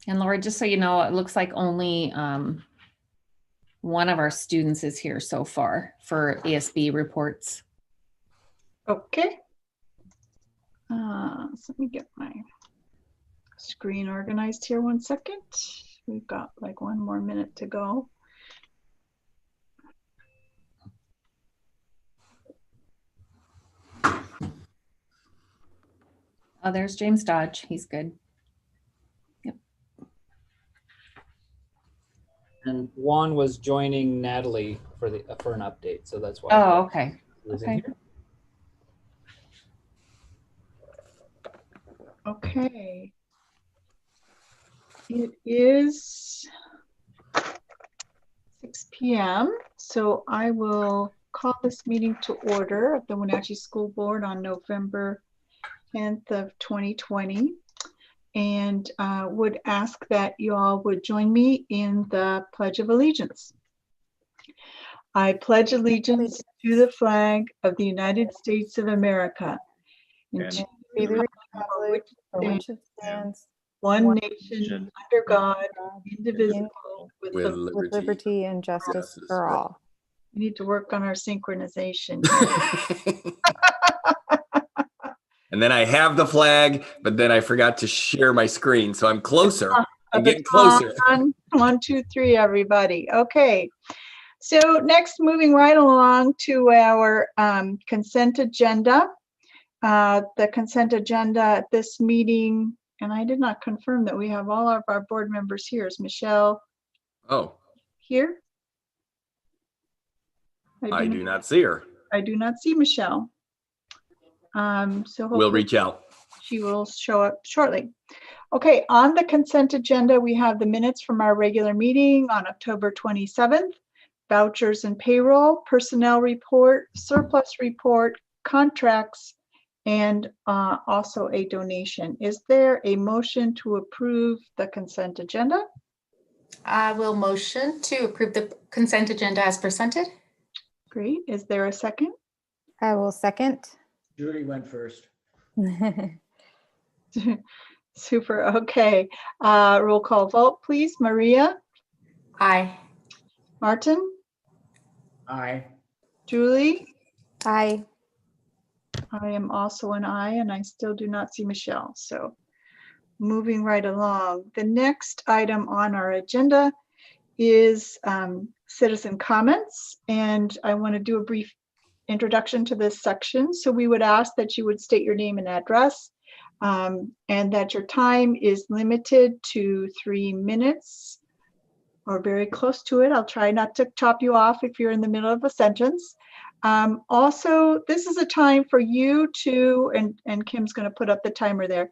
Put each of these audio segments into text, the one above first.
And Laura, just so you know, it looks like only one of our students is here so far for ASB reports. Okay. So let me get my screen organized here 1 second. We've got like 1 more minute to go. Oh, there's James Dodge. He's good. Yep. And Juan was joining Natalie for an update, so that's why. Oh, okay. He was in Okay. here. Okay. It is 6 p.m. So I will call this meeting to order of the Wenatchee School Board on November 10th of 2020, and would ask that you all would join me in the Pledge of Allegiance. I pledge allegiance to the flag of the United States of America and to the republic for which it stands, one nation, under God, indivisible, with liberty and justice for all. We need to work on our synchronization. And then I have the flag, but then I forgot to share my screen. So I'm closer. I'm getting closer. 1, 2, 3, everybody. Okay. So next, moving right along to our consent agenda. The consent agenda at this meeting, and I did not confirm that we have all of our board members here. Is Michelle here? I do not see her. I do not see Michelle. So We'll reach out. She will show up shortly. Okay, on the consent agenda, we have the minutes from our regular meeting on October 27th, vouchers and payroll, personnel report, surplus report, contracts, and also a donation. Is there a motion to approve the consent agenda? I will motion to approve the consent agenda as presented. Great. Is there a second? I will second. Judy went first. Super. Okay. Roll call vote, please. Maria? Aye. Martin? Aye. Julie? Aye. I am also an aye, and I still do not see Michelle. So moving right along. The next item on our agenda is citizen comments, and I want to do a brief introduction to this section. So we would ask that you would state your name and address, and that your time is limited to 3 minutes or very close to it. I'll try not to chop you off if you're in the middle of a sentence. Also, this is a time for you to, and Kim's going to put up the timer there,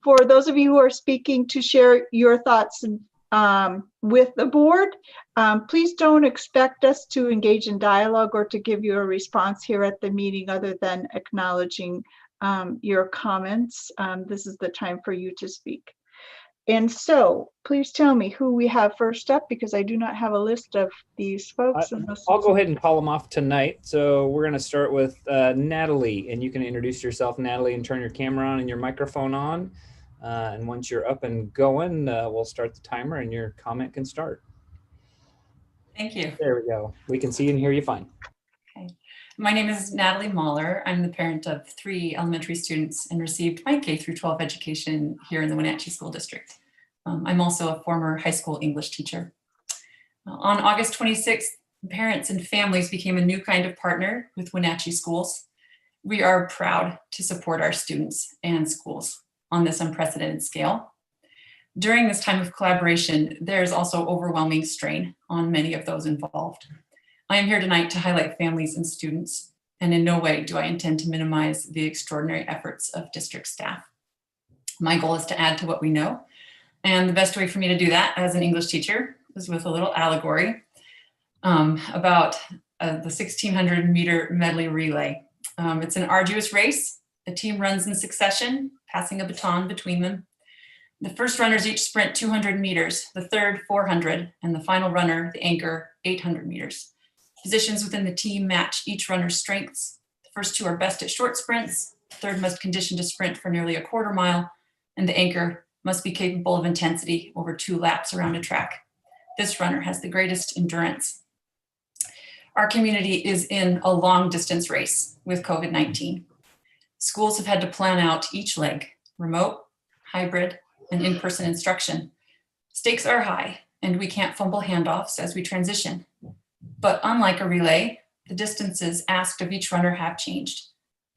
for those of you who are speaking to share your thoughts with the board. Please don't expect us to engage in dialogue or to give you a response here at the meeting other than acknowledging your comments. This is the time for you to speak. And so please tell me who we have first up, because I do not have a list of these folks. I'll go ahead and call them off tonight. So we're going to start with Natalie, and you can introduce yourself, Natalie, and turn your camera on and your microphone on. And once you're up and going, we'll start the timer and your comment can start. Thank you. There we go. We can see and hear you fine. Okay. My name is Natalie Mahler. I'm the parent of 3 elementary students and received my K through 12 education here in the Wenatchee School District. I'm also a former high school English teacher. On August 26th, parents and families became a new kind of partner with Wenatchee Schools. We are proud to support our students and schools on this unprecedented scale. During this time of collaboration, there's also overwhelming strain on many of those involved. I am here tonight to highlight families and students, and in no way do I intend to minimize the extraordinary efforts of district staff. My goal is to add to what we know, and the best way for me to do that as an English teacher is with a little allegory about the 1600 meter medley relay. It's an arduous race. The team runs in succession, passing a baton between them. The first runners each sprint 200 meters, the third 400, and the final runner, the anchor, 800 meters. Positions within the team match each runner's strengths. The first 2 are best at short sprints, the third must condition to sprint for nearly a quarter mile, and the anchor must be capable of intensity over 2 laps around a track. This runner has the greatest endurance. Our community is in a long distance race with COVID-19. Schools have had to plan out each leg, remote, hybrid, and in-person instruction. Stakes are high, and we can't fumble handoffs as we transition. But unlike a relay, the distances asked of each runner have changed.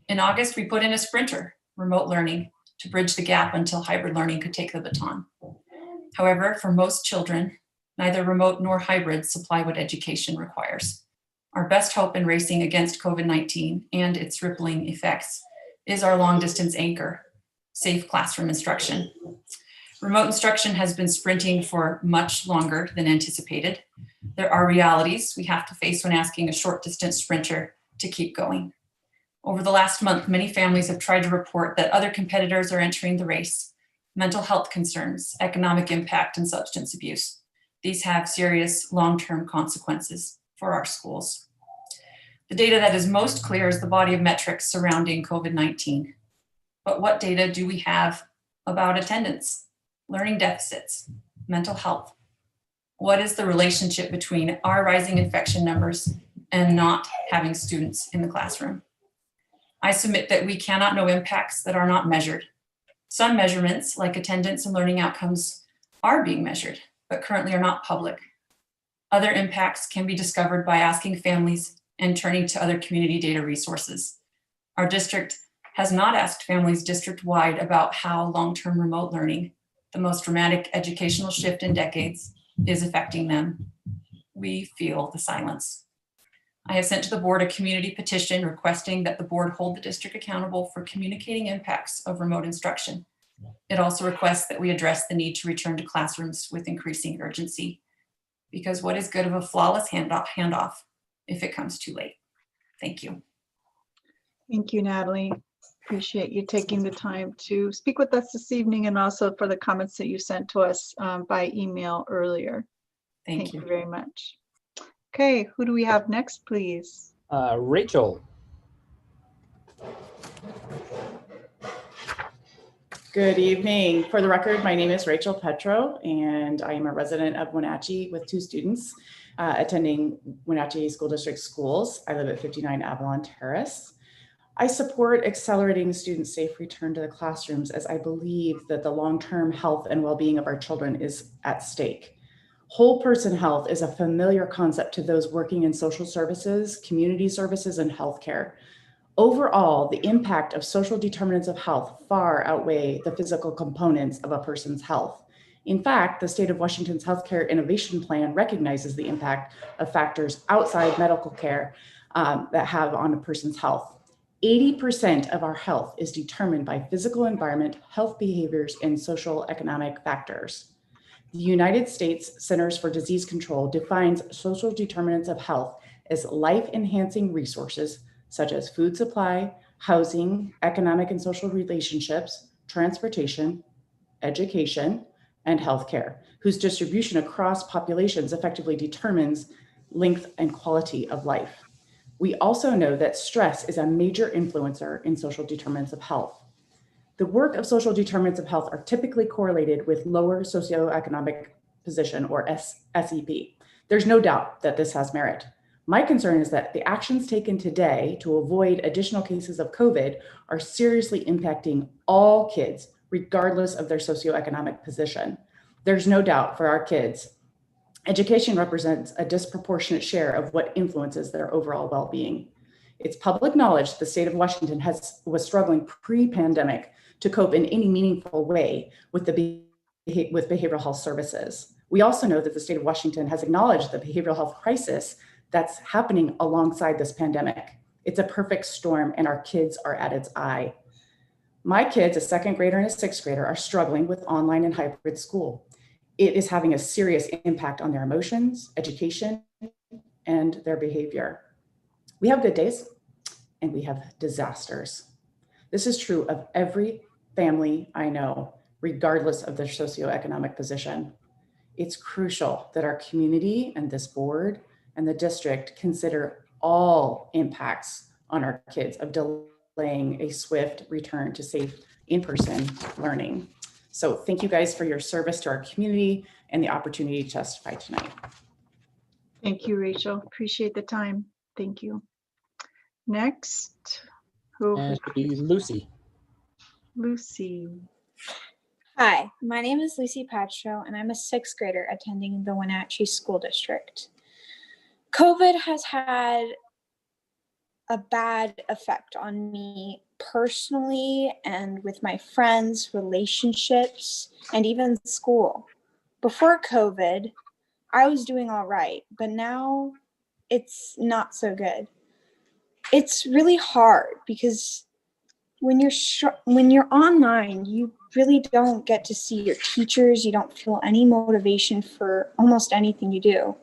In August, we put in a sprinter, remote learning, to bridge the gap until hybrid learning could take the baton. However, for most children, neither remote nor hybrid supply what education requires. Our best hope in racing against COVID-19 and its rippling effects is our long distance anchor, safe classroom instruction. Remote instruction has been sprinting for much longer than anticipated. There are realities we have to face when asking a short distance sprinter to keep going. Over the last month, many families have tried to report that other competitors are entering the race. Mental health concerns, economic impact, and substance abuse. These have serious long-term consequences for our schools. The data that is most clear is the body of metrics surrounding COVID-19. But what data do we have about attendance, learning deficits, mental health? What is the relationship between our rising infection numbers and not having students in the classroom? I submit that we cannot know impacts that are not measured. Some measurements, like attendance and learning outcomes, are being measured, but currently are not public. Other impacts can be discovered by asking families and turning to other community data resources. Our district has not asked families district-wide about how long-term remote learning, the most dramatic educational shift in decades, is affecting them. We feel the silence. I have sent to the board a community petition requesting that the board hold the district accountable for communicating impacts of remote instruction. It also requests that we address the need to return to classrooms with increasing urgency, because what is good of a flawless handoff if it comes too late? Thank you. Thank you, Natalie. Appreciate you taking the time to speak with us this evening, and also for the comments that you sent to us by email earlier. Thank you. Very much. Okay, who do we have next, please? Rachel. Good evening. For the record, my name is Rachel Petro, and I am a resident of Wenatchee with 2 students attending Wenatchee School District schools. I live at 59 Avalon Terrace. I support accelerating students' safe return to the classrooms, as I believe that the long-term health and well-being of our children is at stake. Whole person health is a familiar concept to those working in social services, community services, and healthcare. Overall, the impact of social determinants of health far outweigh the physical components of a person's health. In fact, the state of Washington's Healthcare Innovation Plan recognizes the impact of factors outside medical care that have on a person's health. 80% of our health is determined by physical environment, health behaviors, and social economic factors. The United States Centers for Disease Control defines social determinants of health as life-enhancing resources such as food supply, housing, economic and social relationships, transportation, education, and healthcare, whose distribution across populations effectively determines length and quality of life. We also know that stress is a major influencer in social determinants of health. The work of social determinants of health are typically correlated with lower socioeconomic position, or SEP. There's no doubt that this has merit. My concern is that the actions taken today to avoid additional cases of COVID are seriously impacting all kids, regardless of their socioeconomic position. There's no doubt for our kids, education represents a disproportionate share of what influences their overall well-being. It's public knowledge the state of Washington was struggling pre-pandemic to cope in any meaningful way with behavioral health services. We also know that the state of Washington has acknowledged the behavioral health crisis that's happening alongside this pandemic. It's a perfect storm, and our kids are at its eye. My kids, a 2nd grader and a 6th grader, are struggling with online and hybrid school. It is having a serious impact on their emotions, education, and their behavior. We have good days and we have disasters. This is true of every family I know, regardless of their socioeconomic position. It's crucial that our community and this board and the district consider all impacts on our kids of delaying a swift return to safe in-person learning. So thank you guys for your service to our community and the opportunity to testify tonight. Thank you, Rachel. Appreciate the time. Thank you. Next, And it should be Lucy. Lucy. Hi, my name is Lucy Patcho, and I'm a sixth grader attending the Wenatchee School District. COVID has had a bad effect on me personally and with my friends, relationships, and even school. Before COVID, I was doing all right, but now it's not so good. It's really hard because when you're online, you really don't get to see your teachers. You don't feel any motivation for almost anything you do.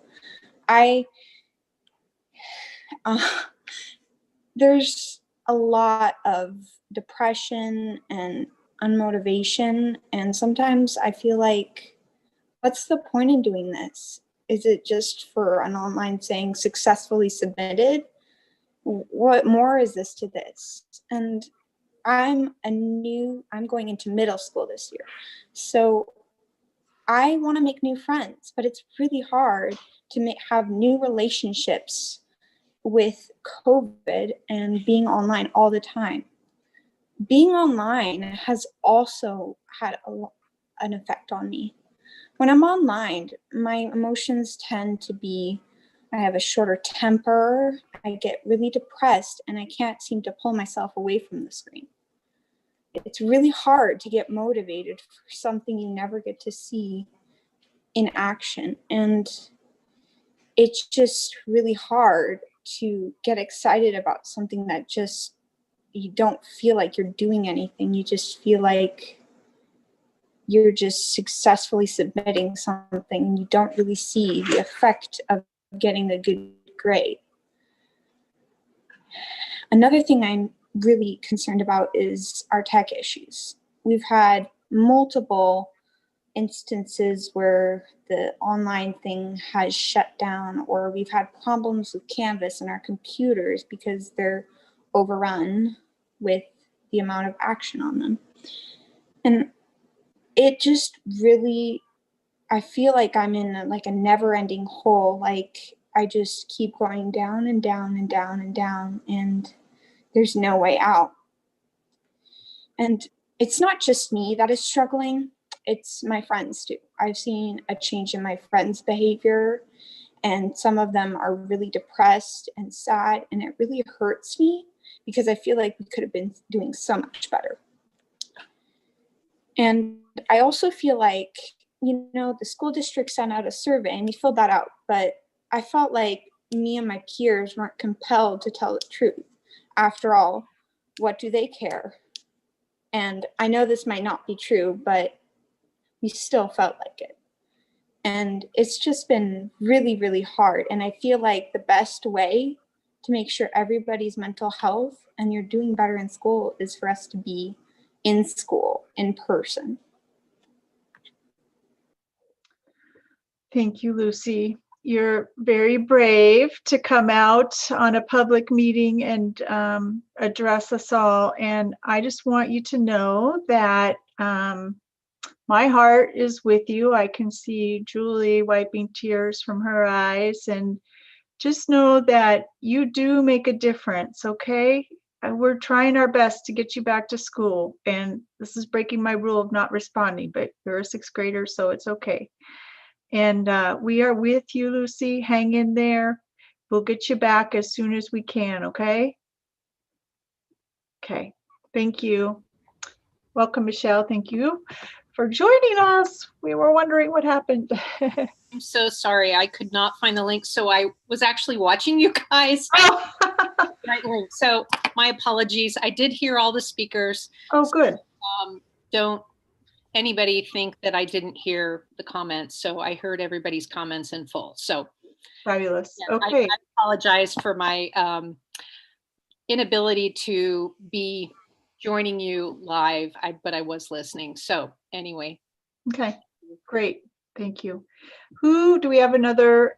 There's a lot of depression and unmotivation, and sometimes I feel like, what's the point in doing this? Is it just for an online saying successfully submitted? What more is this to this? And I'm going into middle school this year. So I want to make new friends, but it's really hard to have new relationships with COVID and being online all the time. Being online has also had an effect on me. When I'm online, my emotions tend to be, I have a shorter temper, I get really depressed, and I can't seem to pull myself away from the screen. It's really hard to get motivated for something you never get to see in action. And it's just really hard to get excited about something that just, you don't feel like you're doing anything. You just feel like you're just successfully submitting something, and you don't really see the effect of getting a good grade. Another thing I'm really concerned about is our tech issues. We've had multiple instances where the online thing has shut down, or we've had problems with Canvas and our computers because they're overrun with the amount of action on them. And it just really, I feel like I'm in a never-ending hole. Like I just keep going down and down and down and down, and there's no way out. And it's not just me that is struggling, it's my friends too. I've seen a change in my friends' behavior, and some of them are really depressed and sad, and it really hurts me because I feel like we could have been doing so much better. And I also feel like, the school district sent out a survey and we filled that out, but I felt like me and my peers weren't compelled to tell the truth. After all, what do they care? And I know this might not be true, but we still felt like it. And it's just been really, really hard. And I feel like the best way to make sure everybody's mental health and you're doing better in school is for us to be in school, in person. Thank you, Lucy. You're very brave to come out on a public meeting and address us all. And I just want you to know that my heart is with you. I can see Julie wiping tears from her eyes, and just know that you do make a difference, okay? We're trying our best to get you back to school, and this is breaking my rule of not responding, but you're a sixth grader, so it's okay. And we are with you, Lucy. Hang in there. We'll get you back as soon as we can, okay? Okay, thank you. Welcome, Michelle. Thank you for joining us. We were wondering what happened. I'm so sorry. I could not find the link. So I was actually watching you guys. Oh. Right link. So my apologies. I did hear all the speakers. Oh, good. Don't anybody think that I didn't hear the comments. So I heard everybody's comments in full. So fabulous. Yeah, okay. I apologize for my inability to be joining you live, but I was listening. So anyway. Okay, great. Thank you. Who do we have? Another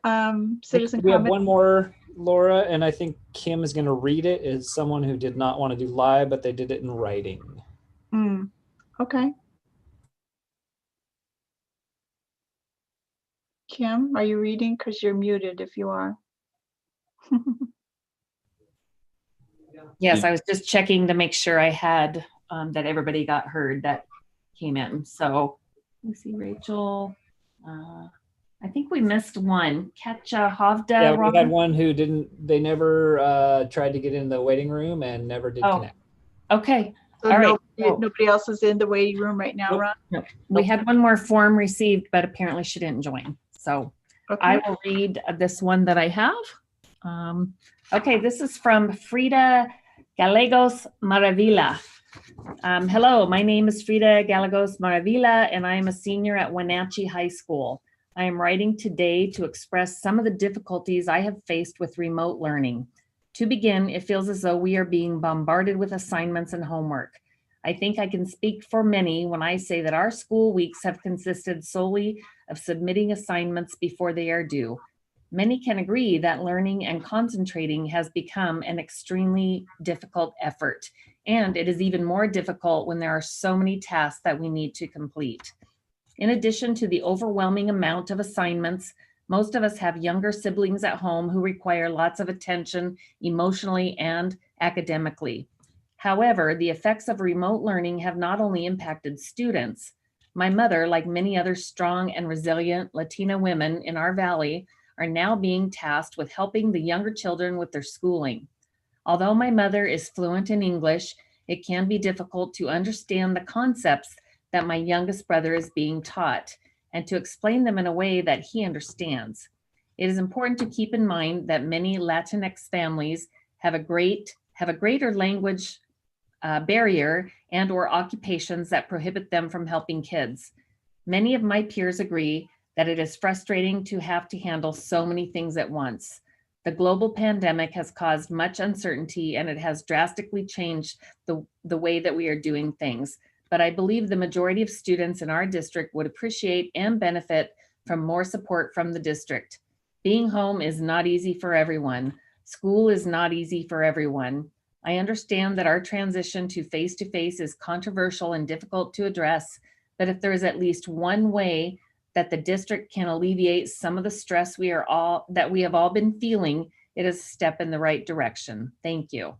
citizen We comment? have one more, Laura, and I think Kim is going to read it. Is someone who did not want to do live, but they did it in writing. Okay. Kim, are you reading? Because you're muted if you are. Yes, I was just checking to make sure I had that everybody got heard that came in. So let me see, Rachel. I think we missed one. Katja Hovda. Yeah, we had one who they never tried to get in the waiting room and never did connect. Okay. So All right. nobody else is in the waiting room right now, Nope. Ron? No, we had one more form received, but apparently she didn't join. So Okay. I will read this one that I have. Okay, this is from Frida Gallegos Maravilla. Hello, my name is Frida Gallegos Maravilla, and I am a senior at Wenatchee High School. I am writing today to express some of the difficulties I have faced with remote learning. To begin, it feels as though we are being bombarded with assignments and homework. I think I can speak for many when I say that our school weeks have consisted solely of submitting assignments before they are due. Many can agree that learning and concentrating has become an extremely difficult effort, and it is even more difficult when there are so many tasks that we need to complete. In addition to the overwhelming amount of assignments, most of us have younger siblings at home who require lots of attention emotionally and academically. However, the effects of remote learning have not only impacted students. My mother, like many other strong and resilient Latina women in our valley, are now being tasked with helping the younger children with their schooling. Although my mother is fluent in English, it can be difficult to understand the concepts that my youngest brother is being taught and to explain them in a way that he understands. It is important to keep in mind that many Latinx families have a greater language barrier and or occupations that prohibit them from helping kids. Many of my peers agree that it is frustrating to have to handle so many things at once. The global pandemic has caused much uncertainty and it has drastically changed the way that we are doing things. But I believe the majority of students in our district would appreciate and benefit from more support from the district. Being home is not easy for everyone. School is not easy for everyone. I understand that our transition to face-to-face is controversial and difficult to address, but if there is at least one way that the district can alleviate some of the stress we have all been feeling, it is a step in the right direction. Thank you.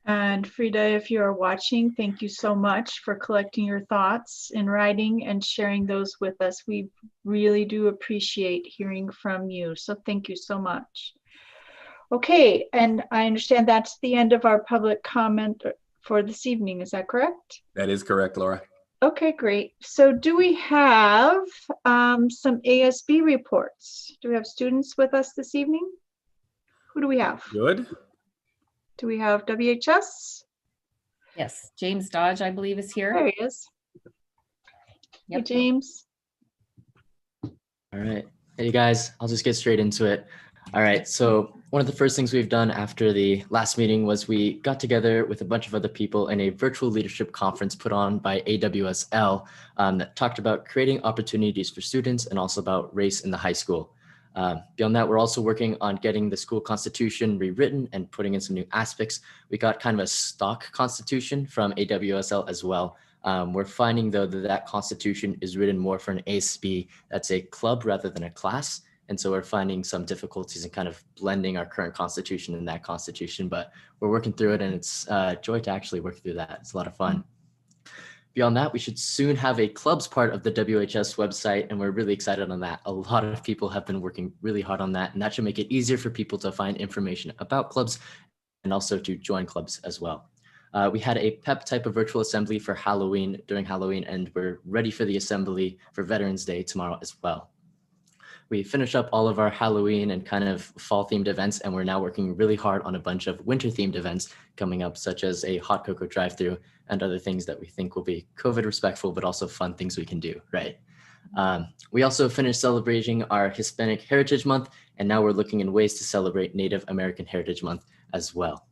And Frida, if you are watching, thank you so much for collecting your thoughts in writing and sharing those with us. We really do appreciate hearing from you. So thank you so much. Okay, and I understand that's the end of our public comment for this evening. Is that correct? That is correct, Laura. Okay, great. So do we have some ASB reports? Do we have students with us this evening? Who do we have? Good. Do we have WHS? Yes, James Dodge, I believe, is here. There he is. Hey, Yep. James. All right. Hey, guys, I'll just get straight into it. All right. So one of the first things we've done after the last meeting was we got together with a bunch of other people in a virtual leadership conference put on by AWSL that talked about creating opportunities for students and also about race in the high school. Beyond that, we're also working on getting the school constitution rewritten and putting in some new aspects. We got kind of a stock constitution from AWSL as well. We're finding though that constitution is written more for an ASB that's a club rather than a class. And so we're finding some difficulties in kind of blending our current constitution and that constitution, but we're working through it and it's a joy to actually work through that. It's a lot of fun. Beyond that, we should soon have a clubs part of the WHS website, and we're really excited on that. A lot of people have been working really hard on that, and that should make it easier for people to find information about clubs and also to join clubs as well. We had a PEP type of virtual assembly for Halloween during Halloween, and we're ready for the assembly for Veterans Day tomorrow as well. We finished up all of our Halloween and kind of fall themed events, and we're now working really hard on a bunch of winter themed events coming up, such as a hot cocoa drive-through and other things that we think will be COVID respectful, but also fun things we can do, right? We also finished celebrating our Hispanic Heritage Month, and now we're looking in ways to celebrate Native American Heritage Month as well.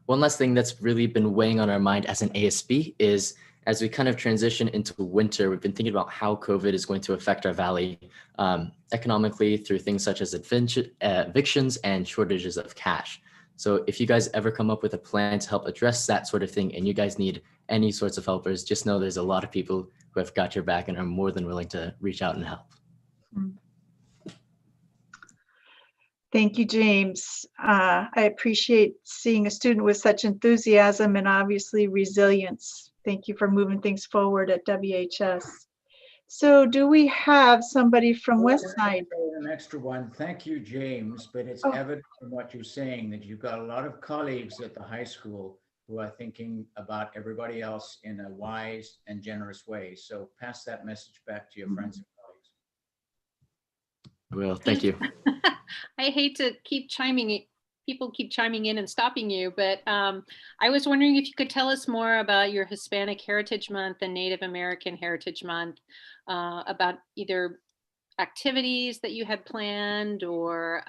One last thing that's really been weighing on our mind as an ASB is as we kind of transition into winter, we've been thinking about how COVID is going to affect our valley economically through things such as evictions and shortages of cash. So if you guys ever come up with a plan to help address that sort of thing and you guys need any sorts of helpers, just know there's a lot of people who have got your back and are more than willing to reach out and help. Thank you, James. I appreciate seeing a student with such enthusiasm and obviously resilience. Thank you for moving things forward at WHS. So do we have somebody from Westside? An extra one. Thank you, James, but it's evident from what you're saying that you've got a lot of colleagues at the high school who are thinking about everybody else in a wise and generous way. So pass that message back to your friends and colleagues. Well, thank you. I hate to keep people keep chiming in and stopping you, but I was wondering if you could tell us more about your Hispanic Heritage Month and Native American Heritage Month, about either activities that you had planned or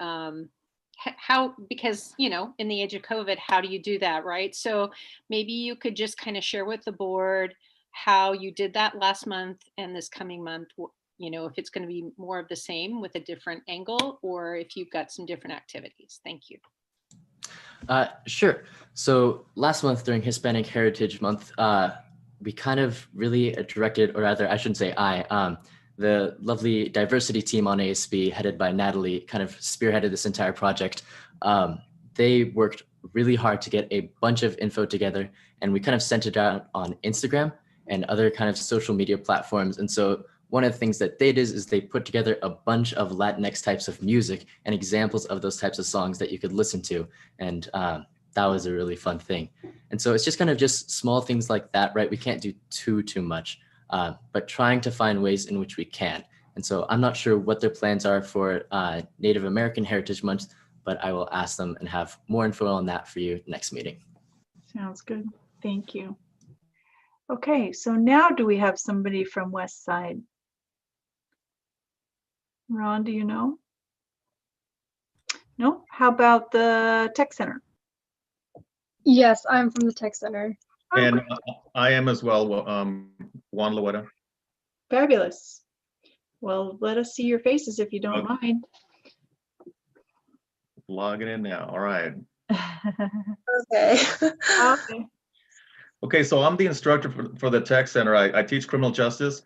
how, because, you know, in the age of COVID, how do you do that, right? So maybe you could just kind of share with the board how you did that last month and this coming month, you know, if it's going to be more of the same with a different angle, or if you've got some different activities. Thank you. Sure. So last month during Hispanic Heritage Month, we kind of really directed, or rather, I shouldn't say the lovely diversity team on ASB headed by Natalie kind of spearheaded this entire project. They worked really hard to get a bunch of info together, and we kind of sent it out on Instagram and other kind of social media platforms. And so one of the things that they did is they put together a bunch of Latinx types of music and examples of those types of songs that you could listen to. And that was a really fun thing. And so it's just kind of just small things like that, right? We can't do too much, but trying to find ways in which we can. And so I'm not sure what their plans are for Native American Heritage Month, but I will ask them and have more info on that for you next meeting. Sounds good. Thank you. Okay, so now do we have somebody from West Side? Ron, do you know? No? How about the Tech Center? Yes, I'm from the Tech Center. And I am as well, Juan Loeta. Fabulous. Well, let us see your faces if you don't mind. Logging in now. All right. Okay. Okay. Okay, so I'm the instructor for the Tech Center. I teach criminal justice.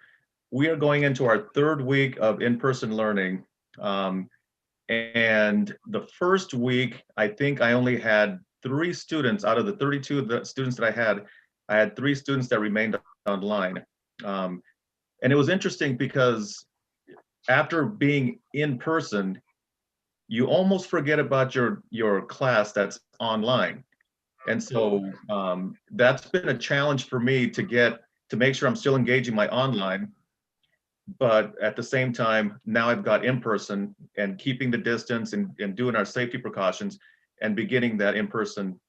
We are going into our third week of in-person learning. And the first week, I think I only had 3 students out of the 32 students that I had 3 students that remained online. And it was interesting because after being in person, you almost forget about your class that's online. And so that's been a challenge for me to make sure I'm still engaging my online, but at the same time, now I've got in-person and keeping the distance and doing our safety precautions and beginning that in-person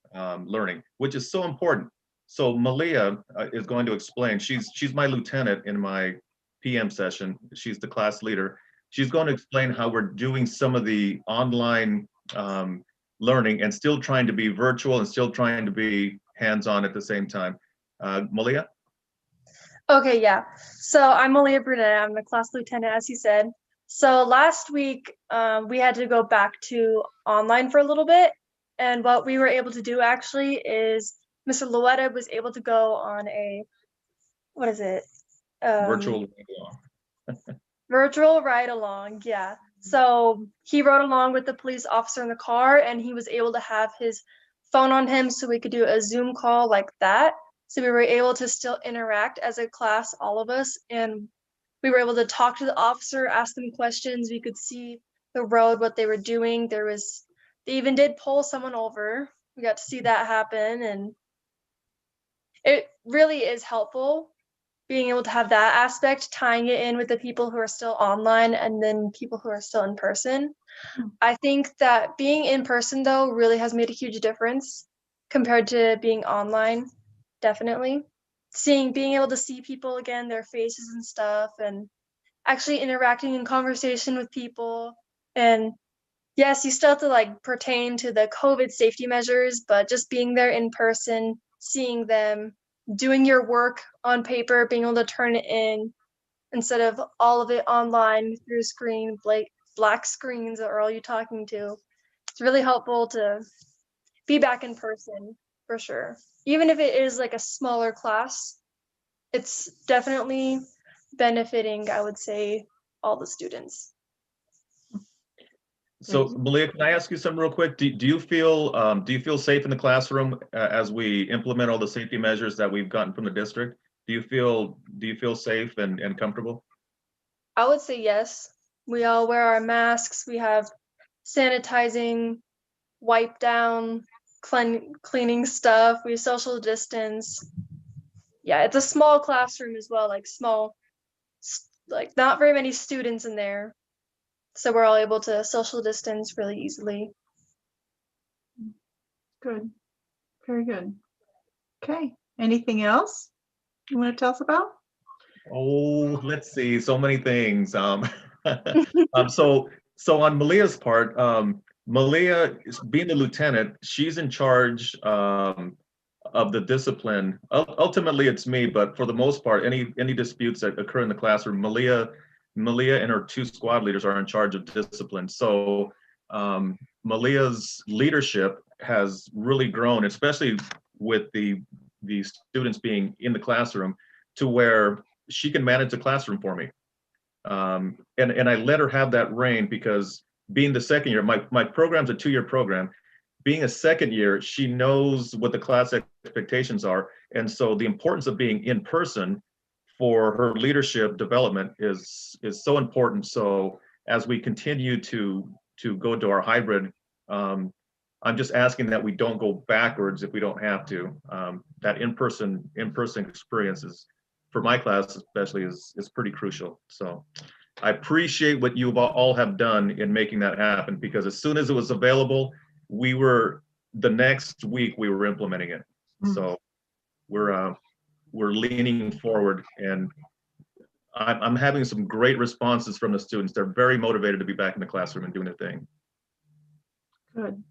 learning, which is so important. So Malia is going to explain, she's my lieutenant in my PM session. She's the class leader. She's going to explain how we're doing some of the online learning and still trying to be virtual and still trying to be hands-on at the same time. Malia? Okay, yeah. So I'm Malia Brunet. I'm the class lieutenant, as he said. So last week, we had to go back to online for a little bit. And what we were able to do actually is Mr. Loeta was able to go on a, what is it? Virtual ride-along. Virtual ride-along, yeah. So he rode along with the police officer in the car, and he was able to have his phone on him so we could do a Zoom call like that. So we were able to still interact as a class, all of us, and we were able to talk to the officer, ask them questions. We could see the road, what they were doing. They even did pull someone over. We got to see that happen, and it really is helpful being able to have that aspect, tying it in with the people who are still online and then people who are still in person. I think that being in person, though, really has made a huge difference compared to being online. Definitely being able to see people again, their faces and stuff, and actually interacting in conversation with people. And yes, you still have to pertain to the COVID safety measures, but just being there in person, seeing them, doing your work on paper, being able to turn it in instead of all of it online through black screens, or all you talking to. It's really helpful to be back in person for sure. Even if it is like a smaller class, it's definitely benefiting, I would say, all the students. So Malia, can I ask you something real quick? Do you feel safe in the classroom as we implement all the safety measures that we've gotten from the district? Do you feel safe and comfortable? I would say yes. We all wear our masks. We have sanitizing, wipe down, cleaning stuff. We social distance. Yeah, it's a small classroom as well, like small, like not very many students in there. So we're all able to social distance really easily. Good. Very good. Okay. Anything else you want to tell us about? Oh, let's see. So many things. So on Malia's part, Malia, being the lieutenant, she's in charge of the discipline. Ultimately, it's me, but for the most part, any disputes that occur in the classroom, Malia and her 2 squad leaders are in charge of discipline. So Malia's leadership has really grown, especially with the students being in the classroom, to where she can manage the classroom for me. And I let her have that reign because being the second year, my program's a 2-year program. Being a second year, she knows what the class expectations are. And so the importance of being in person for her leadership development is so important. So as we continue to go to our hybrid, I'm just asking that we don't go backwards if we don't have to. That in-person experience is, for my class especially, is pretty crucial. So I appreciate what you all have done in making that happen, because as soon as it was available, the next week we were implementing it. So we're leaning forward, and I'm having some great responses from the students. They're very motivated to be back in the classroom and doing their thing. Good.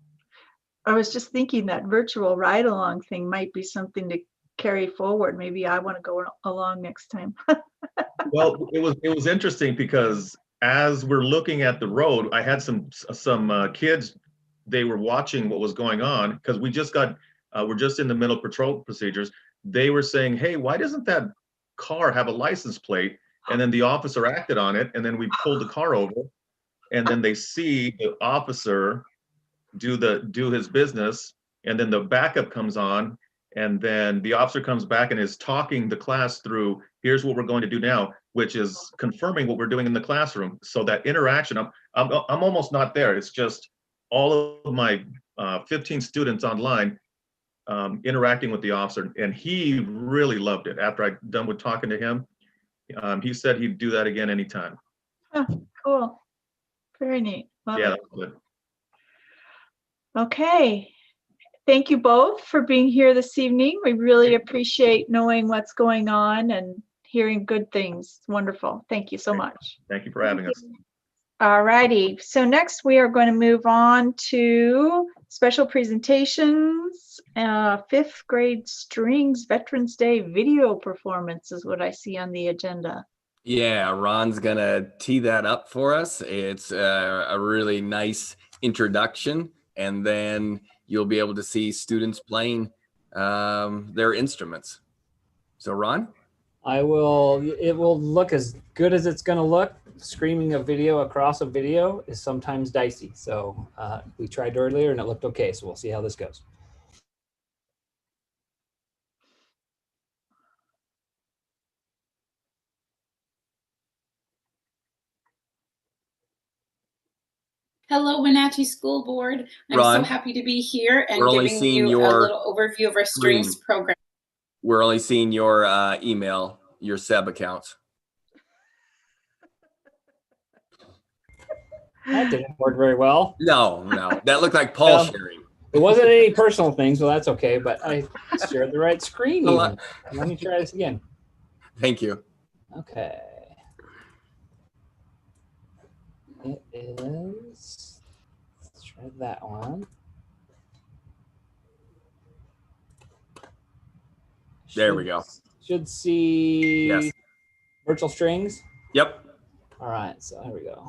I was just thinking that virtual ride-along thing might be something to carry forward. Maybe I want to go along next time. Well, it was interesting because as we're looking at the road, I had some kids. They were watching what was going on because we're just in the middle of patrol procedures. They were saying, "Hey, why doesn't that car have a license plate?" And then the officer acted on it, and then we pulled the car over, and then they see the officer do his business, and then the backup comes on, and then the officer comes back and is talking the class through, here's what we're going to do now, which is confirming what we're doing in the classroom. So that interaction, I'm almost not there. It's just all of my 15 students online interacting with the officer, and he really loved it. After I'm done with talking to him, he said he'd do that again anytime. Oh, cool. Very neat. Love Yeah, it. that's good. Okay. Thank you both for being here this evening. We really appreciate knowing what's going on and hearing good things. It's wonderful. Thank you so much. Thank you for having us. All righty. So next we are going to move on to special presentations. 5th grade strings Veterans Day video performance is what I see on the agenda. Yeah, Ron's gonna tee that up for us. It's a really nice introduction, and then you'll be able to see students playing their instruments. So Ron? It will look as good as it's going to look. Screaming a video across a video is sometimes dicey. So we tried earlier and it looked okay. So we'll see how this goes. Hello, Wenatchee School Board. I'm Ron, so happy to be here and we're only giving seeing you a your little overview of our strings screen. program. We're only seeing your email, your SEB accounts. That didn't work very well. No, that looked like Paul sharing. It wasn't any personal things, so that's okay. But I shared the right screen. Even. Let me try this again. Thank you. Okay. It is. Let's try that one. There we go. Should see yes. Virtual strings. Yep. All right, so here we go.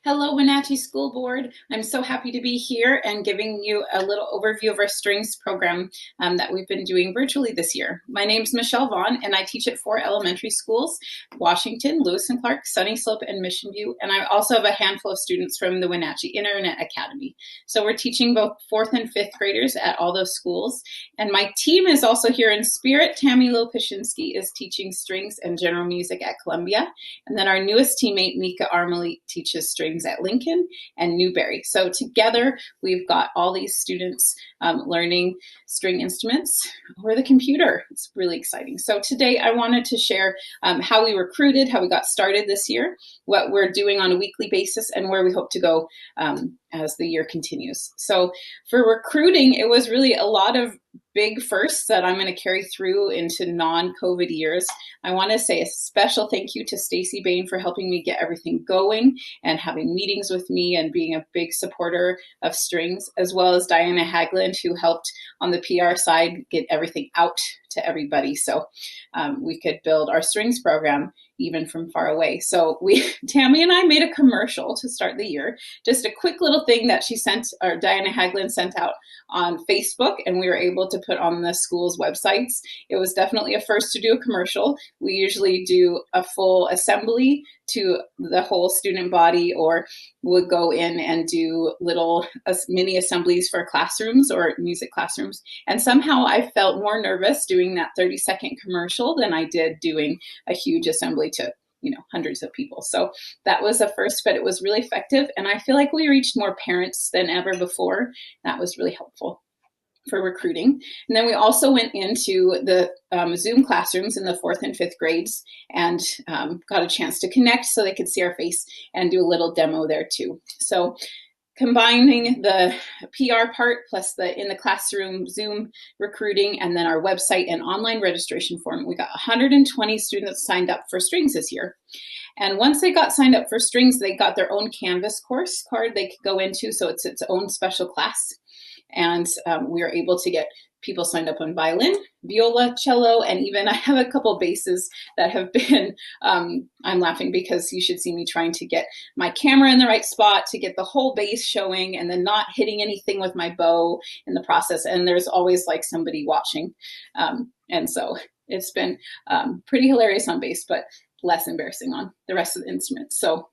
Hello, Wenatchee School Board. I'm so happy to be here and giving you a little overview of our strings program that we've been doing virtually this year. My name is Michelle Vaughn, and I teach at 4 elementary schools: Washington, Lewis and Clark, Sunny Slope, and Mission View. And I also have a handful of students from the Wenatchee Internet Academy. So we're teaching both 4th and 5th graders at all those schools. And my team is also here in spirit. Tammy Lopashinsky is teaching strings and general music at Columbia. And then our newest teammate, Mika Armley, teaches strings at Lincoln and Newberry. So together, we've got all these students learning string instruments over the computer. It's really exciting. So today I wanted to share how we recruited, how we got started this year, what we're doing on a weekly basis, and where we hope to go as the year continues. So for recruiting, it was really a lot of big firsts that I'm going to carry through into non-COVID years. I want to say a special thank you to Stacy Bain for helping me get everything going and having meetings with me and being a big supporter of strings, as well as Diana Hagland, who helped on the PR side get everything out to everybody so we could build our strings program even from far away. So Tammy and I made a commercial to start the year, just a quick little thing that Diana Hagland sent out on Facebook, and we were able to put on the school's websites. It was definitely a first to do a commercial. We usually do a full assembly to the whole student body, or would go in and do little mini assemblies for classrooms or music classrooms. And somehow I felt more nervous doing that 30-second commercial than I did doing a huge assembly to, hundreds of people. So that was a first, but it was really effective. And I feel like we reached more parents than ever before. That was really helpful for recruiting. And then we also went into the Zoom classrooms in the 4th and 5th grades and got a chance to connect so they could see our face and do a little demo there too. So combining the PR part plus the in the classroom Zoom recruiting and then our website and online registration form, we got 120 students signed up for strings this year. And once they got signed up for strings, they got their own Canvas course card they could go into, so it's its own special class. And we were able to get people signed up on violin, viola, cello, and even I have a couple basses that have been, I'm laughing because you should see me trying to get my camera in the right spot to get the whole bass showing and then not hitting anything with my bow in the process. And there's always like somebody watching. And so it's been pretty hilarious on bass, but less embarrassing on the rest of the instruments. So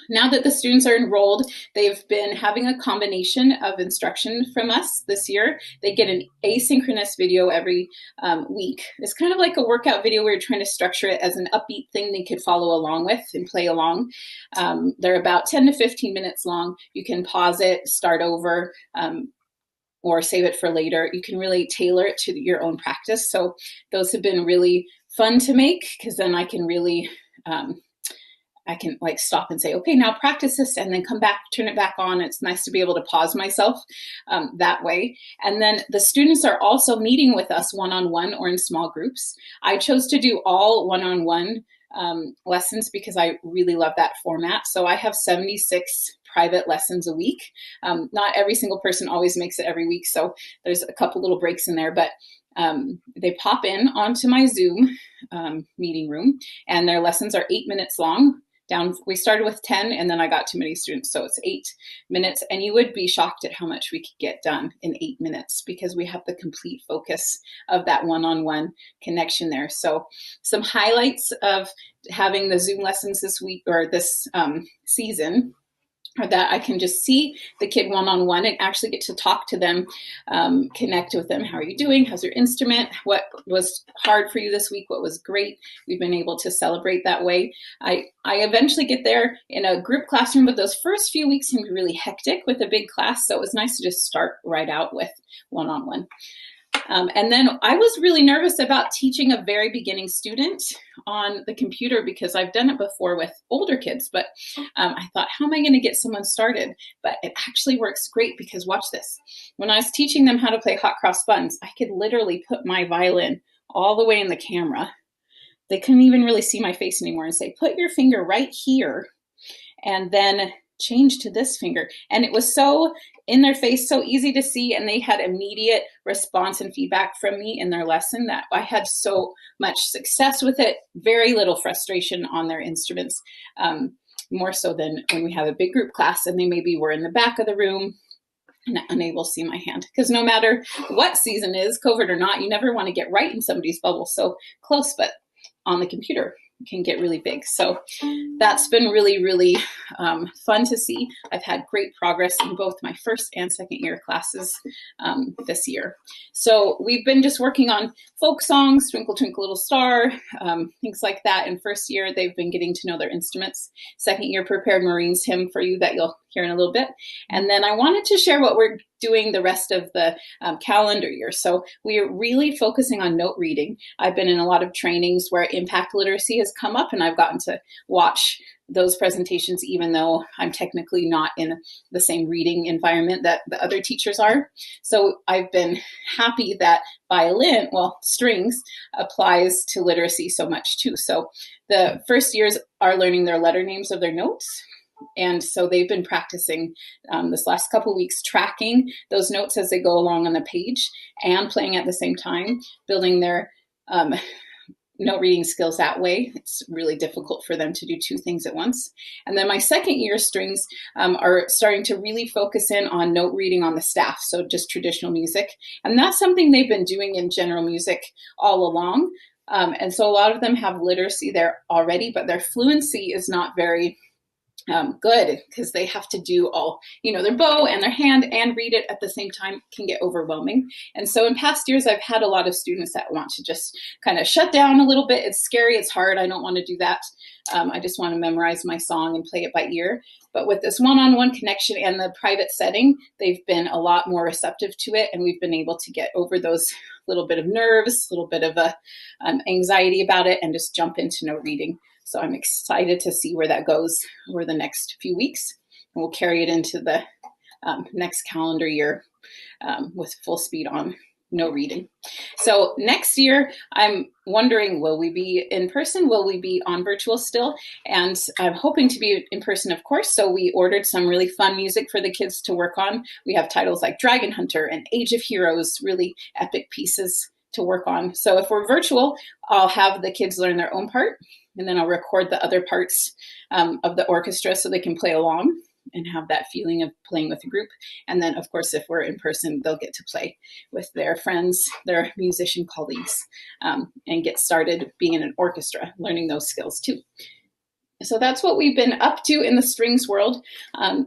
now that the students are enrolled, they've been having a combination of instruction from us this year. They get an asynchronous video every week. It's kind of like a workout video. We're trying to structure it as an upbeat thing they could follow along with and play along. They're about 10 to 15 minutes long. You can pause it, start over, or save it for later. You can really tailor it to your own practice. So those have been really fun to make because then I can really I can like stop and say, okay, now practice this and then come back, turn it back on. It's nice to be able to pause myself that way. And then the students are also meeting with us one-on-one or in small groups. I chose to do all one-on-one lessons because I really love that format. So I have 76 private lessons a week. Not every single person always makes it every week. So there's a couple little breaks in there, but they pop in onto my Zoom meeting room and their lessons are 8 minutes long. We started with 10 and then I got too many students, so it's 8 minutes, and you would be shocked at how much we could get done in 8 minutes because we have the complete focus of that one-on-one connection there. So some highlights of having the Zoom lessons this week or this season are that I can just see the kid one-on-one and actually get to talk to them, connect with them. How are you doing? How's your instrument? What was hard for you this week? What was great? We've been able to celebrate that way. I eventually get there in a group classroom, but those first few weeks can be really hectic with a big class. So it was nice to just start right out with one-on-one. And then I was really nervous about teaching a very beginning student on the computer because I've done it before with older kids, but I thought, how am I going to get someone started? But it actually works great because watch this. When I was teaching them how to play hot cross buttons, I could literally put my violin all the way in the camera. They couldn't even really see my face anymore and say, put your finger right here and then change to this finger. And it was so in their face, so easy to see, and they had immediate response and feedback from me in their lesson that I had so much success with it, very little frustration on their instruments. more so than when we have a big group class and they maybe were in the back of the room and unable to see my hand. Because no matter what season is, COVID or not, you never want to get right in somebody's bubble so close, but on the computer can get really big. So that's been really, really fun to see. I've had great progress in both my first and second year classes this year. So we've been just working on folk songs, Twinkle Twinkle Little Star, things like that. In first year, they've been getting to know their instruments. Second year, prepared Marine's hymn for you that you'll hear in a little bit. And then I wanted to share what we're doing the rest of the calendar year. So we are really focusing on note reading. I've been in a lot of trainings where impact literacy has come up, and I've gotten to watch those presentations, even though I'm technically not in the same reading environment that the other teachers are. So I've been happy that violin, well, strings, applies to literacy so much too. So the first years are learning their letter names of their notes. And so they've been practicing this last couple of weeks, tracking those notes as they go along on the page and playing at the same time, building their note reading skills that way. It's really difficult for them to do two things at once. And then my second year strings are starting to really focus in on note reading on the staff, so just traditional music. And that's something they've been doing in general music all along. And so a lot of them have literacy there already, but their fluency is not very good, because they have to do all, their bow and their hand and read it at the same time can get overwhelming. And so in past years, I've had a lot of students that want to just kind of shut down a little bit. It's scary, it's hard, I don't want to do that. I just want to memorize my song and play it by ear. But with this one-on-one connection and the private setting, they've been a lot more receptive to it, and we've been able to get over those little bit of nerves, a little bit of anxiety about it, and just jump into note reading. So I'm excited to see where that goes over the next few weeks. And we'll carry it into the next calendar year with full speed on note reading. So next year, I'm wondering, will we be in person? Will we be on virtual still? And I'm hoping to be in person, of course. So we ordered some really fun music for the kids to work on. We have titles like Dragon Hunter and Age of Heroes, really epic pieces to work on. So if we're virtual, I'll have the kids learn their own part, and then I'll record the other parts of the orchestra so they can play along and have that feeling of playing with a group. And then, of course, if we're in person, they'll get to play with their friends, their musician colleagues, and get started being in an orchestra, learning those skills too. So that's what we've been up to in the strings world.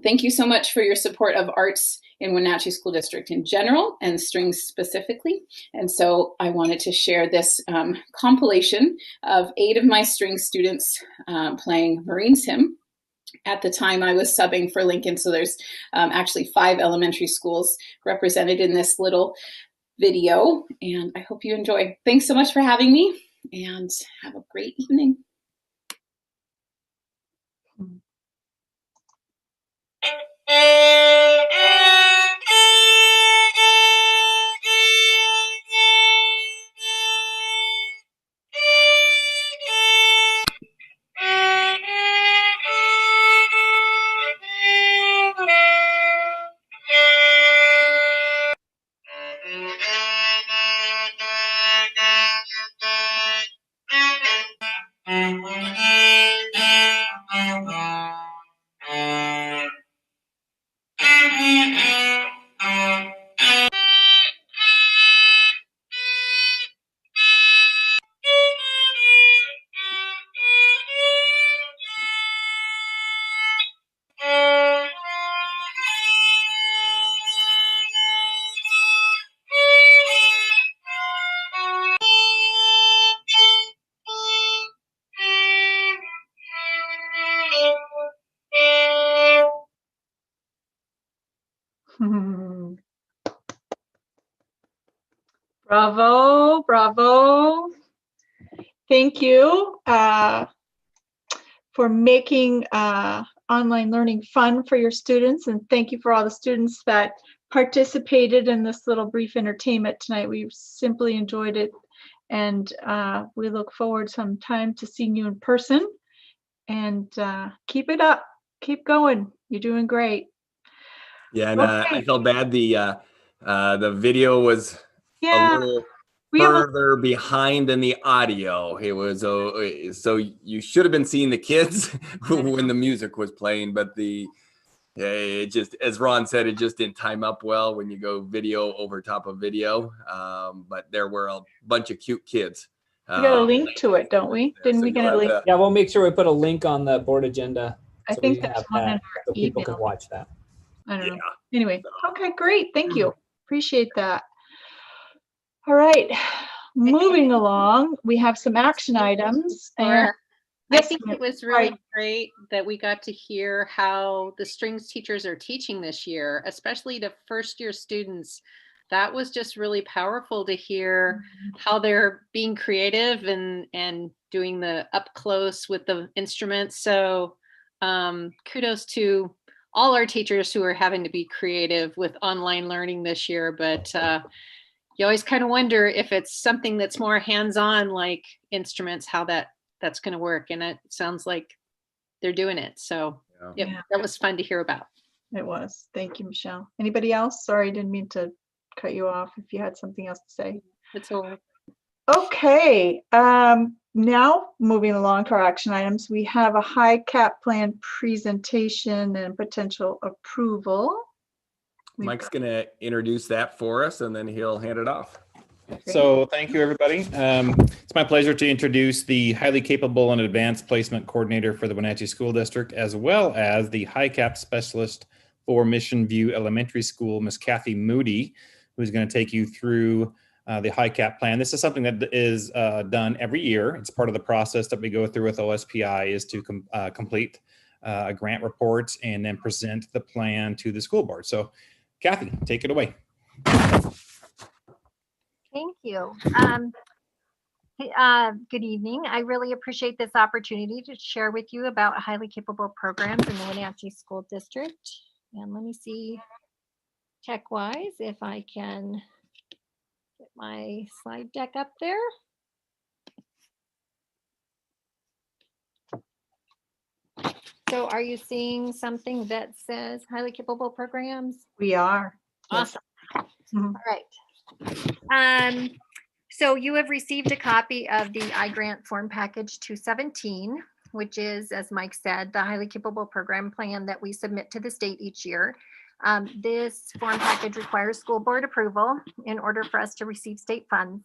Thank you so much for your support of arts in Wenatchee School District in general and strings specifically. And so I wanted to share this compilation of 8 of my string students playing Marine's hymn. At the time I was subbing for Lincoln, so there's actually 5 elementary schools represented in this little video, and I hope you enjoy. Thanks so much for having me, and have a great evening. Bravo, bravo. Thank you for making online learning fun for your students, and thank you for all the students that participated in this little brief entertainment tonight. We simply enjoyed it, and we look forward sometime to seeing you in person. And keep it up, keep going. You're doing great. Yeah, and Okay. I felt bad. The video was a little further behind than the audio. It was so you should have been seeing the kids when the music was playing, but it just, as Ron said, it just didn't time up well when you go video over top of video. But there were a bunch of cute kids. We got a link to it, don't we? Didn't we get a link? Yeah, we'll make sure we put a link on the board agenda. I think that's one in our so people can email. watch that. I don't know. Anyway, okay, great. Thank you. Appreciate that. All right, moving along, we have some action items. And I think it was really great that we got to hear how the strings teachers are teaching this year, especially to first year students. That was just really powerful to hear how they're being creative and doing the up close with the instruments. So kudos to all our teachers who are having to be creative with online learning this year. But you always kind of wonder if it's something that's more hands-on, like instruments, how that's going to work. And it sounds like they're doing it. So that was fun to hear about. It was. Thank you, Michelle. Anybody else? Sorry, I didn't mean to cut you off if you had something else to say. That's all right. Okay. Now moving along to our action items, we have a high cap plan presentation and potential approval. Mike's going to introduce that for us, and then he'll hand it off. So thank you, everybody. It's my pleasure to introduce the highly capable and advanced placement coordinator for the Wenatchee School District, as well as the high cap specialist for Mission View Elementary School, Miss Kathy Moody, who's going to take you through the high cap plan. This is something that is done every year. It's part of the process that we go through with OSPI, is to complete a grant report and then present the plan to the school board. So Kathy, take it away. Thank you. Good evening. I really appreciate this opportunity to share with you about highly capable programs in the Wenatchee School District. And let me see, tech-wise, if I can get my slide deck up there. So are you seeing something that says highly capable programs? We are. Awesome. All right. So you have received a copy of the iGrant Form Package 217, which is, as Mike said, the highly capable program plan that we submit to the state each year. This form package requires school board approval in order for us to receive state funds.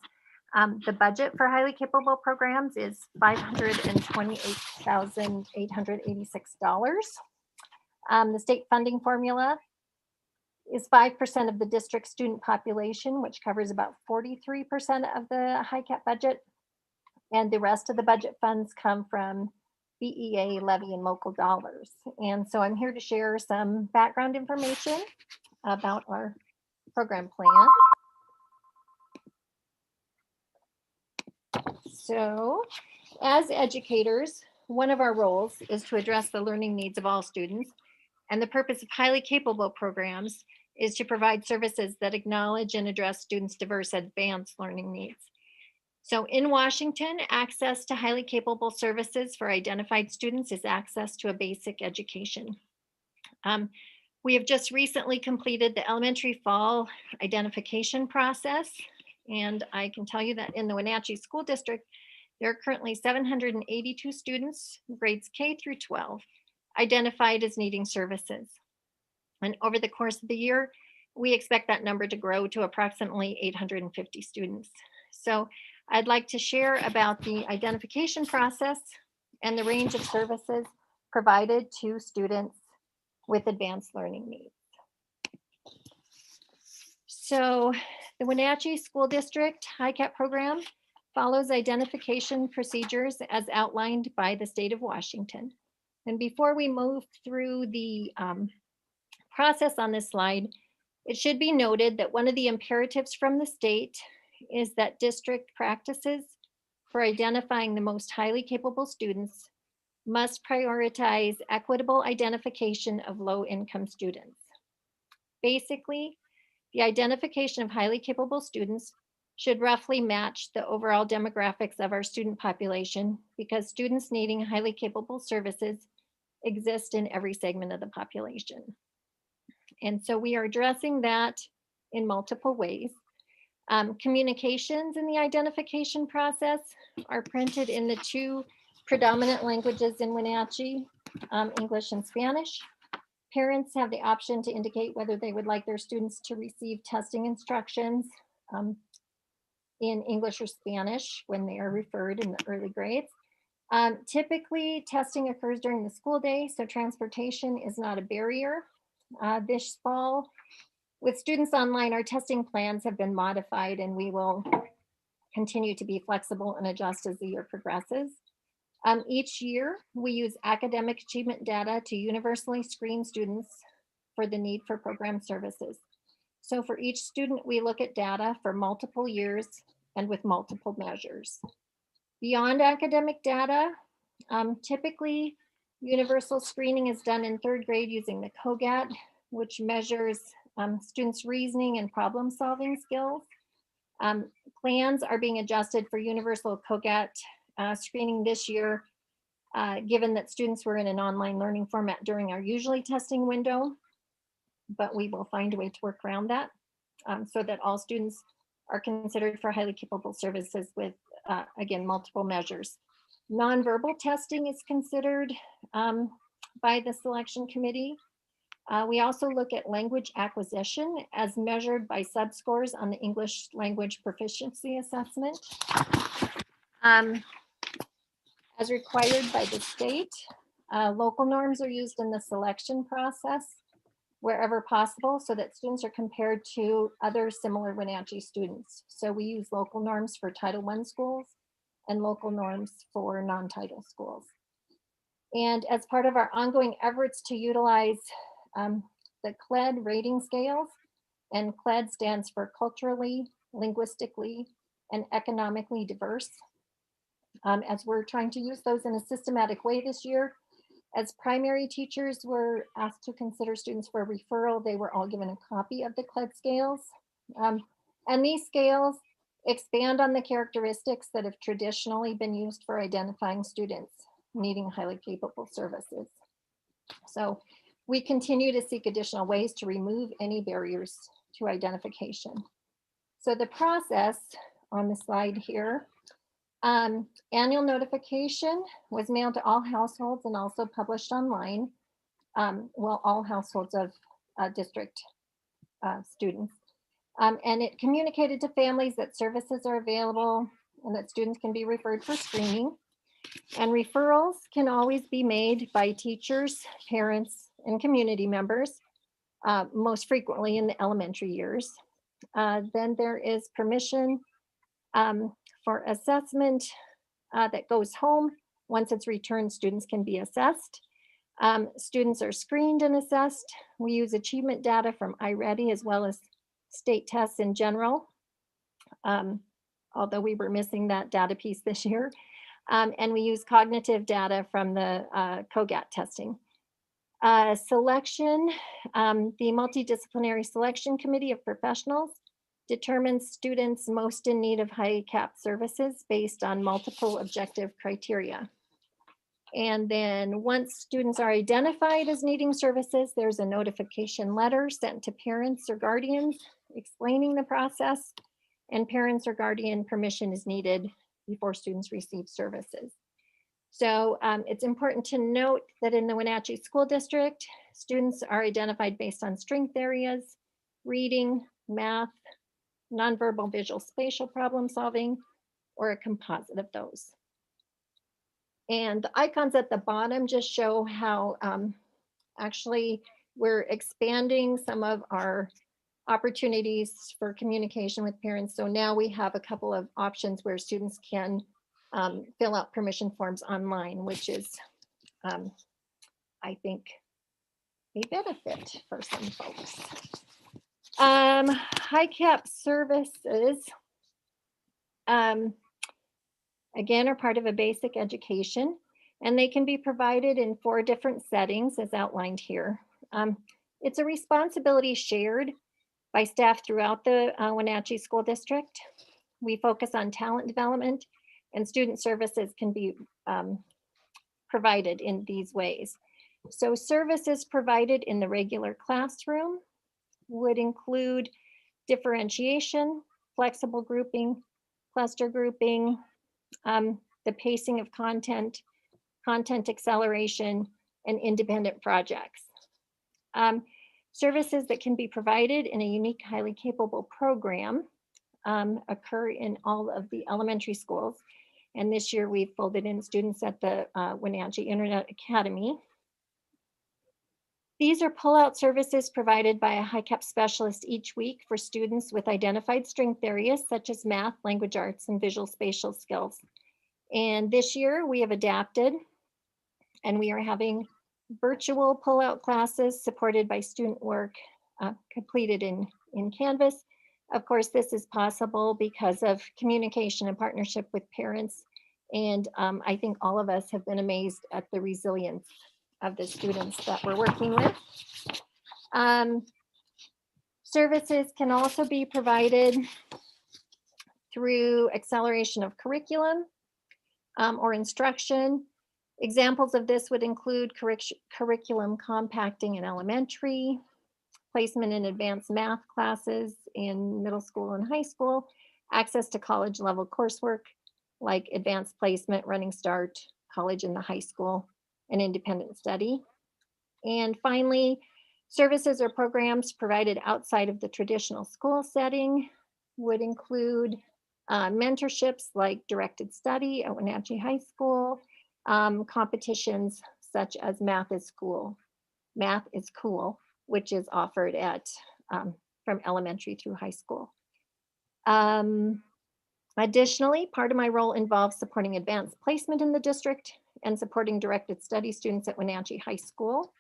The budget for highly capable programs is $528,886. The state funding formula is 5% of the district student population, which covers about 43% of the high cap budget. And the rest of the budget funds come from BEA, levy, and local dollars. And so I'm here to share some background information about our program plan. So as educators, one of our roles is to address the learning needs of all students. And the purpose of highly capable programs is to provide services that acknowledge and address students' diverse advanced learning needs. So in Washington, access to highly capable services for identified students is access to a basic education. We have just recently completed the elementary fall identification process. And I can tell you that in the Wenatchee School District, there are currently 782 students, grades K through 12, identified as needing services. And over the course of the year, we expect that number to grow to approximately 850 students. So I'd like to share about the identification process and the range of services provided to students with advanced learning needs. So the Wenatchee School District high cap program follows identification procedures as outlined by the state of Washington. And before we move through the process on this slide, it should be noted that one of the imperatives from the state is that district practices for identifying the most highly capable students must prioritize equitable identification of low-income students. Basically, the identification of highly capable students should roughly match the overall demographics of our student population, because students needing highly capable services exist in every segment of the population. And so we are addressing that in multiple ways. Communications in the identification process are printed in the two predominant languages in Wenatchee, English and Spanish. Parents have the option to indicate whether they would like their students to receive testing instructions in English or Spanish when they are referred in the early grades. Typically, testing occurs during the school day, so transportation is not a barrier. This fall, with students online, our testing plans have been modified, and we will continue to be flexible and adjust as the year progresses. Each year, we use academic achievement data to universally screen students for the need for program services. So for each student, we look at data for multiple years and with multiple measures. Beyond academic data, typically universal screening is done in 3rd grade using the COGAT, which measures students' reasoning and problem-solving skills. Plans are being adjusted for universal COGAT screening this year, given that students were in an online learning format during our usually testing window, but we will find a way to work around that so that all students are considered for highly capable services with, again, multiple measures. Nonverbal testing is considered by the selection committee. We also look at language acquisition as measured by subscores on the English language proficiency assessment. As required by the state, local norms are used in the selection process wherever possible so that students are compared to other similar Wenatchee students. So we use local norms for Title I schools and local norms for non-title schools. And as part of our ongoing efforts to utilize the CLED rating scales, and CLED stands for culturally, linguistically, and economically diverse. As we're trying to use those in a systematic way this year, as primary teachers were asked to consider students for referral, they were all given a copy of the CLED scales. And these scales expand on the characteristics that have traditionally been used for identifying students needing highly capable services. So we continue to seek additional ways to remove any barriers to identification. So the process on the slide here, annual notification was mailed to all households and also published online. Well, all households of district students. And it communicated to families that services are available and that students can be referred for screening. And referrals can always be made by teachers, parents, and community members, most frequently in the elementary years. Then there is permission for assessment that goes home. Once it's returned, students can be assessed. Students are screened and assessed. We use achievement data from iReady as well as state tests in general, although we were missing that data piece this year. And we use cognitive data from the COGAT testing. Selection, the Multidisciplinary Selection Committee of Professionals determines students most in need of high cap services based on multiple objective criteria. And then once students are identified as needing services, there's a notification letter sent to parents or guardians explaining the process, and parents or guardian permission is needed before students receive services. So it's important to note that in the Wenatchee School District, students are identified based on strength areas, reading, math, nonverbal visual spatial problem solving, or a composite of those. And the icons at the bottom just show how actually we're expanding some of our opportunities for communication with parents. So now we have a couple of options where students can fill out permission forms online, which is, I think, a benefit for some folks. High cap services, again, are part of a basic education, and they can be provided in 4 different settings as outlined here. It's a responsibility shared by staff throughout the Wenatchee School District. We focus on talent development, and student services can be provided in these ways. So services provided in the regular classroom would include differentiation, flexible grouping, cluster grouping, the pacing of content, content acceleration, and independent projects. Services that can be provided in a unique, highly capable program occur in all of the elementary schools. And this year we've folded in students at the Wenatchee Internet Academy. These are pull-out services provided by a HiCap specialist each week for students with identified strength areas such as math, language arts, and visual spatial skills. And this year we have adapted and we are having virtual pull-out classes supported by student work completed in Canvas. Of course, this is possible because of communication and partnership with parents. And I think all of us have been amazed at the resilience of the students that we're working with. Services can also be provided through acceleration of curriculum or instruction. Examples of this would include curriculum compacting in elementary, placement in advanced math classes in middle school and high school, access to college level coursework like advanced placement, running start, college in the high school, and independent study. And finally, services or programs provided outside of the traditional school setting would include mentorships like directed study at Wenatchee High School, competitions such as Math is Cool, which is offered at from elementary through high school. Additionally, part of my role involves supporting advanced placement in the district and supporting directed study students at Wenatchee High School.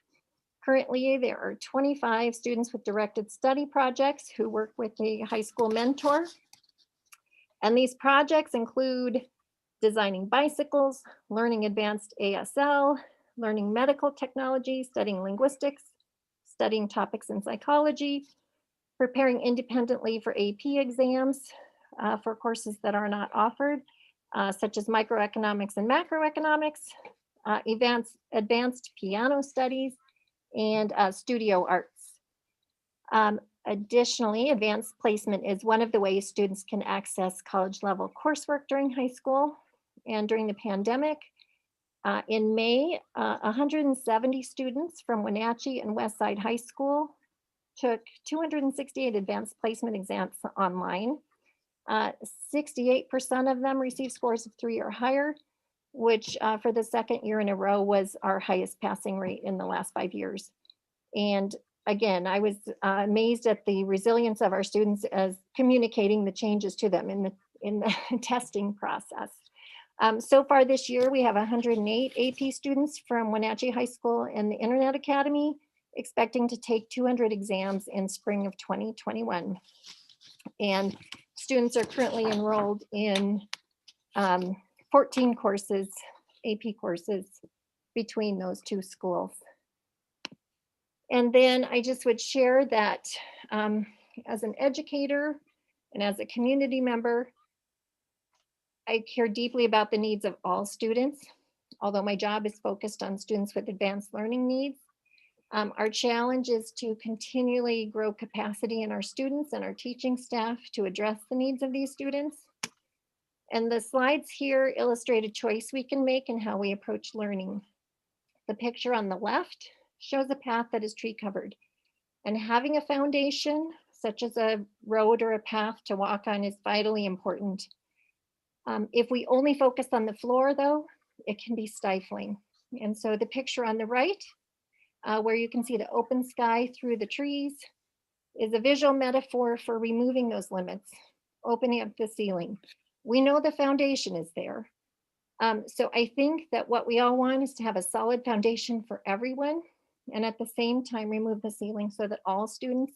Currently, there are 25 students with directed study projects who work with a high school mentor. And these projects include designing bicycles, learning advanced ASL, learning medical technology, studying linguistics, studying topics in psychology, preparing independently for AP exams for courses that are not offered, such as microeconomics and macroeconomics, advanced piano studies, and studio arts. Additionally, advanced placement is one of the ways students can access college level coursework during high school and during the pandemic. In May, 170 students from Wenatchee and Westside High School took 268 advanced placement exams online. 68% of them received scores of 3 or higher, which for the second year in a row was our highest passing rate in the last 5 years. And again, I was amazed at the resilience of our students as communicating the changes to them in the testing process. So far this year, we have 108 AP students from Wenatchee High School and the Internet Academy, expecting to take 200 exams in spring of 2021. And students are currently enrolled in 14 courses, AP courses, between those two schools. And then I just would share that as an educator and as a community member, I care deeply about the needs of all students. Although my job is focused on students with advanced learning needs, our challenge is to continually grow capacity in our students and our teaching staff to address the needs of these students. And the slides here illustrate a choice we can make in how we approach learning. The picture on the left shows a path that is tree covered, and having a foundation such as a road or a path to walk on is vitally important. If we only focus on the floor though, it can be stifling. And so the picture on the right, where you can see the open sky through the trees, is a visual metaphor for removing those limits, opening up the ceiling. We know the foundation is there. So I think that what we all want is to have a solid foundation for everyone, and at the same time remove the ceiling so that all students,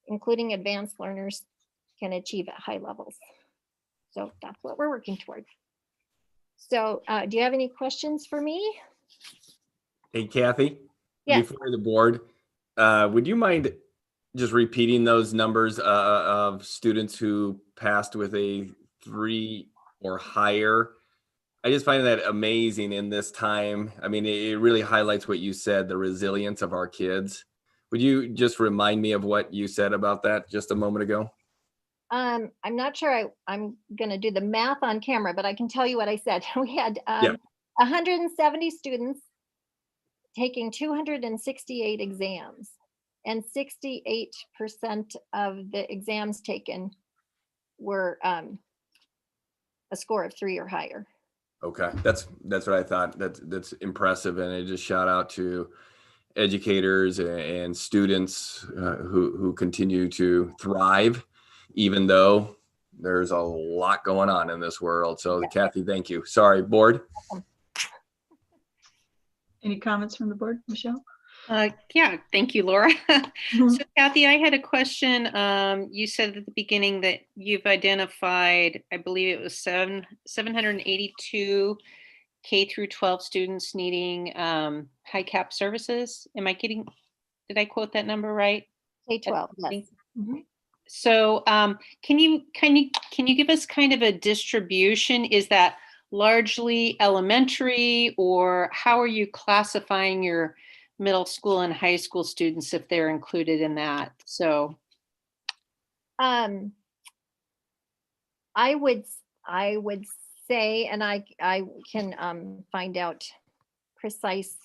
including advanced learners, can achieve at high levels. So that's what we're working toward. So do you have any questions for me? Hey, Kathy, yes. Before the board, would you mind just repeating those numbers of students who passed with a 3 or higher? I just find that amazing in this time. I mean, it really highlights what you said, the resilience of our kids. Would you just remind me of what you said about that just a moment ago? I'm not sure I'm going to do the math on camera, but I can tell you what I said. We had 170 students taking 268 exams, and 68% of the exams taken were a score of 3 or higher. Okay, that's what I thought. That's impressive, and I just shout out to educators and students who continue to thrive, even though there's a lot going on in this world. So, Kathy, thank you. Sorry, board. Any comments from the board, Michelle? Yeah, thank you, Laura. So Kathy, I had a question. You said at the beginning that you've identified, I believe it was 782 K through 12 students needing high cap services. Did I quote that number right? K-12, yes. So can you give us kind of a distribution? Is that largely elementary, or how are you classifying your middle school and high school students if they're included in that? So I would say, and I can find out precise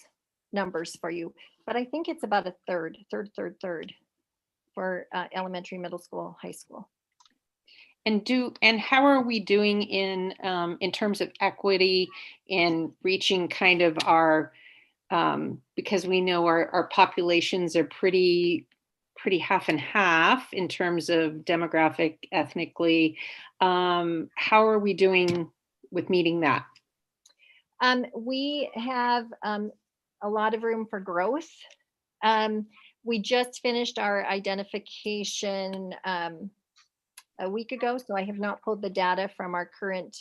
numbers for you, but I think it's about a third for elementary, middle school, high school. And how are we doing in terms of equity and reaching kind of our because we know our populations are pretty half and half in terms of demographic, ethnically. How are we doing with meeting that? We have a lot of room for growth. We just finished our identification a week ago, so I have not pulled the data from our current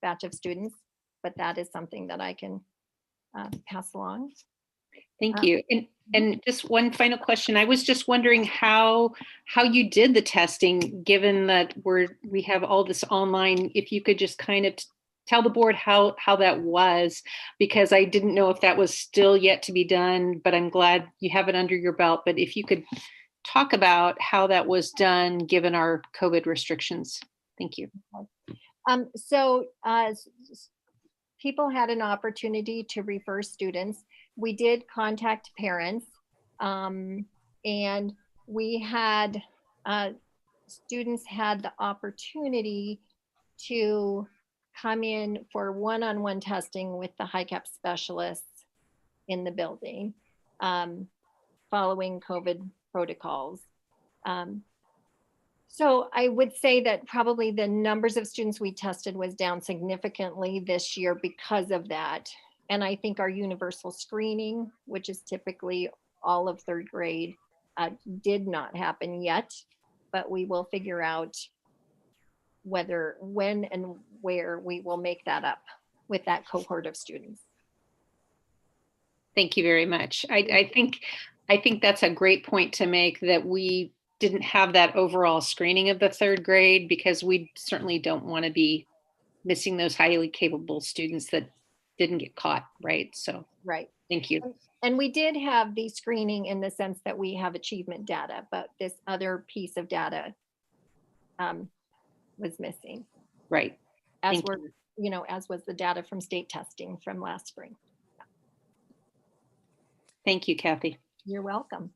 batch of students, but that is something that I can pass along. Thank you. And just one final question. I was just wondering how you did the testing, given that we have all this online. If you could just kind of tell the board how that was, because I didn't know if that was still yet to be done, but I'm glad you have it under your belt. But if you could talk about how that was done, given our COVID restrictions. Thank you. So people had an opportunity to refer students. We did contact parents, and we had students had the opportunity to come in for one-on-one testing with the high cap specialists in the building, following COVID protocols. So I would say that probably the numbers of students we tested was down significantly this year because of that. And I think our universal screening, which is typically all of third grade, did not happen yet, but we will figure out when and where we will make that up with that cohort of students. Thank you very much. I think that's a great point to make, that we didn't have that overall screening of the third grade, because we certainly don't want to be missing those highly capable students that didn't get caught, right? So, right. Thank you. And we did have the screening in the sense that we have achievement data, but this other piece of data was missing. Right. As was the data from state testing from last spring. Thank you, Kathy. You're welcome.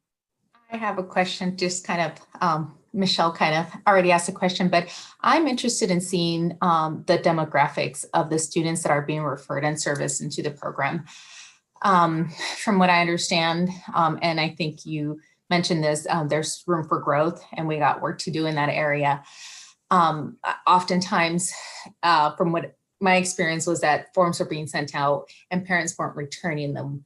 I have a question, just kind of, Michelle kind of already asked a question, but I'm interested in seeing the demographics of the students that are being referred and serviced into the program. From what I understand, and I think you mentioned this, there's room for growth and we got work to do in that area. Oftentimes, from what my experience was, that forms were being sent out and parents weren't returning them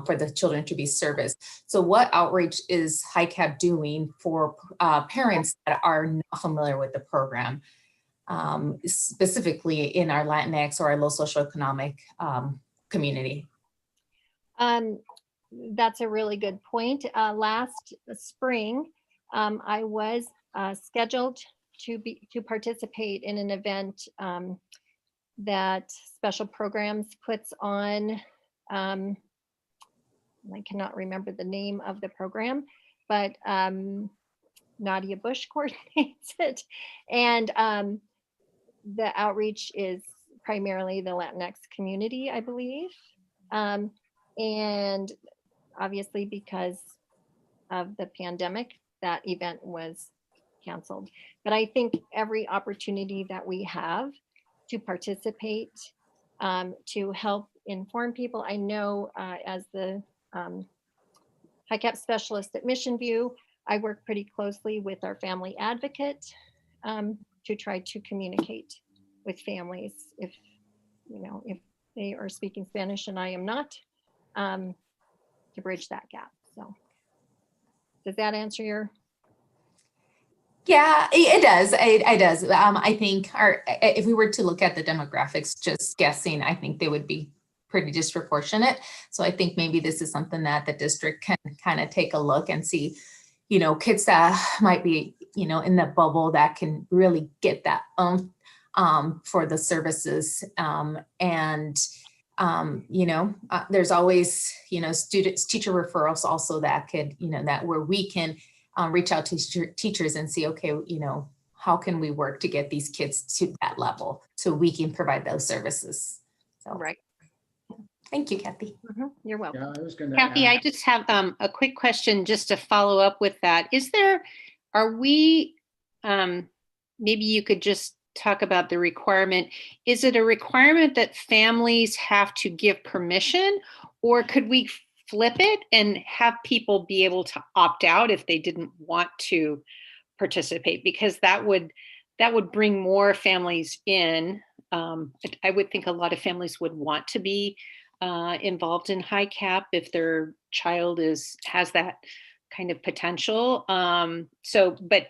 for the children to be serviced. So what outreach is HiCap doing for parents that are not familiar with the program, specifically in our Latinx or our low socioeconomic community? That's a really good point. Last spring, I was scheduled to participate in an event that Special Programs puts on. I cannot remember the name of the program, but Nadia Bush coordinates it. And the outreach is primarily the Latinx community, I believe. And obviously because of the pandemic, that event was canceled. But I think every opportunity that we have to participate, to help inform people. I know as the HiCap specialist at Mission View, I work pretty closely with our family advocate to try to communicate with families if they are speaking Spanish and I am not, to bridge that gap. So does that answer your? Yeah, it does. It does. I think if we were to look at the demographics, just guessing, I think they would be pretty disproportionate. So I think maybe this is something that the district can kind of take a look and see, kids that might be, in the bubble that can really get that for the services. There's always, students, teacher referrals also that could, that where we can reach out to teachers and see, okay, how can we work to get these kids to that level so we can provide those services. So, right. Thank you, Kathy. You're welcome. Yeah, I was going to Kathy, I just have a quick question just to follow up with that. Maybe you could just talk about the requirement. Is it a requirement that families have to give permission, or could we flip it and have people be able to opt out if they didn't want to participate? Because that would bring more families in. I would think a lot of families would want to be involved in HiCap if their child has that kind of potential. But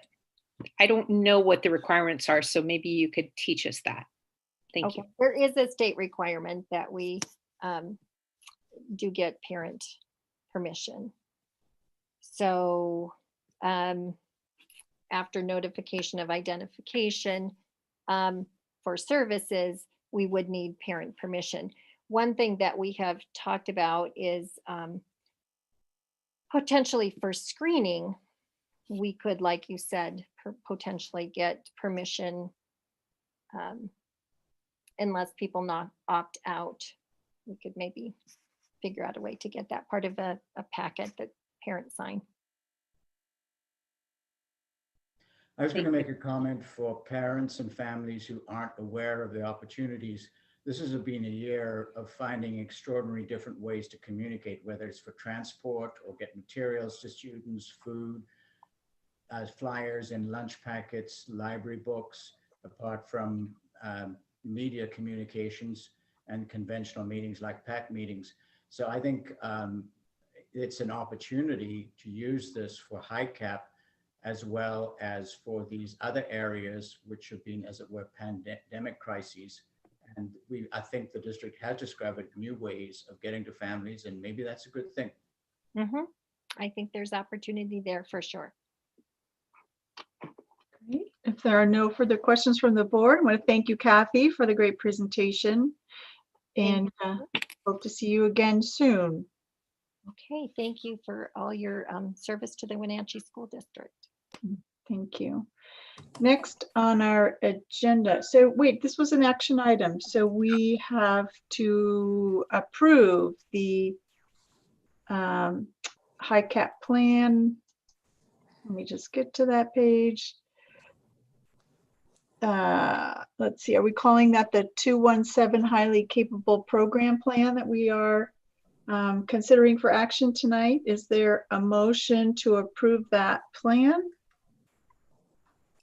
I don't know what the requirements are, so maybe you could teach us that. Thank you. There is a state requirement that we do get parent permission. So after notification of identification for services, we would need parent permission. One thing that we have talked about is potentially for screening, we could, like you said, potentially get permission unless people not opt out. We could maybe figure out a way to get that part of a packet that parents sign. I was going to make a comment for parents and families who aren't aware of the opportunities. This has been a year of finding extraordinary different ways to communicate, whether it's for transport or get materials to students, food, flyers and lunch packets, library books, apart from media communications and conventional meetings like PAC meetings. So I think it's an opportunity to use this for HiCap as well as for these other areas which have been, as it were, pandemic crises. And I think the district has discovered new ways of getting to families, and maybe that's a good thing. I think there's opportunity there for sure. Great. If there are no further questions from the board, I want to thank you, Kathy, for the great presentation, and hope to see you again soon. Okay, thank you for all your service to the Wenatchee School District. Thank you. Next on our agenda. So wait, this was an action item. So we have to approve the HiCap plan. Let me just get to that page. Let's see, are we calling that the 217 highly capable program plan that we are considering for action tonight? Is there a motion to approve that plan?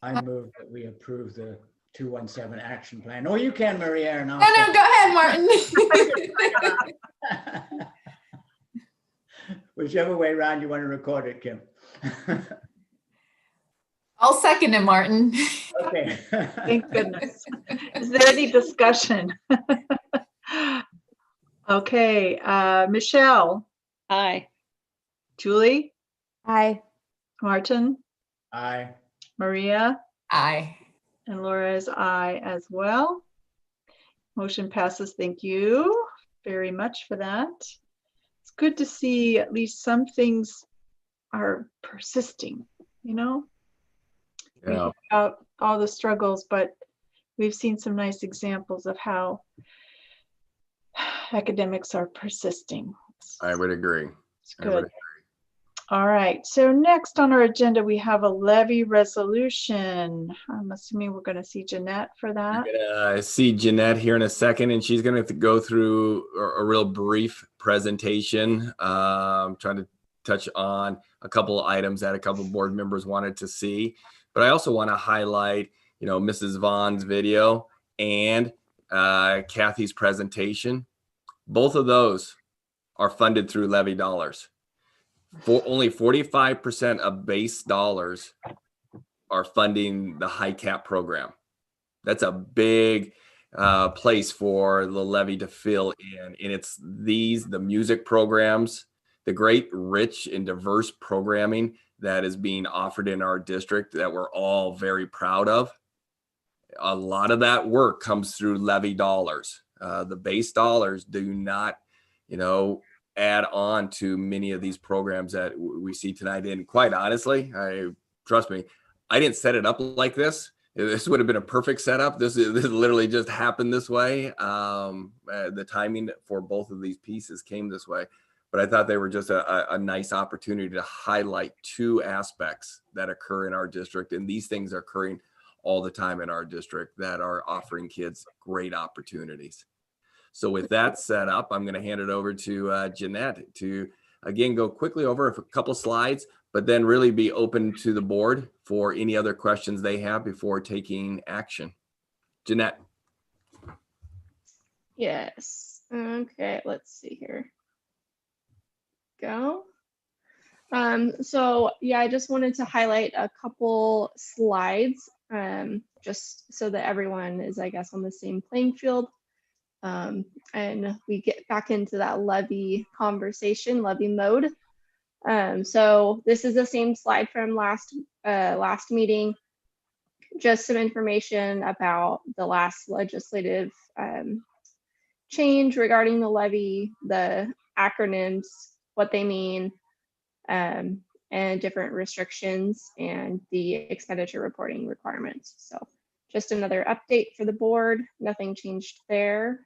I move that we approve the 217 action plan. Oh, you can, Maria. No, go ahead, Martin. Whichever way around you want to record it, Kim. I'll second it, Martin. Okay. Thank goodness. Is there any discussion? Okay, Michelle. Aye. Julie. Aye. Martin. Aye. Maria. Aye. And Laura is aye as well. Motion passes. Thank you very much for that. It's good to see at least some things are persisting, you know, We Yeah. hear about all the struggles, but we've seen some nice examples of how academics are persisting. I would agree. It's I would good. agree. All right, so next on our agenda, we have a levy resolution. I'm assuming we're going to see Jeanette for that. I see Jeanette here in a second, and she's going to go through a real brief presentation, trying to touch on a couple of items that a couple of board members wanted to see. But I also want to highlight, Mrs. Vaughn's video and Kathy's presentation. Both of those are funded through levy dollars. Only 45% of base dollars are funding the high cap program. That's a big place for the levy to fill in. And it's the music programs, the great, rich, and diverse programming that is being offered in our district that we're all very proud of. A lot of that work comes through levy dollars. The base dollars do not, add on to many of these programs that we see tonight. And quite honestly, trust me, I didn't set it up like this. This would have been a perfect setup. This literally just happened this way. The timing for both of these pieces came this way, but I thought they were just a nice opportunity to highlight two aspects that occur in our district. And these things are occurring all the time in our district that are offering kids great opportunities. So with that set up, I'm going to hand it over to Jeanette to, again, go quickly over a couple slides, but then really be open to the board for any other questions they have before taking action. Jeanette. Yes. Okay, let's see here. Go. So yeah, I just wanted to highlight a couple slides just so that everyone is, I guess, on the same playing field. And we get back into that levy conversation, levy mode. So this is the same slide from last meeting, just some information about the last legislative change regarding the levy, the acronyms, what they mean, and different restrictions and the expenditure reporting requirements. So just another update for the board, nothing changed there.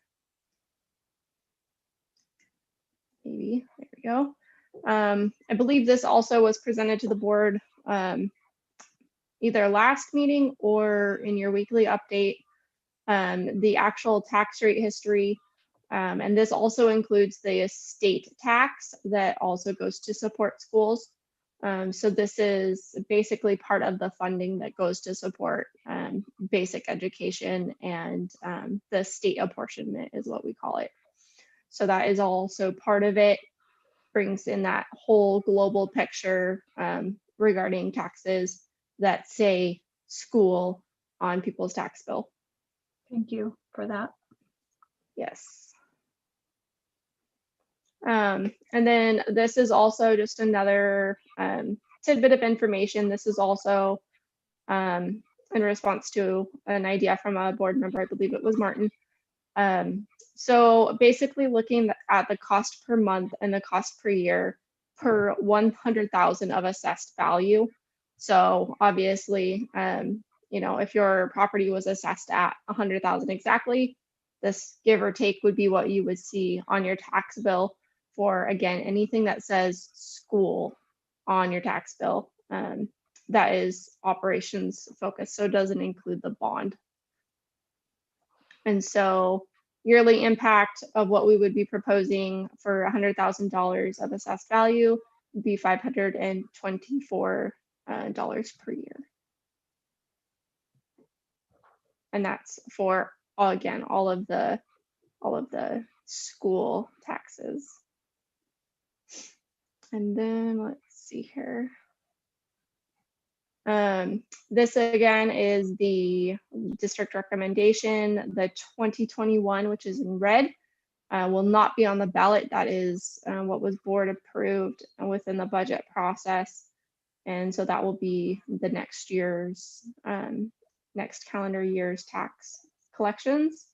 Maybe, there we go. I believe this also was presented to the board either last meeting or in your weekly update, the actual tax rate history. And this also includes the state tax that also goes to support schools. So this is basically part of the funding that goes to support basic education, and the state apportionment is what we call it. So that is also part of it, brings in that whole global picture regarding taxes that say school on people's tax bill. Thank you for that. Yes. And then this is also just another tidbit of information. This is also in response to an idea from a board member, I believe it was Martin. So basically looking at the cost per month and the cost per year per 100,000 of assessed value. So obviously, if your property was assessed at 100,000 exactly, this give or take would be what you would see on your tax bill for, again, anything that says school on your tax bill. That is operations focused, so it doesn't include the bond. And so yearly impact of what we would be proposing for $100,000 of assessed value would be $524 per year. And that's for, again, all of the school taxes. And then let's see here. This again is the district recommendation. The 2021, which is in red, will not be on the ballot. That is what was board approved within the budget process. And so that will be the next year's, next calendar year's tax collections.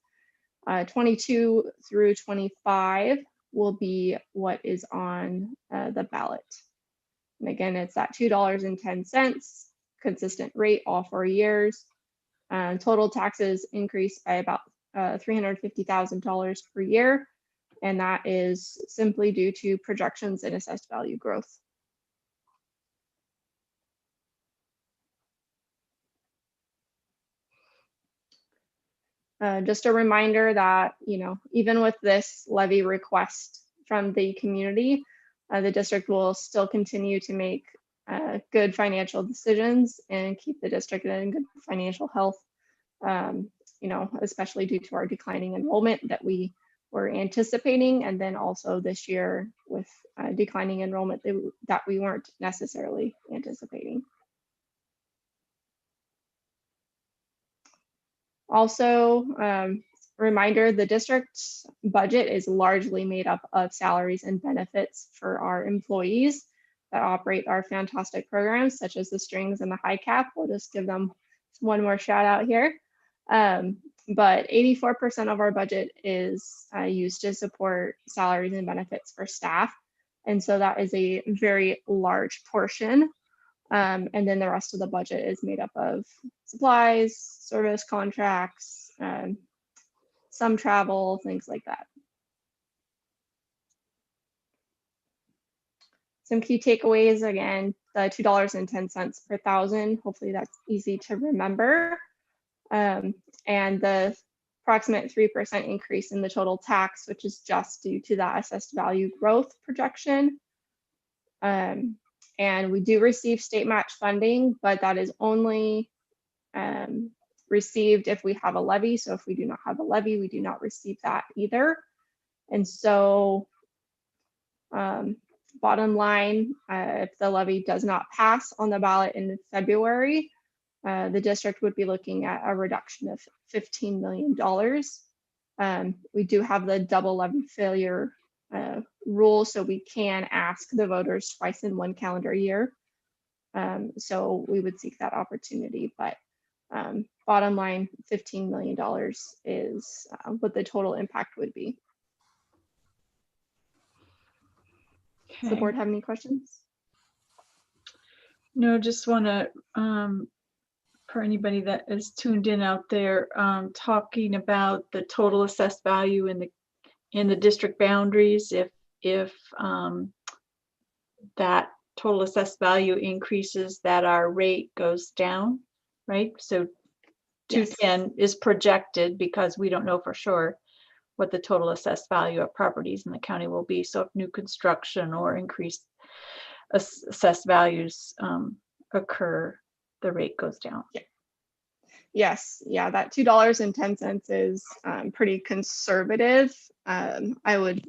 22 through 25 will be what is on the ballot. And again, it's at $2.10. consistent rate all 4 years. Total taxes increased by about $350,000 per year, and that is simply due to projections in assessed value growth. Just a reminder that, even with this levy request from the community, the district will still continue to make good financial decisions and keep the district in good financial health, especially due to our declining enrollment that we were anticipating, and then also this year with declining enrollment that we weren't necessarily anticipating. Also, reminder, the district's budget is largely made up of salaries and benefits for our employees that operate our fantastic programs, such as the strings and the high cap. We'll just give them one more shout out here. But 84% of our budget is used to support salaries and benefits for staff. And so that is a very large portion. And then the rest of the budget is made up of supplies, service contracts, some travel, things like that. Some key takeaways, again, the $2.10 per thousand. Hopefully that's easy to remember. And the approximate 3% increase in the total tax, which is just due to that assessed value growth projection. And we do receive state match funding, but that is only received if we have a levy. So if we do not have a levy, we do not receive that either. And so bottom line, if the levy does not pass on the ballot in February, the district would be looking at a reduction of $15 million. We do have the double levy failure rule, so we can ask the voters twice in one calendar year. So we would seek that opportunity, but bottom line, $15 million is what the total impact would be. Does the board have any questions? No, just want to, for anybody that is tuned in out there, talking about the total assessed value in the district boundaries. If that total assessed value increases, that our rate goes down, right? So 210 is projected because we don't know for sure what the total assessed value of properties in the county will be. So if new construction or increased assessed values occur, the rate goes down. Yeah. Yes, yeah, that $2.10 is pretty conservative. I would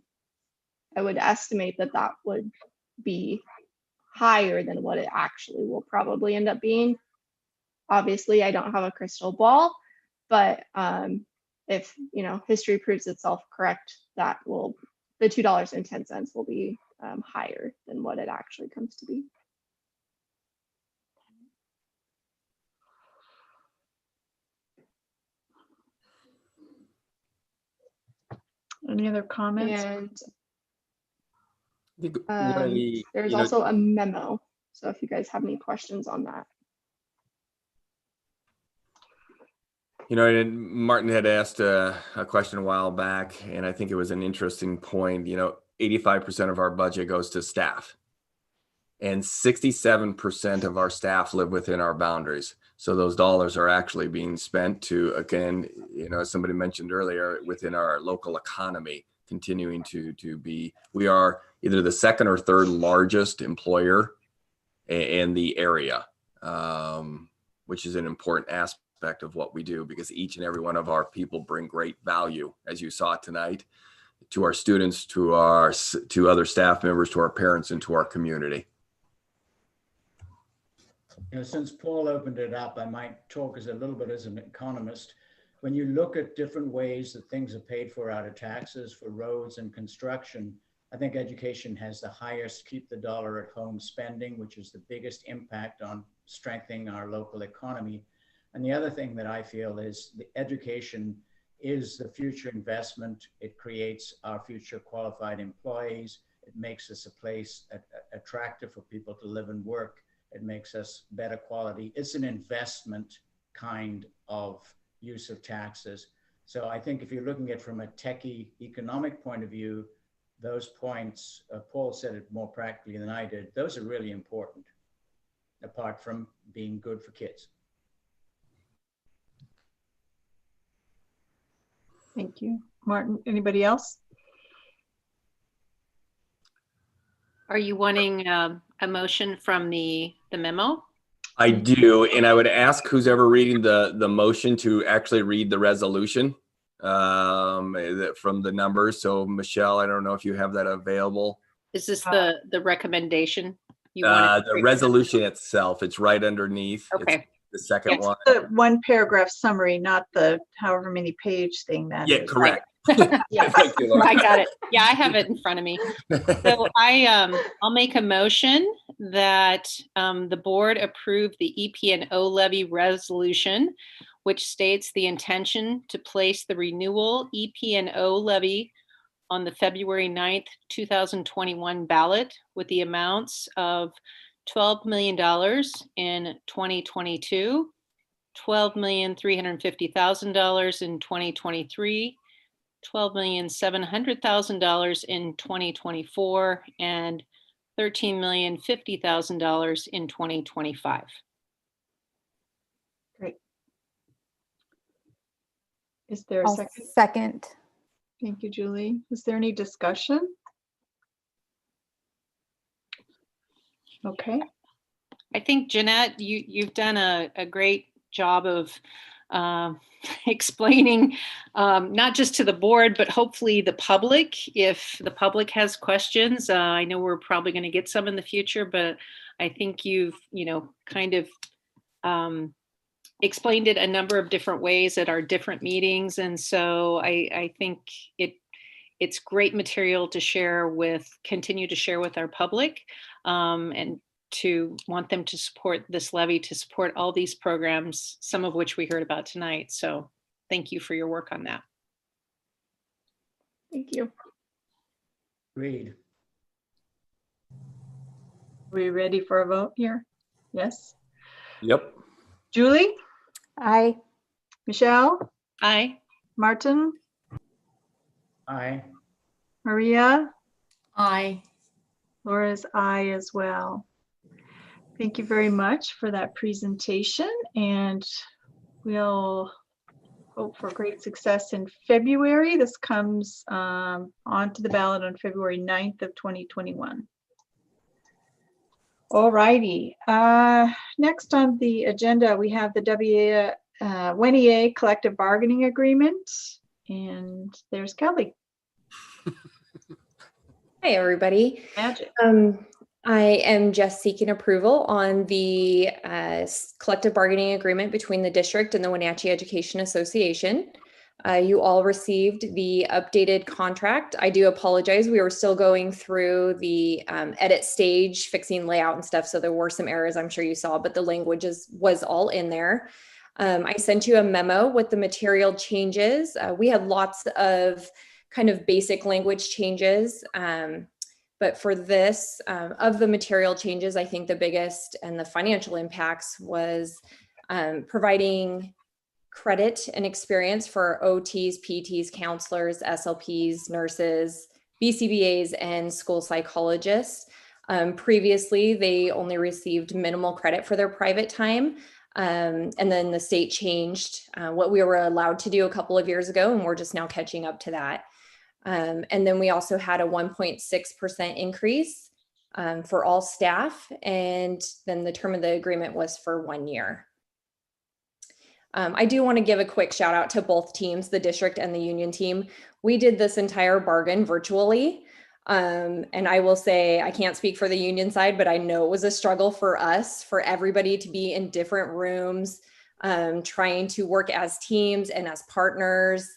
estimate that would be higher than what it actually will probably end up being. Obviously, I don't have a crystal ball, but if history proves itself correct, the $2.10 will be higher than what it actually comes to be. Any other comments? And there's also a memo. So if you guys have any questions on that. And Martin had asked a question a while back, and I think it was an interesting point. 85% of our budget goes to staff, and 67% of our staff live within our boundaries. So those dollars are actually being spent to, again, as somebody mentioned earlier, within our local economy, continuing to be, we are either the second or third largest employer in the area, which is an important aspect of what we do, because each and every one of our people bring great value, as you saw tonight, to our students, to other staff members, to our parents, and to our community. Since Paul opened it up, I might talk a little bit as an economist. When you look at different ways that things are paid for out of taxes for roads and construction, I think education has the highest keep the dollar at home spending, which is the biggest impact on strengthening our local economy. And the other thing that I feel is the education is the future investment. It creates our future qualified employees. It makes us a place attractive for people to live and work. It makes us better quality. It's an investment kind of use of taxes. So I think if you're looking at it from a techie economic point of view, those points, Paul said it more practically than I did, those are really important, apart from being good for kids. Thank you. Martin, anybody else? Are you wanting a motion from the memo? I do, and I would ask who's ever reading the motion to actually read the resolution from the numbers. So Michelle, I don't know if you have that available. Is this the recommendation you want? The resolution itself, it's right underneath. Okay. It's the second one. The one paragraph summary, not the however many page thing that Yeah, is. correct. Yeah, Thank you, Laura. I got it. Yeah, I have it in front of me. So I'll make a motion that the board approve the EP&O levy resolution, which states the intention to place the renewal EP&O levy on the February 9th, 2021 ballot with the amounts of $12 million in 2022, $12,350,000 in 2023, $12,700,000 in 2024, and $13,050,000 in 2025. Great. Is there a I'll second? second. Thank you, Julie. Is there any discussion? Okay. I think, Jeanette, you've done a great job of explaining not just to the board, but hopefully the public. If the public has questions, I know we're probably going to get some in the future, but I think you've, kind of explained it a number of different ways at our different meetings. And so I think it's great material to continue to share with our public, and to want them to support this levy, to support all these programs, some of which we heard about tonight. So thank you for your work on that. Thank you. Agreed. We ready for a vote here? Yes. Yep. Julie? Aye. Michelle? Aye. Martin? Aye. Maria? Aye. Laura's aye as well. Thank you very much for that presentation, and we'll hope for great success in February. This comes onto the ballot on February 9th of 2021. All righty. Next on the agenda, we have the WNEA collective bargaining agreement, and there's Kelly. Hi, everybody. Magic. I am just seeking approval on the collective bargaining agreement between the district and the Wenatchee Education Association. You all received the updated contract. I do apologize. We were still going through the edit stage, fixing layout and stuff. So there were some errors, I'm sure you saw, but the language was all in there. I sent you a memo with the material changes. We had lots of kind of basic language changes. But for this, of the material changes, I think the biggest and the financial impacts was providing credit and experience for OTs, PTs, counselors, SLPs, nurses, BCBAs, and school psychologists. Previously, they only received minimal credit for their private time. And then the state changed what we were allowed to do a couple of years ago, and we're just now catching up to that. And then we also had a 1.6% increase for all staff. And then the term of the agreement was for 1 year. I do want to give a quick shout out to both teams, the district and the union team. We did this entire bargain virtually. And I will say, I can't speak for the union side, but I know it was a struggle for us, for everybody to be in different rooms, trying to work as teams and as partners.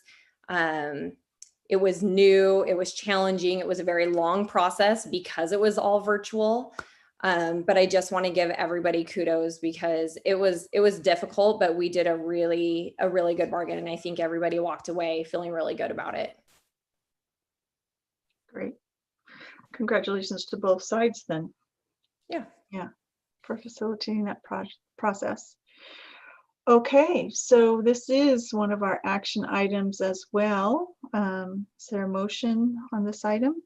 It was new, it was challenging, it was a very long process because it was all virtual. But I just want to give everybody kudos because it was difficult, but we did a really good bargain. And I think everybody walked away feeling really good about it. Great. Congratulations to both sides then. Yeah. Yeah. for facilitating that process. Okay, so this is one of our action items as well. Is there a motion on this item?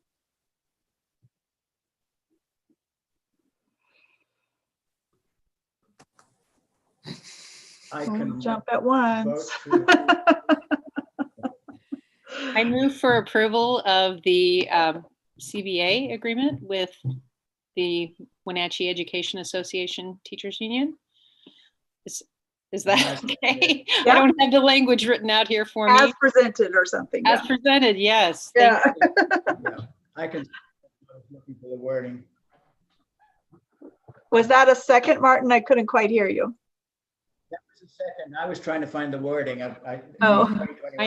I can jump at once. I move for approval of the CBA agreement with the Wenatchee Education Association Teachers Union. Is that okay? Yeah. I don't have the language written out here for me. As presented or something. As Yeah. presented, yes. Yeah. Yeah, I can. I was looking for the wording. Was that a second, Martin? I couldn't quite hear you. That was a second. I was trying to find the wording. I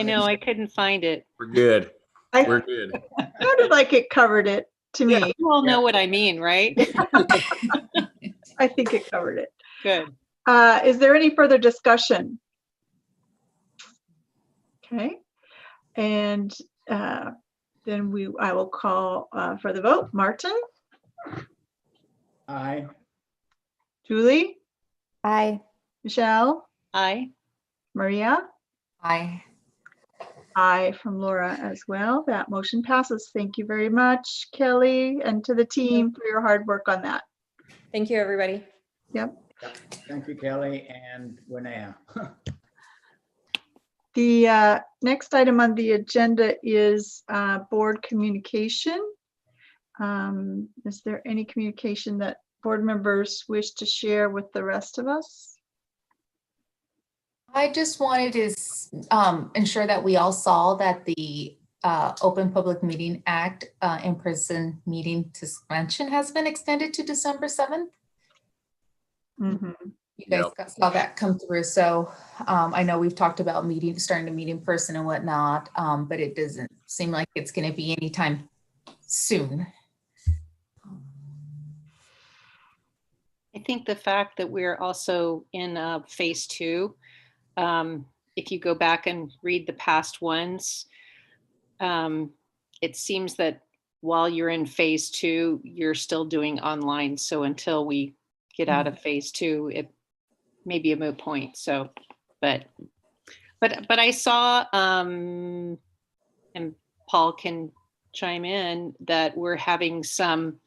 know, I couldn't find it. We're good. We're good. Sounded like it covered it to me. You all know what I mean, right? I think it covered it. Good. Is there any further discussion? Okay, and then I will call for the vote. Martin? Aye. Julie? Aye. Michelle? Aye. Maria? Aye. Aye from Laura as well. That motion passes. Thank you very much, Kelly, and to the team for your hard work on that. Thank you, everybody. Yep. Thank you, Kelly and Winea. The next item on the agenda is board communication. Is there any communication that board members wish to share with the rest of us? I just wanted to ensure that we all saw that the Open Public Meeting Act in-person meeting suspension has been extended to December 7th. Mm-hmm. You guys saw that come through. So I know we've talked about starting to meet in person and whatnot, but it doesn't seem like it's going to be anytime soon. I think the fact that we're also in phase 2, if you go back and read the past ones, it seems that while you're in phase 2, you're still doing online. So until we get out of phase 2, it may be a moot point. So, but I saw, and Paul can chime in, that we're having some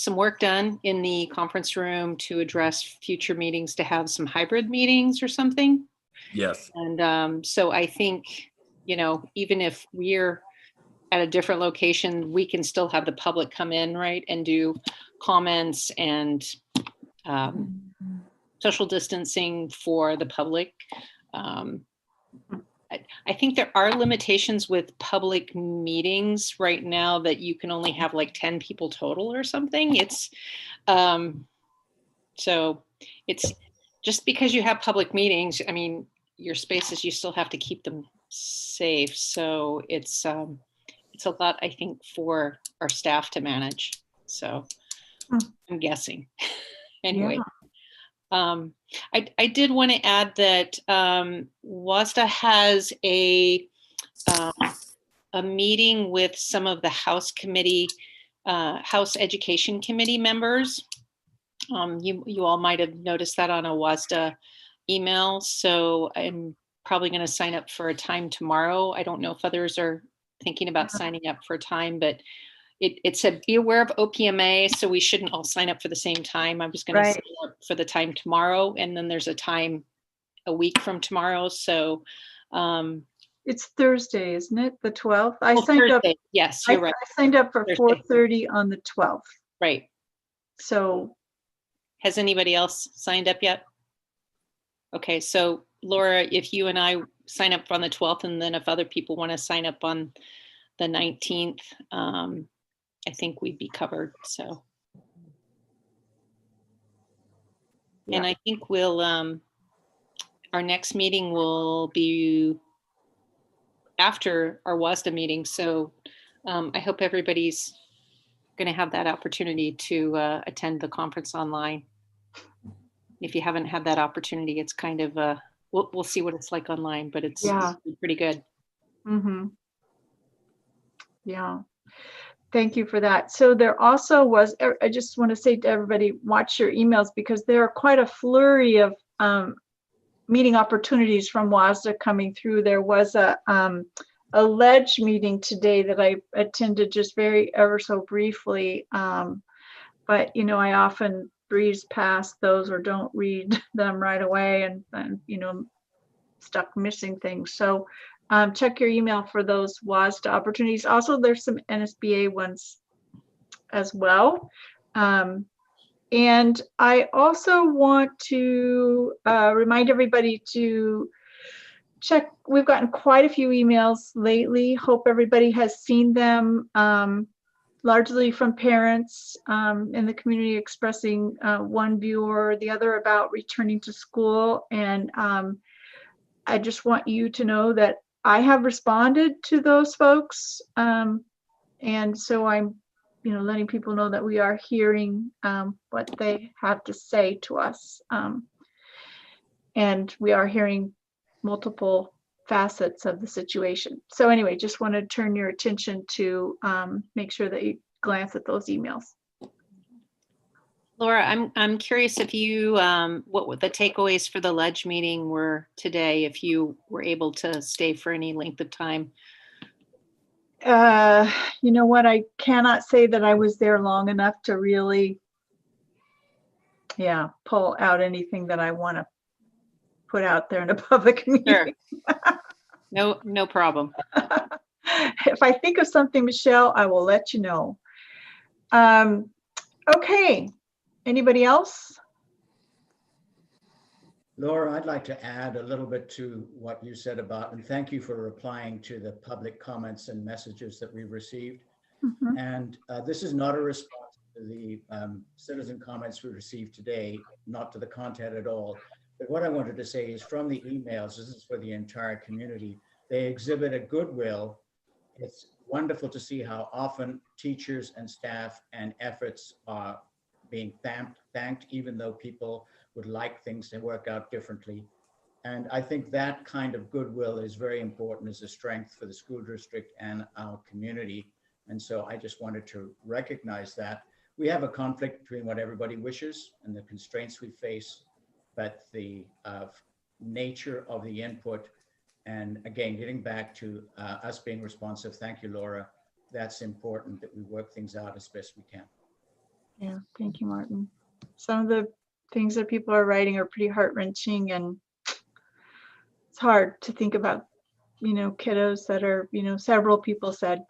work done in the conference room to address future meetings, to have some hybrid meetings or something. Yes. And so I think, even if we're at a different location, we can still have the public come in, right, and do comments and social distancing for the public. I think there are limitations with public meetings right now that you can only have like 10 people total or something. It's so it's just because you have public meetings, I mean, your spaces, you still have to keep them safe. So it's a lot, I think, for our staff to manage. So I'm guessing. Anyway. Yeah. I did want to add that WSD has a meeting with some of the House Education Committee members. You all might have noticed that on a WSD email. So I'm probably going to sign up for a time tomorrow. I don't know if others are thinking about signing up for a time, but it said be aware of OPMA, so we shouldn't all sign up for the same time. I was going to sign up for the time tomorrow, and then there's a time a week from tomorrow. So it's Thursday, isn't it? The 12th. I signed Thursday. Up. Yes, you're right. I signed up for Thursday. 4:30 on the 12th. Right. So has anybody else signed up yet? Okay, so Laura, if you and I sign up on the 12th, and then if other people want to sign up on the 19th, I think we'd be covered. So, and I think we'll, our next meeting will be after our WSD meeting. So I hope everybody's going to have that opportunity to attend the conference online. If you haven't had that opportunity, it's kind of, we'll see what it's like online, but it's pretty good. Mm-hmm. Yeah. Thank you for that. So there also was, I just want to say to everybody, watch your emails because there are quite a flurry of meeting opportunities from WSD coming through. There was a ledge meeting today that I attended just ever so briefly. But, you know, I often breeze past those or don't read them right away and you know, stuck missing things. So check your email for those WSD opportunities. Also, there's some NSBA ones as well. And I also want to remind everybody to check. We've gotten quite a few emails lately. Hope everybody has seen them, largely from parents in the community expressing one view or the other about returning to school. And I just want you to know that I have responded to those folks. And so I'm, you know, letting people know that we are hearing what they have to say to us. And we are hearing multiple facets of the situation. So anyway, just want to turn your attention to make sure that you glance at those emails. Laura, I'm curious if you, what the takeaways for the ledge meeting were today, if you were able to stay for any length of time. You know what, I cannot say that I was there long enough to really, pull out anything that I want to put out there in a public meeting. Sure. No problem. If I think of something, Michelle, I will let you know. Okay, anybody else? Laura, I'd like to add a little bit to what you said about, and thank you for replying to the public comments and messages that we've received. Mm-hmm. And this is not a response to the citizen comments we received today, not to the content at all. But what I wanted to say is from the emails, this is for the entire community, they exhibit a goodwill. It's wonderful to see how often teachers and staff and efforts are being thanked, even though people would like things to work out differently. And I think that kind of goodwill is very important as a strength for the school district and our community. And so I just wanted to recognize that. We have a conflict between what everybody wishes and the constraints we face, but the nature of the input, and again, getting back to us being responsive, thank you, Laura. That's important that we work things out as best we can. Yeah, thank you, Martin. Some of the things that people are writing are pretty heart-wrenching, and it's hard to think about, you know, kiddos that are, you know, several people said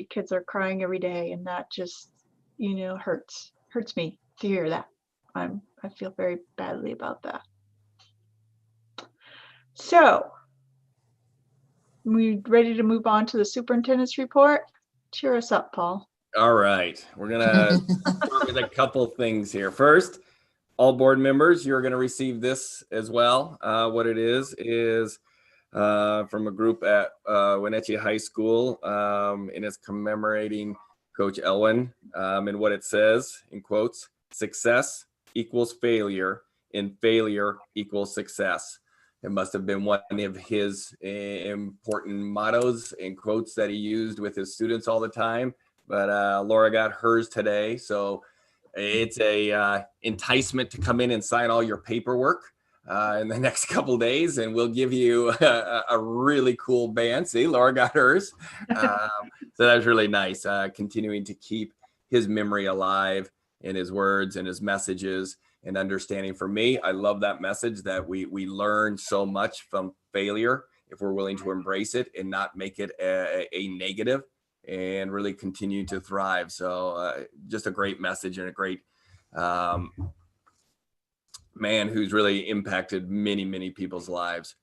kids are crying every day, and that just, you know, hurts me to hear that. I feel very badly about that. So, we ready to move on to the superintendent's report? Cheer us up, Paul. All right, we're gonna start with a couple things here. First, all board members, you're gonna receive this as well. What it is from a group at Wenatchee High School, and it's commemorating Coach Elwin. And what it says, in quotes, success equals failure and failure equals success. It must have been one of his important mottos and quotes that he used with his students all the time. But Laura got hers today. So it's a enticement to come in and sign all your paperwork in the next couple of days, and we'll give you a really cool band. See, Laura got hers. So that was really nice, continuing to keep his memory alive in his words and his messages and understanding. For me, I love that message that we learn so much from failure if we're willing to embrace it and not make it a negative, and really continue to thrive. So just a great message and a great man who's really impacted many, many people's lives.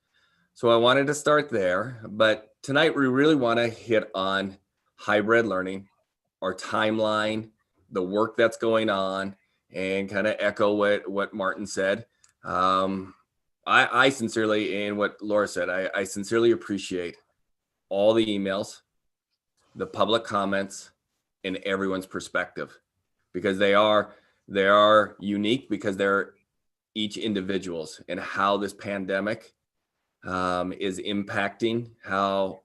So I wanted to start there, but tonight we really want to hit on hybrid learning, our timeline, the work that's going on, and kind of echo what Martin said. I sincerely, and what Laura said, I sincerely appreciate all the emails, the public comments, and everyone's perspective, because they are unique, because they're each individuals, and how this pandemic is impacting, how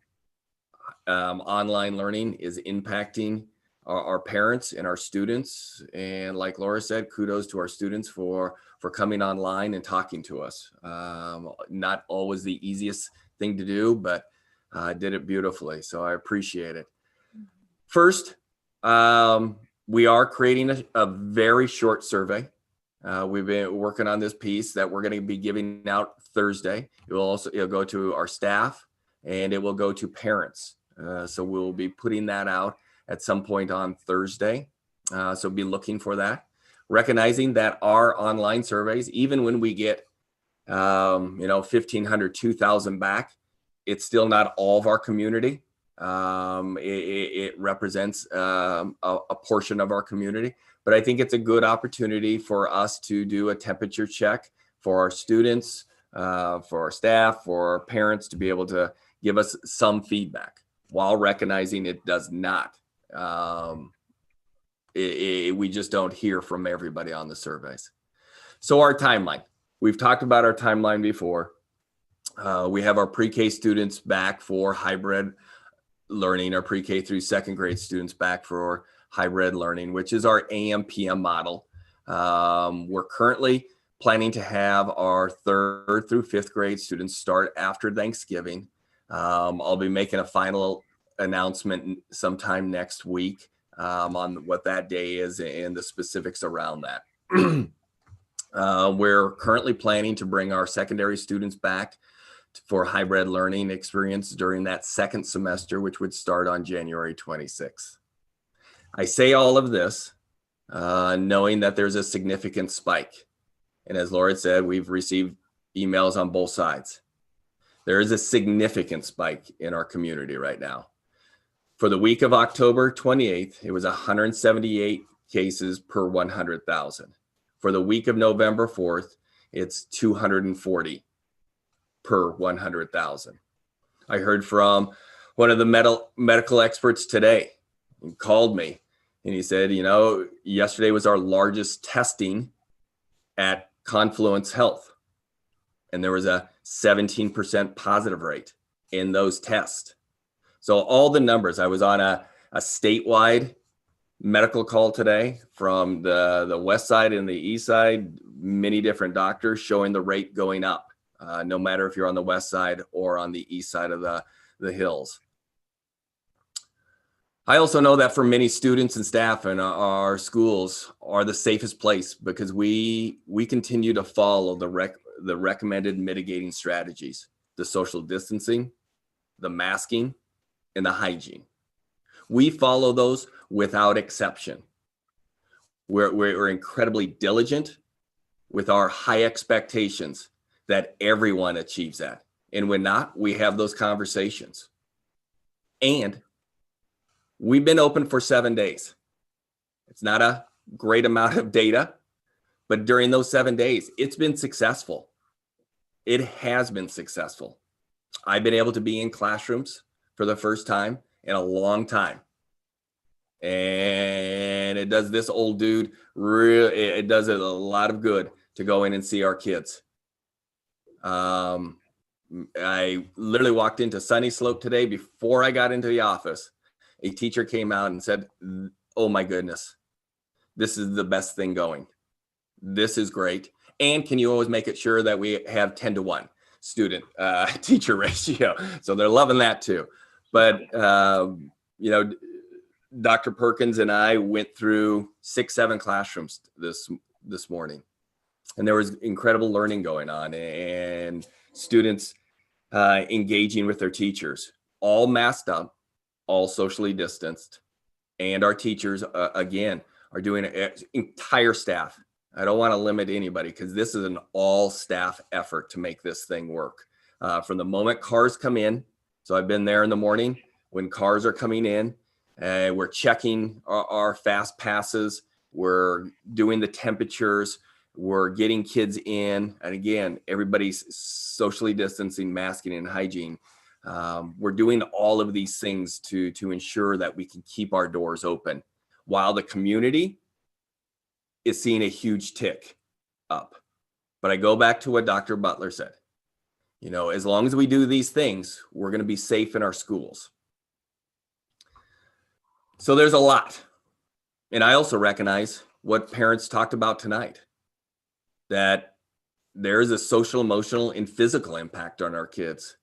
online learning is impacting our parents and our students. And like Laura said, kudos to our students for coming online and talking to us. Not always the easiest thing to do, but did it beautifully. So I appreciate it. First, we are creating a very short survey. We've been working on this piece that we're going to be giving out Thursday. It'll go to our staff and it will go to parents. So we'll be putting that out at some point on Thursday. So be looking for that. Recognizing that our online surveys, even when we get 1,500, 2,000 back, it's still not all of our community. It represents a portion of our community, but I think it's a good opportunity for us to do a temperature check for our students, for our staff, for our parents to be able to give us some feedback while recognizing it does not. We just don't hear from everybody on the surveys. So our timeline, we've talked about our timeline before. We have our pre-K students back for hybrid learning, our pre-K through second grade students back for hybrid learning, which is our AM/PM model. We're currently planning to have our third through fifth grade students start after Thanksgiving. I'll be making a final announcement sometime next week on what that day is and the specifics around that. We're currently planning to bring our secondary students back for hybrid learning experience during that second semester, which would start on January 26th. I say all of this knowing that there's a significant spike. And as Laura said, we've received emails on both sides. There is a significant spike in our community right now. For the week of October 28th, it was 178 cases per 100,000. For the week of November 4th, it's 240 per 100,000. I heard from one of the medical experts today. He called me and he said, yesterday was our largest testing at Confluence Health. And there was a 17% positive rate in those tests. So all the numbers, I was on a statewide medical call today from the west side and the east side, many different doctors showing the rate going up, no matter if you're on the west side or on the east side of the hills. I also know that for many students and staff in our schools are the safest place because we continue to follow the recommended mitigating strategies, the social distancing, the masking, and the hygiene. We follow those without exception. We're incredibly diligent with our high expectations that everyone achieves that. And when not, we have those conversations. And we've been open for 7 days. It's not a great amount of data, but during those 7 days, it's been successful. It has been successful. I've been able to be in classrooms for the first time in a long time. And it does this old dude, it does it a lot of good to go in and see our kids. I literally walked into Sunny Slope today before I got into the office. A teacher came out and said, "Oh my goodness, this is the best thing going. This is great. And can you always make it sure that we have 10-to-1 student teacher ratio?" So they're loving that too. But, Dr. Perkins and I went through 6-7 classrooms this morning, and there was incredible learning going on and students engaging with their teachers, all masked up, all socially distanced. And our teachers, again, are doing it, entire staff. I don't want to limit anybody because this is an all staff effort to make this thing work. From the moment cars come in, so I've been there in the morning when cars are coming in, we're checking our fast passes, we're doing the temperatures, we're getting kids in. And again, everybody's socially distancing, masking, and hygiene. We're doing all of these things to ensure that we can keep our doors open while the community is seeing a huge tick up. But I go back to what Dr. Butler said. As long as we do these things, we're going to be safe in our schools. So there's a lot. And I also recognize what parents talked about tonight, that there is a social, emotional, and physical impact on our kids.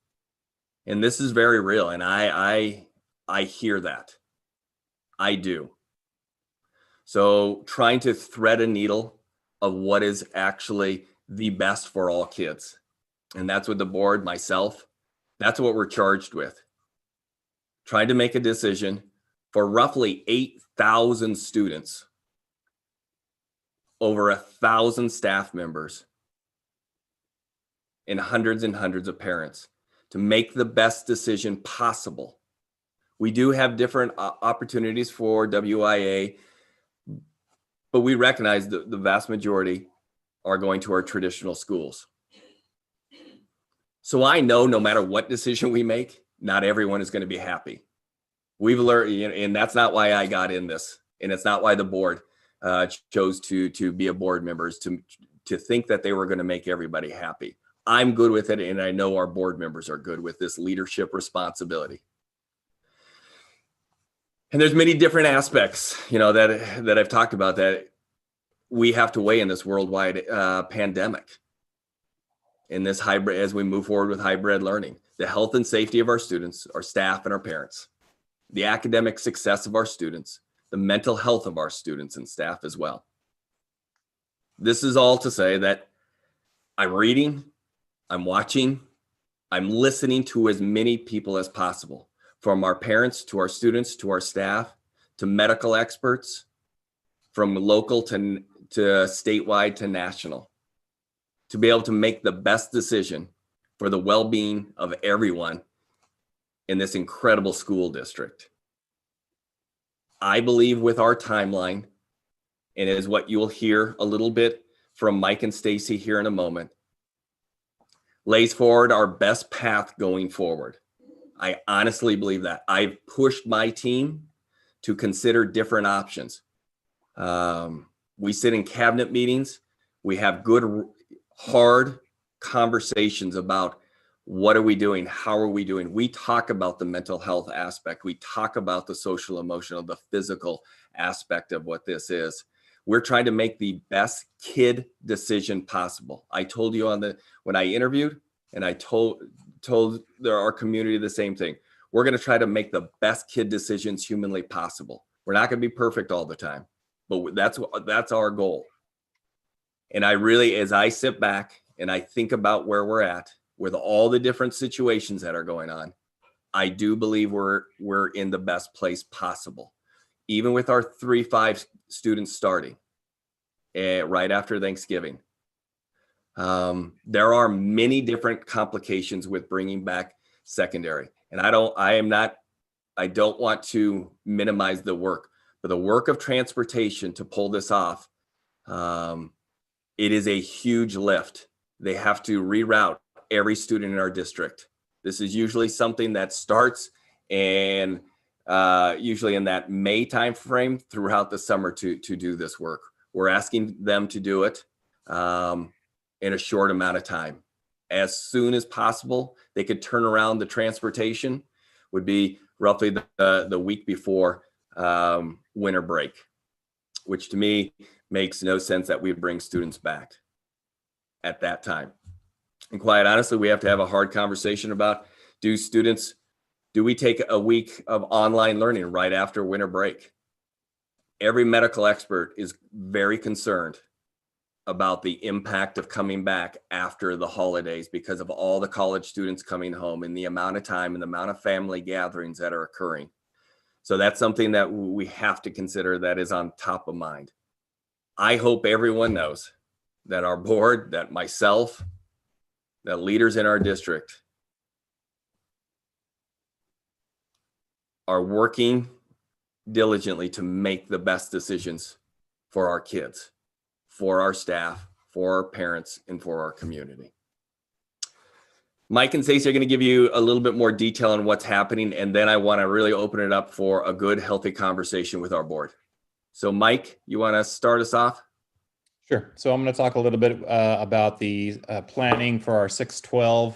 And this is very real. And I hear that. I do. So trying to thread a needle of what is actually the best for all kids. And that's what the board, myself, that's what we're charged with. Trying to make a decision for roughly 8,000 students, over 1,000 staff members, and hundreds of parents to make the best decision possible. We do have different opportunities for WIA, but we recognize the vast majority are going to our traditional schools. So I know no matter what decision we make, not everyone is going to be happy. We've learned, and that's not why I got in this, and it's not why the board chose to be a board members, to think that they were going to make everybody happy. I'm good with it, and I know our board members are good with this leadership responsibility. And there's many different aspects, that I've talked about that we have to weigh in this worldwide pandemic, in this hybrid, as we move forward with hybrid learning. The health and safety of our students, our staff, and our parents, the academic success of our students, the mental health of our students and staff as well. This is all to say that I'm reading, I'm watching, I'm listening to as many people as possible, from our parents to our students to our staff to medical experts, from local to statewide to national, to be able to make the best decision for the well-being of everyone in this incredible school district. I believe with our timeline, and is what you'll hear a little bit from Mike and Stacy here in a moment, lays forward our best path going forward. I honestly believe that. I've pushed my team to consider different options. We sit in cabinet meetings. We have good, hard conversations about what are we doing? How are we doing? We talk about the mental health aspect. We talk about the social, emotional, the physical aspect of what this is. We're trying to make the best kid decision possible. I told you when I interviewed, and I told our community the same thing. We're going to try to make the best kid decisions humanly possible. We're not going to be perfect all the time, but that's our goal. And I really, as I sit back and I think about where we're at with all the different situations that are going on, I do believe we're in the best place possible. Even with our 3-5 students starting right after Thanksgiving. There are many different complications with bringing back secondary. And I don't want to minimize the work, but the work of transportation to pull this off, it is a huge lift. They have to reroute every student in our district. This is usually something that starts and usually in that May timeframe throughout the summer to do this work. We're asking them to do it in a short amount of time. As soon as possible, they could turn around the transportation, would be roughly the week before winter break, which to me makes no sense that we bring students back at that time. And quite honestly, we have to have a hard conversation about, do we take a week of online learning right after winter break? Every medical expert is very concerned about the impact of coming back after the holidays because of all the college students coming home and the amount of time and the amount of family gatherings that are occurring. So that's something that we have to consider, that is on top of mind. I hope everyone knows that our board, that myself, that leaders in our district are working diligently to make the best decisions for our kids, for our staff, for our parents, and for our community. Mike and Stacey are going to give you a little bit more detail on what's happening, and then I want to really open it up for a good, healthy conversation with our board. So Mike, you want to start us off? Sure. So I'm going to talk a little bit about the planning for our 6-12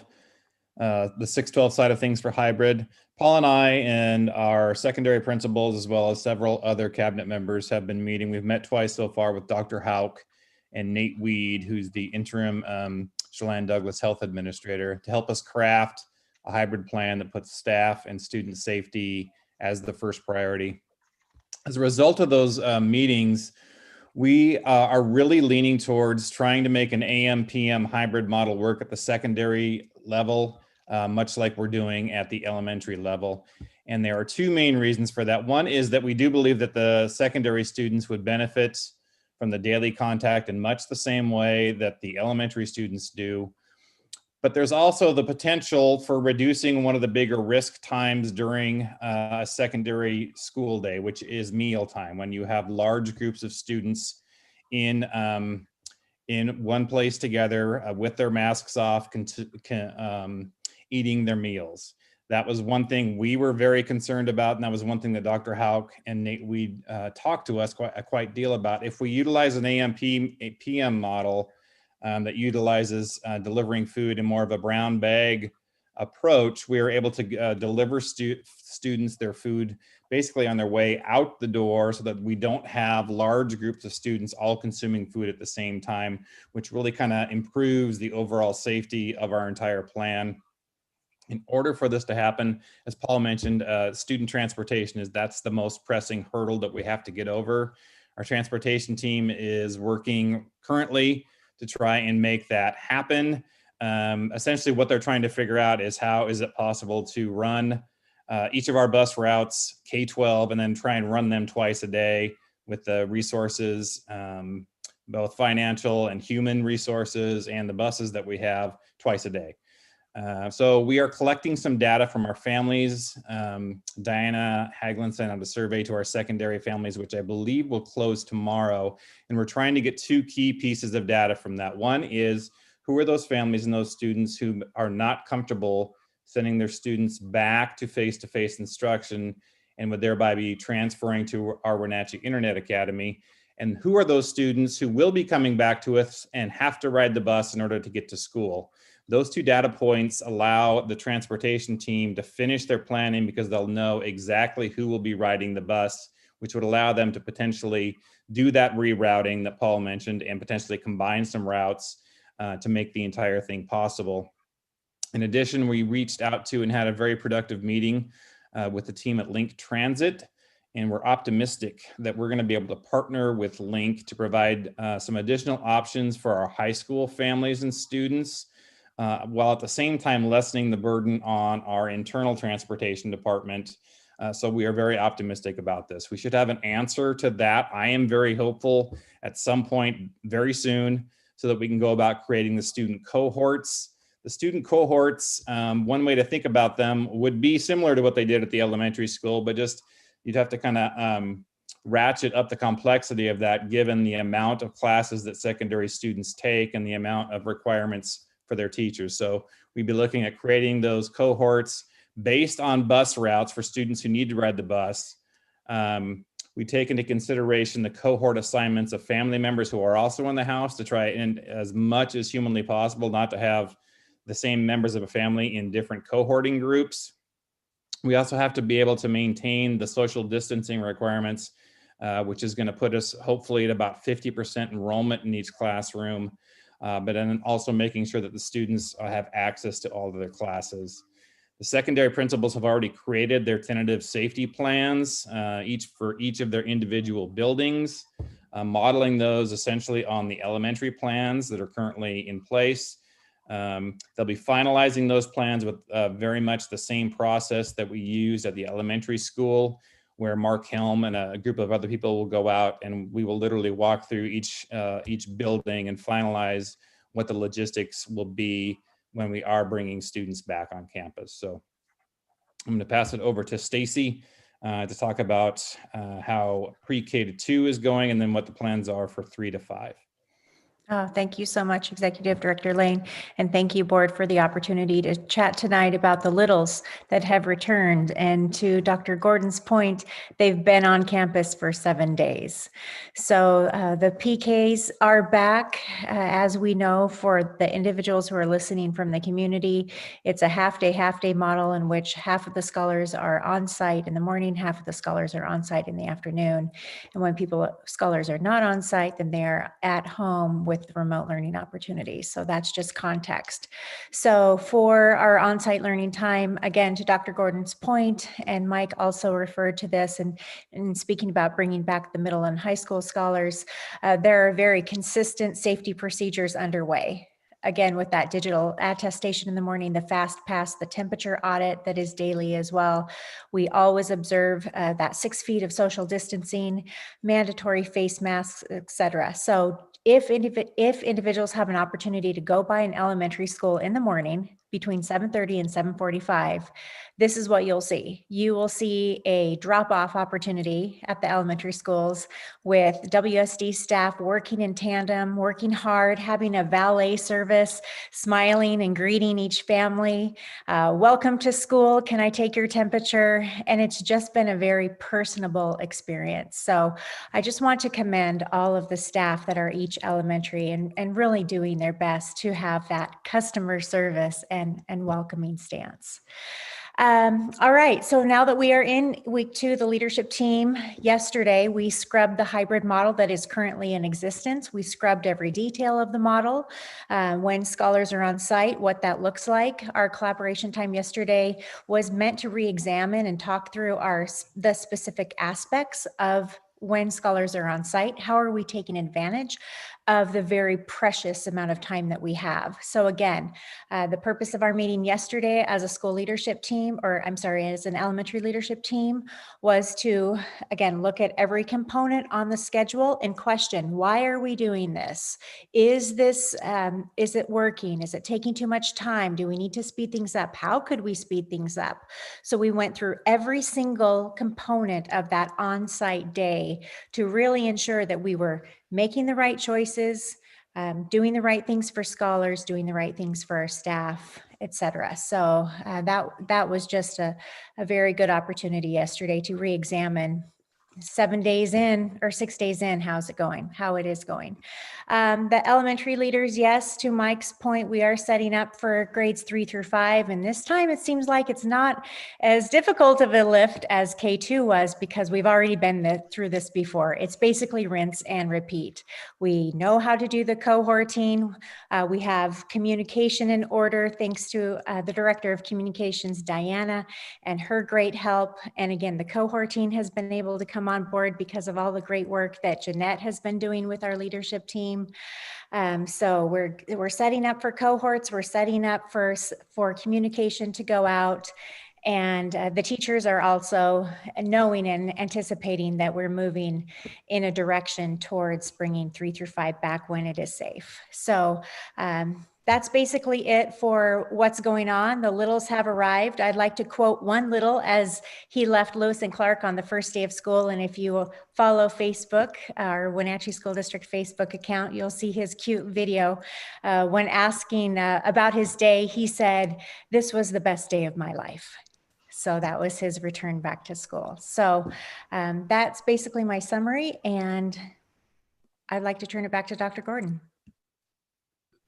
the 612 side of things for hybrid. Paul and I and our secondary principals, as well as several other cabinet members, have been meeting. We've met twice so far with Dr. Hauk and Nate Weed, who's the interim Chelan Douglas Health Administrator, to help us craft a hybrid plan that puts staff and student safety as the first priority. As a result of those meetings, we are really leaning towards trying to make an AM/PM hybrid model work at the secondary level, much like we're doing at the elementary level. And there are two main reasons for that. One is that we do believe that the secondary students would benefit from the daily contact in much the same way that the elementary students do. But there's also the potential for reducing one of the bigger risk times during a secondary school day, which is meal time, when you have large groups of students in one place together with their masks off, eating their meals. That was one thing we were very concerned about, and that was one thing that Dr. Hauk and Nate Weed talked to us quite deal about. If we utilize an AM/PM model that utilizes delivering food in more of a brown bag approach, we are able to deliver students their food basically on their way out the door, so that we don't have large groups of students all consuming food at the same time, which really kind of improves the overall safety of our entire plan. In order for this to happen, as Paul mentioned, student transportation that's the most pressing hurdle that we have to get over. Our transportation team is working currently to try and make that happen. Essentially what they're trying to figure out is how is it possible to run each of our bus routes, K-12, and then try and run them twice a day with the resources, both financial and human resources, and the buses that we have twice a day. So we are collecting some data from our families. Diana Haglund sent out a survey to our secondary families, which I believe will close tomorrow. And we're trying to get two key pieces of data from that. One is, who are those families and those students who are not comfortable sending their students back to face-to-face instruction and would thereby be transferring to our Wenatchee Internet Academy? And who are those students who will be coming back to us and have to ride the bus in order to get to school? Those two data points allow the transportation team to finish their planning, because they'll know exactly who will be riding the bus, which would allow them to potentially do that rerouting that Paul mentioned and potentially combine some routes to make the entire thing possible. In addition, we reached out to and had a very productive meeting with the team at Link Transit, and we're optimistic that we're going to be able to partner with Link to provide some additional options for our high school families and students, while at the same time lessening the burden on our internal transportation department. So we are very optimistic about this. We should have an answer to that. I am very hopeful at some point very soon, so that we can go about creating the student cohorts. The student cohorts, one way to think about them would be similar to what they did at the elementary school, but just you'd have to kind of ratchet up the complexity of that, given the amount of classes that secondary students take and the amount of requirements for their teachers. So we'd be looking at creating those cohorts based on bus routes for students who need to ride the bus. We take into consideration the cohort assignments of family members who are also in the house, to try and, as much as humanly possible, not to have the same members of a family in different cohorting groups. We also have to be able to maintain the social distancing requirements, which is going to put us hopefully at about 50% enrollment in each classroom, but then also making sure that the students have access to all of their classes. The secondary principals have already created their tentative safety plans, for each of their individual buildings, modeling those essentially on the elementary plans that are currently in place. They'll be finalizing those plans with very much the same process that we used at the elementary school, where Mark Helm and a group of other people will go out, and we will literally walk through each building and finalize what the logistics will be when we are bringing students back on campus. So I'm going to pass it over to Stacy to talk about how pre-K to 2 is going, and then what the plans are for 3 to 5. Oh, thank you so much, Executive Director Lane, and thank you, Board, for the opportunity to chat tonight about the littles that have returned. And to Dr. Gordon's point, they've been on campus for 7 days. So the PKs are back, as we know, for the individuals who are listening from the community. It's a half-day model in which half of the scholars are on site in the morning, half of the scholars are on site in the afternoon. And when scholars are not on site, then they're at home with the remote learning opportunities. So that's just context. So for our on-site learning time, again, to Dr. Gordon's point, and Mike also referred to this and speaking about bringing back the middle and high school scholars, there are very consistent safety procedures underway. Again, with that digital attestation in the morning, the fast pass, the temperature audit that is daily as well. We always observe that 6 feet of social distancing, mandatory face masks, etc. So if individuals have an opportunity to go by an elementary school in the morning between 7:30 and 7:45, this is what you'll see. You will see a drop-off opportunity at the elementary schools with WSD staff working in tandem, working hard, having a valet service, smiling and greeting each family. Welcome to school. Can I take your temperature? And it's just been a very personable experience. So I just want to commend all of the staff that are each elementary and really doing their best to have that customer service and welcoming stance. All right, so now that we are in week 2, the leadership team, yesterday we scrubbed the hybrid model that is currently in existence. We scrubbed every detail of the model, when scholars are on site, what that looks like. Our collaboration time yesterday was meant to re-examine and talk through the specific aspects of when scholars are on site. How are we taking advantage of the very precious amount of time that we have? So again, the purpose of our meeting yesterday as a school leadership team, or I'm sorry, as an elementary leadership team, was to, again, look at every component on the schedule and question, why are we doing this? Is it working? Is it taking too much time? Do we need to speed things up? How could we speed things up? So we went through every single component of that on-site day to really ensure that we were making the right choices, doing the right things for scholars, doing the right things for our staff, etc. So that was just a very good opportunity yesterday to re-examine 7 days in or 6 days in, how's it going, how it is going. The elementary leaders, yes, to Mike's point, we are setting up for grades 3 through 5. And this time it seems like it's not as difficult of a lift as K2 was because we've already been through this before. It's basically rinse and repeat. We know how to do the cohorting. We have communication in order thanks to the Director of Communications, Diana, and her great help. And again, the cohorting has been able to come on board because of all the great work that Jeanette has been doing with our leadership team. So we're setting up for cohorts, we're setting up for communication to go out, and the teachers are also knowing and anticipating that we're moving in a direction towards bringing 3 through 5 back when it is safe. So that's basically it for what's going on. The littles have arrived. I'd like to quote one little as he left Lewis and Clark on the first day of school. And if you follow Facebook, our Wenatchee School District Facebook account, you'll see his cute video. When asking about his day, he said, "This was the best day of my life." So that was his return back to school. So that's basically my summary. And I'd like to turn it back to Dr. Gordon.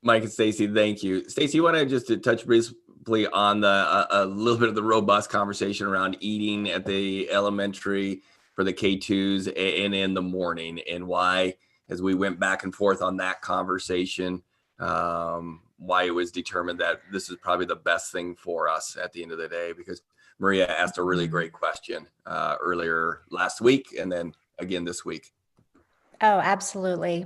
Mike and Stacy, thank you. Stacy, you want to just touch briefly on a little bit of the robust conversation around eating at the elementary for the K2s and in the morning, and why, as we went back and forth on that conversation, why it was determined that this is probably the best thing for us at the end of the day, because Maria asked a really great question earlier last week and then again this week. Oh, absolutely.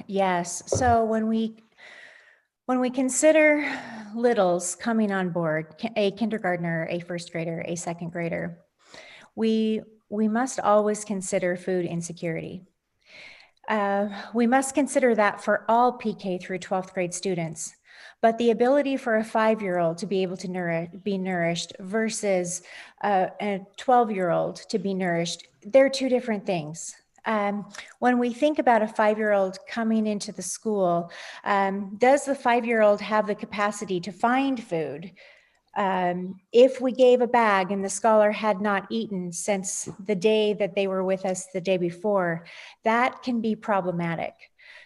Yes. So when we consider littles coming on board, a kindergartner, a first grader, a second grader, we must always consider food insecurity. We must consider that for all PK through 12th grade students. But the ability for a 5-year-old to be able to be nourished versus a 12-year-old to be nourished, they're two different things. When we think about a 5-year-old coming into the school, does the 5-year-old have the capacity to find food? If we gave a bag and the scholar had not eaten since the day that they were with us the day before, that can be problematic.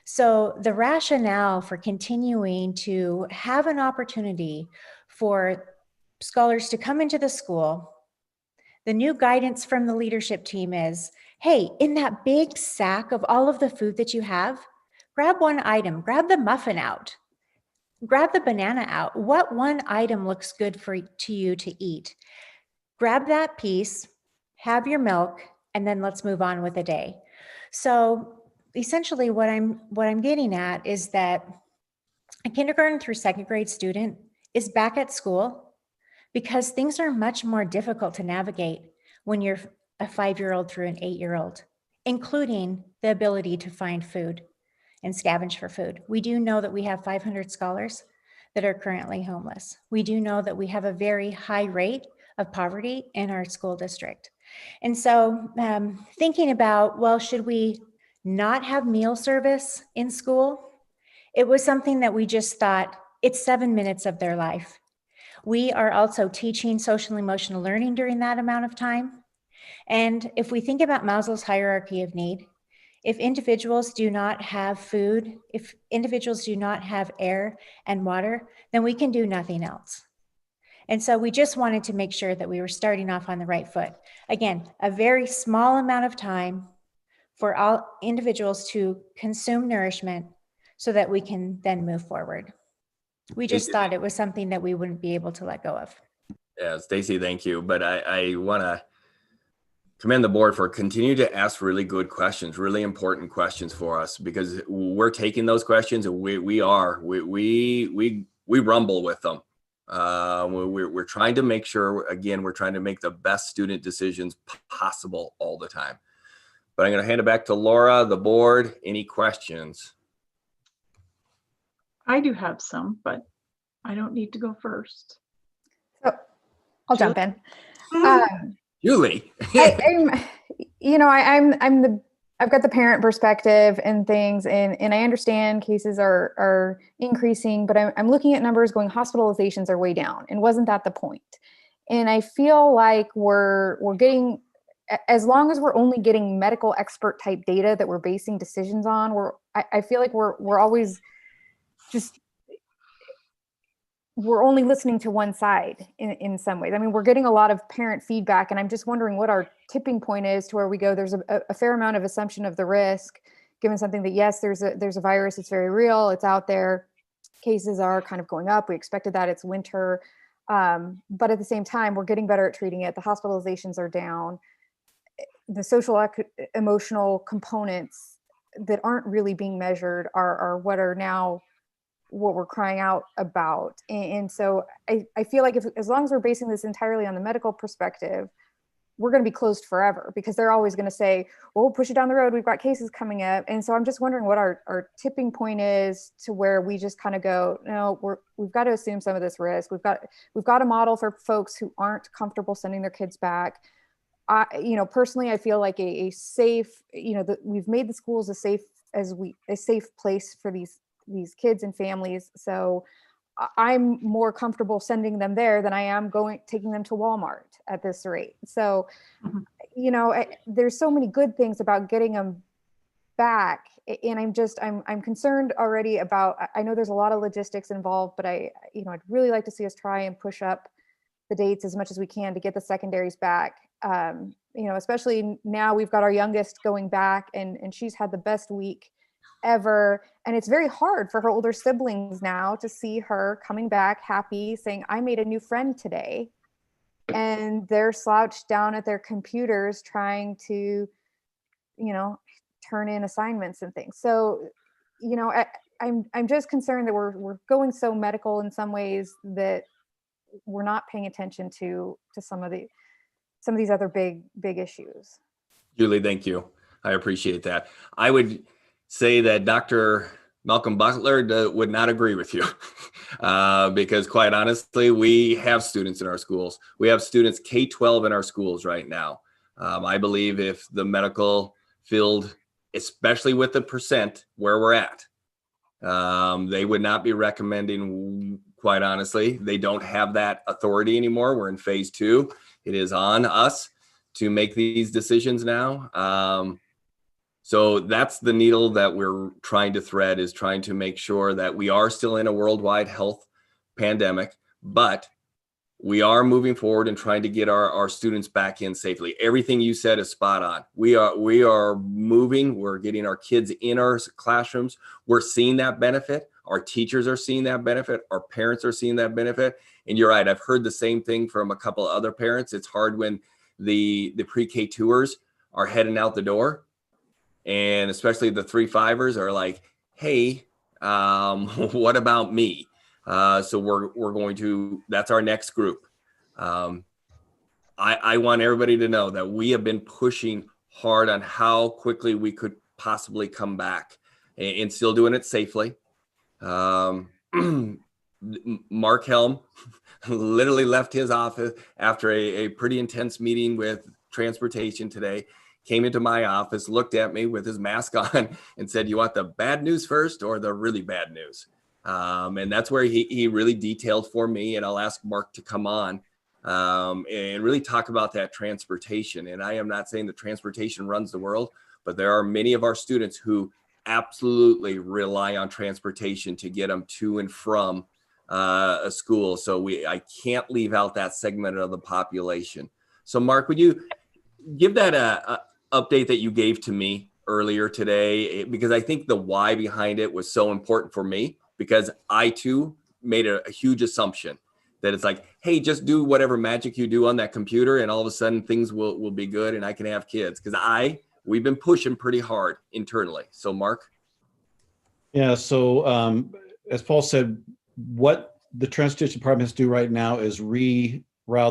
So the rationale for continuing to have an opportunity for scholars to come into the school, the new guidance from the leadership team is, hey, in that big sack of all of the food that you have, grab one item, grab the muffin out, grab the banana out. What one item looks good to you to eat? Grab that piece, have your milk, and then let's move on with the day. So essentially what I'm getting at is that a kindergarten through second grade student is back at school because things are much more difficult to navigate when you're a 5-year-old through an 8-year-old, including the ability to find food and scavenge for food. We do know that we have 500 scholars that are currently homeless. We do know that we have a very high rate of poverty in our school district. And so thinking about, well, should we not have meal service in school? It was something that we just thought, it's 7 minutes of their life. We are also teaching social emotional learning during that amount of time. And if we think about Maslow's hierarchy of need, if individuals do not have food, if individuals do not have air and water, then we can do nothing else. And so we just wanted to make sure that we were starting off on the right foot. Again, a very small amount of time for all individuals to consume nourishment so that we can then move forward. We just thought it was something that we wouldn't be able to let go of. Yeah, Stacy, thank you. But I want to commend the board for continuing to ask really good questions, really important questions for us, because we're taking those questions and we rumble with them. We're trying to make sure, again, we're trying to make the best student decisions possible all the time. But I'm going to hand it back to Laura, the board. Any questions? I do have some, but I don't need to go first. So I'll jump in. Julie. I've got the parent perspective and things, and I understand cases are increasing, but I'm looking at numbers going, hospitalizations are way down, and wasn't that the point? And I feel like we're getting, as long as we're only getting medical expert type data that we're basing decisions on, I feel like we're always just, we're only listening to one side in some ways. I mean, we're getting a lot of parent feedback, and I'm just wondering what our tipping point is to where we go, there's a fair amount of assumption of the risk, given something that, yes, there's a virus, it's very real, it's out there, cases are kind of going up, we expected that, it's winter, but at the same time, we're getting better at treating it, the hospitalizations are down, the social emotional components that aren't really being measured are what are now what we're crying out about. And so I feel like as long as we're basing this entirely on the medical perspective, we're going to be closed forever, because they're always going to say, well, we'll push it down the road, we've got cases coming up. And so I'm just wondering what our tipping point is to where we just kind of go, no, we've got to assume some of this risk. We've got a model for folks who aren't comfortable sending their kids back. Personally, I feel like a safe, we've made the schools a safe place for these kids and families. So I'm more comfortable sending them there than I am taking them to Walmart at this rate. So, there's so many good things about getting them back. And I'm concerned already about, I know there's a lot of logistics involved, but I'd really like to see us try and push up the dates as much as we can to get the secondaries back. Especially now we've got our youngest going back, and she's had the best week ever. And it's very hard for her older siblings now to see her coming back happy, saying, I made a new friend today. And they're slouched down at their computers trying to, turn in assignments and things. So, I'm just concerned that we're going so medical in some ways that we're not paying attention to some of these other big issues. Julie, thank you. I appreciate that. I would say that Dr. Malcolm Butler would not agree with you because quite honestly, we have students in our schools. We have students K-12 in our schools right now. I believe if the medical filled, especially with the percent where we're at. They would not be recommending, quite honestly. They don't have that authority anymore. We're in phase 2. It is on us to make these decisions now. So that's the needle that we're trying to thread, is trying to make sure that we are still in a worldwide health pandemic, but we are moving forward and trying to get our students back in safely. Everything you said is spot on. We are moving. We're getting our kids in our classrooms. We're seeing that benefit. Our teachers are seeing that benefit. Our parents are seeing that benefit. And you're right. I've heard the same thing from a couple of other parents. It's hard when the pre-K tours are heading out the door, and especially the 3-5ers are like, hey, what about me? So we're going to, that's our next group. I want everybody to know that we have been pushing hard on how quickly we could possibly come back, and still doing it safely. Mark Helm literally left his office after a pretty intense meeting with transportation today, came into my office, looked at me with his mask on and said, you want the bad news first or the really bad news? And that's where he really detailed for me, and I'll ask Mark to come on and really talk about that transportation. And I am not saying that transportation runs the world, but there are many of our students who absolutely rely on transportation to get them to and from a school. So I can't leave out that segment of the population. So Mark, would you give that a update that you gave to me earlier today? Because I think the why behind it was so important for me, because I too made a huge assumption that it's like, hey, just do whatever magic you do on that computer and all of a sudden things will be good and I can have kids. Because we've been pushing pretty hard internally. So Mark? Yeah, so as Paul said, what the transportation department has to do right now is reroute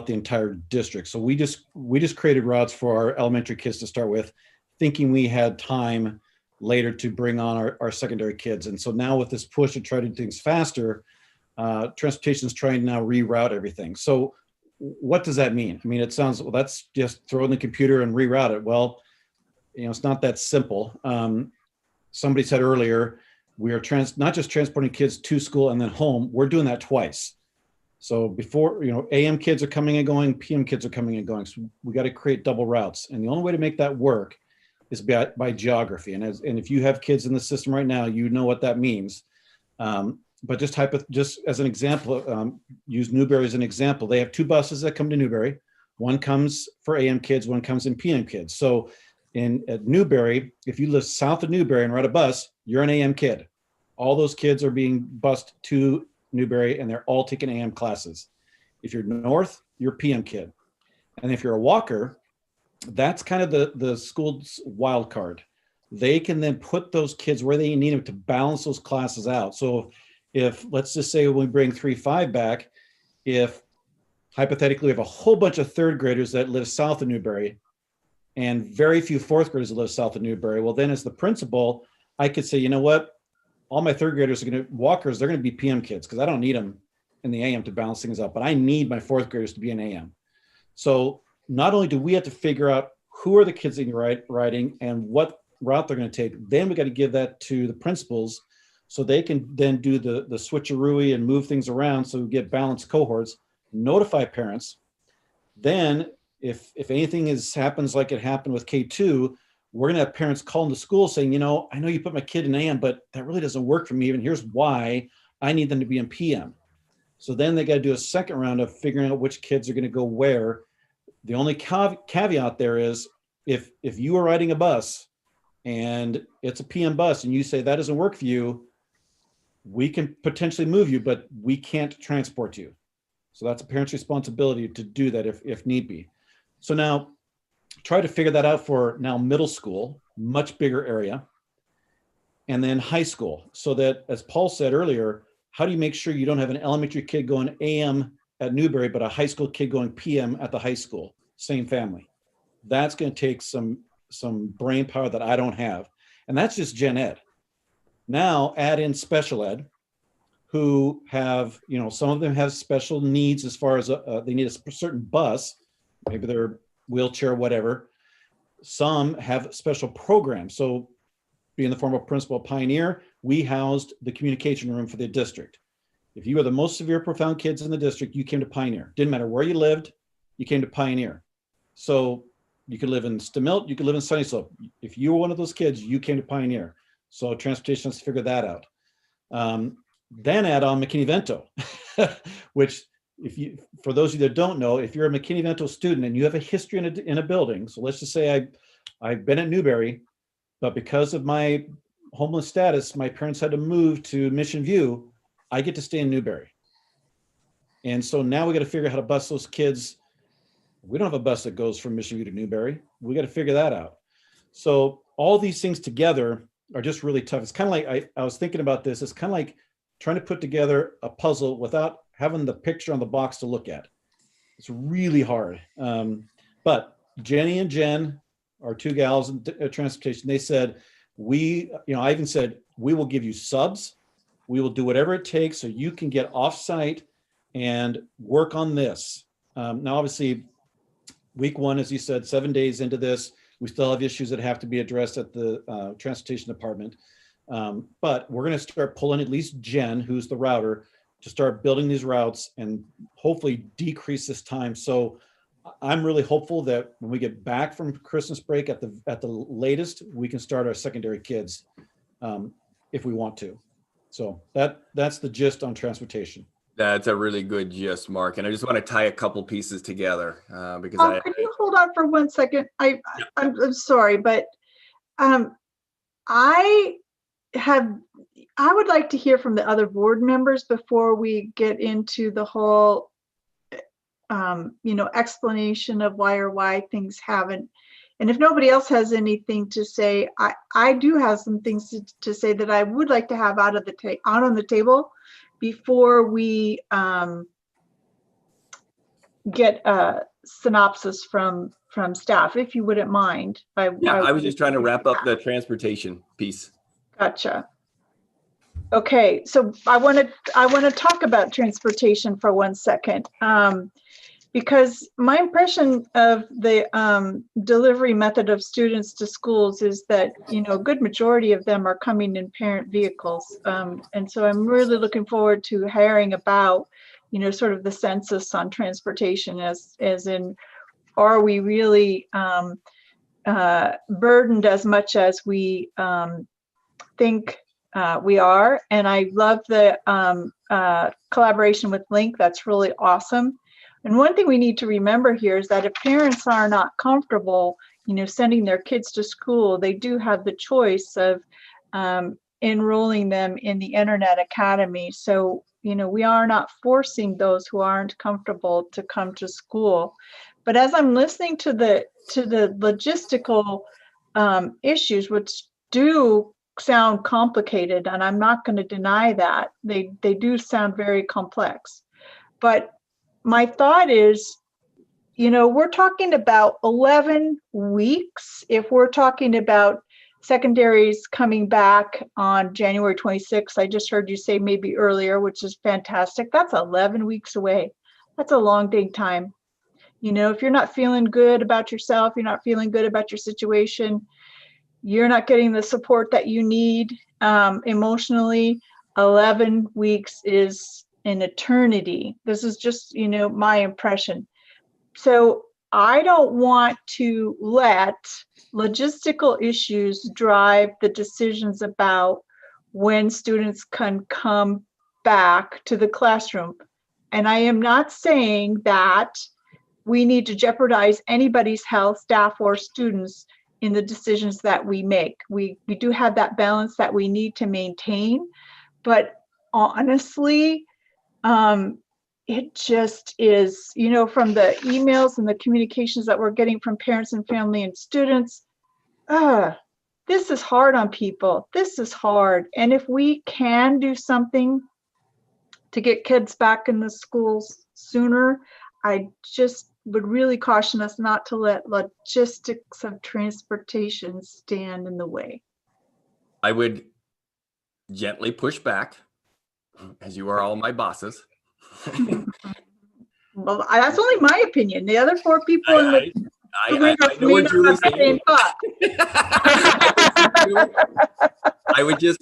the entire district. So we just created routes for our elementary kids to start with, thinking we had time later to bring on our secondary kids. And so now with this push to try to do things faster, transportation is trying to now reroute everything. So what does that mean? I mean, it sounds, well, that's just throw in the computer and reroute it. Well, it's not that simple. Somebody said earlier, we are not just transporting kids to school and then home, we're doing that twice. So before, AM kids are coming and going, PM kids are coming and going. So we got to create double routes. And the only way to make that work is by geography. And if you have kids in the system right now, you know what that means. But just as an example, use Newberry as an example. They have 2 buses that come to Newberry. One comes for AM kids, one comes in PM kids. So at Newberry, if you live south of Newberry and ride a bus, you're an AM kid. All those kids are being bused to Newberry and they're all taking AM classes. If you're north, you're a PM kid. And if you're a walker, that's kind of the school's wild card. They can then put those kids where they need them to balance those classes out. So if let's just say we bring 3-5 back, if hypothetically we have a whole bunch of 3rd graders that live south of Newberry and very few 4th graders that live south of Newberry, well then as the principal, I could say, you know what? All my 3rd graders are walkers, they're going to be PM kids because I don't need them in the AM to balance things up, but I need my 4th graders to be in AM. So not only do we have to figure out who are the kids in your riding and what route they're going to take, then we got to give that to the principals so they can then do the switcheroo and move things around so we get balanced cohorts, notify parents. Then if anything happens like it happened with K2, we're going to have parents calling the school saying, I know you put my kid in AM, but that really doesn't work for me. And here's why I need them to be in PM. So then they got to do a second round of figuring out which kids are going to go where. The only caveat there is if you are riding a bus and it's a PM bus and you say that doesn't work for you, we can potentially move you, but we can't transport you. So that's a parent's responsibility to do that if need be. So now try to figure that out for now middle school, much bigger area, and then high school. So that, as Paul said earlier, how do you make sure you don't have an elementary kid going AM at Newberry, but a high school kid going PM at the high school, same family? That's going to take some brain power that I don't have. And that's just gen ed. Now add in special ed, who have, some of them have special needs as far as they need a certain bus, maybe they're wheelchair, whatever. some have special programs. So being the former principal of Pioneer, we housed the communication room for the district. If you were the most severe profound kids in the district, you came to Pioneer. Didn't matter where you lived, you came to Pioneer. So you could live in Stamilt, you could live in Sunnyslope. If you were one of those kids, you came to Pioneer. So transportation has to figure that out. Then add on McKinney-Vento, which for those of you that don't know, if you're a McKinney-Vento student and you have a history in a building, so let's just say I've been at Newberry, but because of my homeless status, my parents had to move to Mission View, I get to stay in Newberry. And so now we got to figure out how to bus those kids. We don't have a bus that goes from Mission View to Newberry. We got to figure that out. So all these things together are just really tough. It's kind of like, I was thinking about this. It's kind of like trying to put together a puzzle without having the picture on the box to look at. It's really hard. But Jenny and Jen, our two gals in transportation, they said, I even said, we will give you subs. We will do whatever it takes so you can get off-site and work on this. Now, obviously, week one, as you said, 7 days into this, we still have issues that have to be addressed at the transportation department. But we're going to start pulling at least Jen, who's the router, to start building these routes and hopefully decrease this time. So I'm really hopeful that when we get back from Christmas break at the latest, we can start our secondary kids if we want to. So that's the gist on transportation. That's a really good gist, Mark. And I just want to tie a couple pieces together because can you hold on for 1 second? I'm sorry, but I would like to hear from the other board members before we get into the whole, explanation of why things haven't. And if nobody else has anything to say, I do have some things to say that I would like to have out on the table before we get a synopsis from staff, if you wouldn't mind. I was just trying to wrap up the transportation piece. Gotcha. Okay, so I want to talk about transportation for 1 second, because my impression of the delivery method of students to schools is that a good majority of them are coming in parent vehicles, and so I'm really looking forward to hearing about sort of the census on transportation, as in, are we really burdened as much as we think we are? And I love the collaboration with Link. That's really awesome. And one thing we need to remember here is that if parents are not comfortable, sending their kids to school, they do have the choice of enrolling them in the Internet Academy. So, we are not forcing those who aren't comfortable to come to school. But as I'm listening to the logistical issues, which do sound complicated, and I'm not going to deny that, they do sound very complex. But my thought is, we're talking about 11 weeks. If we're talking about secondaries coming back on January 26th, I just heard you say maybe earlier, which is fantastic. That's 11 weeks away. That's a long dang time. If you're not feeling good about yourself, you're not feeling good about your situation, you're not getting the support that you need emotionally, 11 weeks is an eternity. This is just, my impression. So I don't want to let logistical issues drive the decisions about when students can come back to the classroom. And I am not saying that we need to jeopardize anybody's health, staff, or students in the decisions that we make. We do have that balance that we need to maintain, but honestly, it just is, from the emails and the communications that we're getting from parents and family and students, this is hard on people. This is hard. And if we can do something to get kids back in the schools sooner, I just would really caution us not to let logistics of transportation stand in the way. I would gently push back, as you are all my bosses. Well, that's only my opinion. The other four people I know what Julie's saying. I would just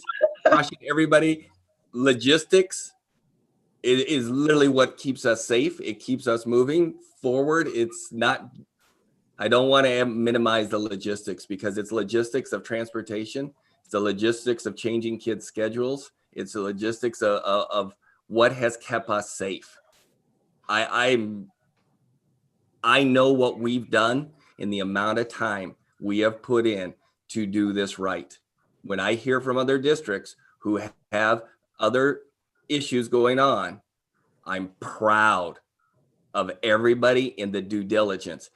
caution everybody, logistics is literally what keeps us safe. It keeps us moving forward. It's not, I don't want to minimize the logistics, because it's logistics of transportation. It's the logistics of changing kids' schedules. It's the logistics of what has kept us safe. I know what we've done in the amount of time we have put in to do this right. When I hear from other districts who have other issues going on, I'm proud of everybody in the due diligence.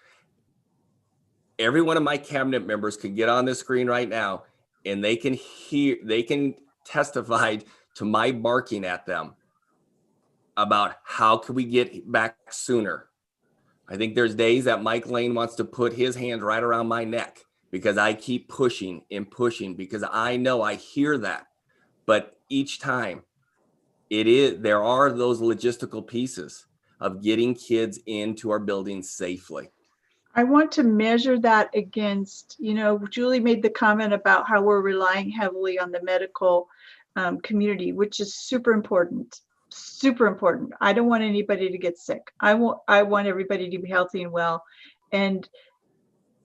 Every one of my cabinet members can get on the screen right now and they can testify to my barking at them about how can we get back sooner. I think there's days that Mike Lane wants to put his hand right around my neck because I keep pushing and pushing, because I know I hear that. But each time there are those logistical pieces of getting kids into our buildings safely. I want to measure that against, Julie made the comment about how we're relying heavily on the medical community, which is super important. Super important. I don't want anybody to get sick. I want everybody to be healthy and well. And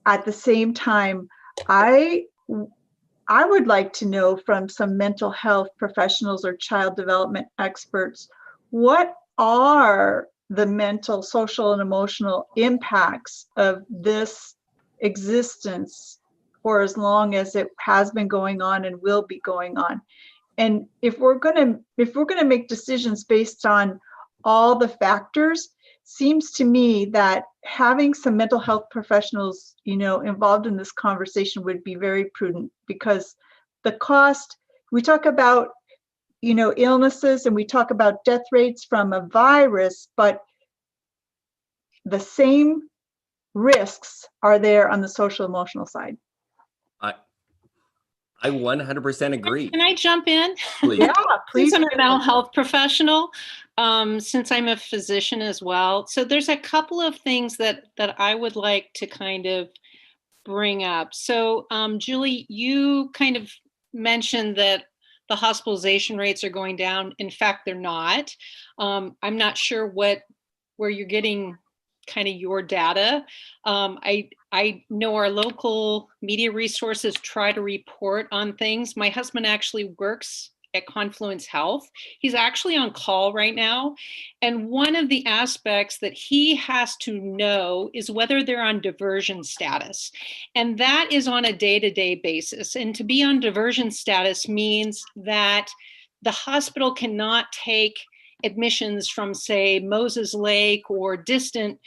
at the same time, I would like to know from some mental health professionals or child development experts, what are the mental, social, and emotional impacts of this existence for as long as it has been going on and will be going on. And if we're going to make decisions based on all the factors, seems to me that having some mental health professionals, involved in this conversation would be very prudent, because the cost, we talk about, illnesses and we talk about death rates from a virus, but the same risks are there on the social emotional side. I 100% agree. Can I jump in? Please. Yeah, please. Since I'm a mental health professional, since I'm a physician as well. So there's a couple of things that I would like to kind of bring up. So Julie, you kind of mentioned that the hospitalization rates are going down. In fact, they're not. I'm not sure where you're getting kind of your data. I know our local media resources try to report on things. My husband actually works at Confluence Health. He's actually on call right now. And one of the aspects that he has to know is whether they're on diversion status. And that is on a day-to-day basis. And to be on diversion status means that the hospital cannot take admissions from, say, Moses Lake or distant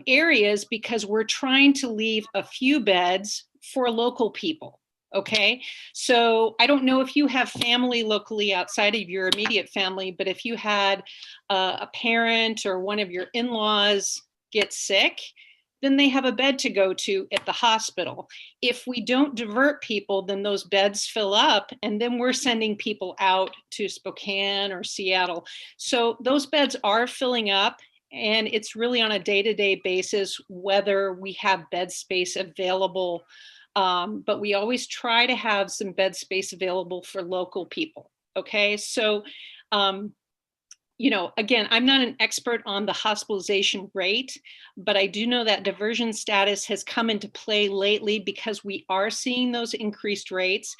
areas, because we're trying to leave a few beds for local people. Okay, so I don't know if you have family locally outside of your immediate family, but if you had a parent or one of your in-laws get sick, then they have a bed to go to at the hospital. If we don't divert people, then those beds fill up, and then we're sending people out to Spokane or Seattle. So those beds are filling up, and it's really on a day-to-day basis whether we have bed space available. But we always try to have some bed space available for local people. Okay, so again, I'm not an expert on the hospitalization rate, but I do know that diversion status has come into play lately because we are seeing those increased rates.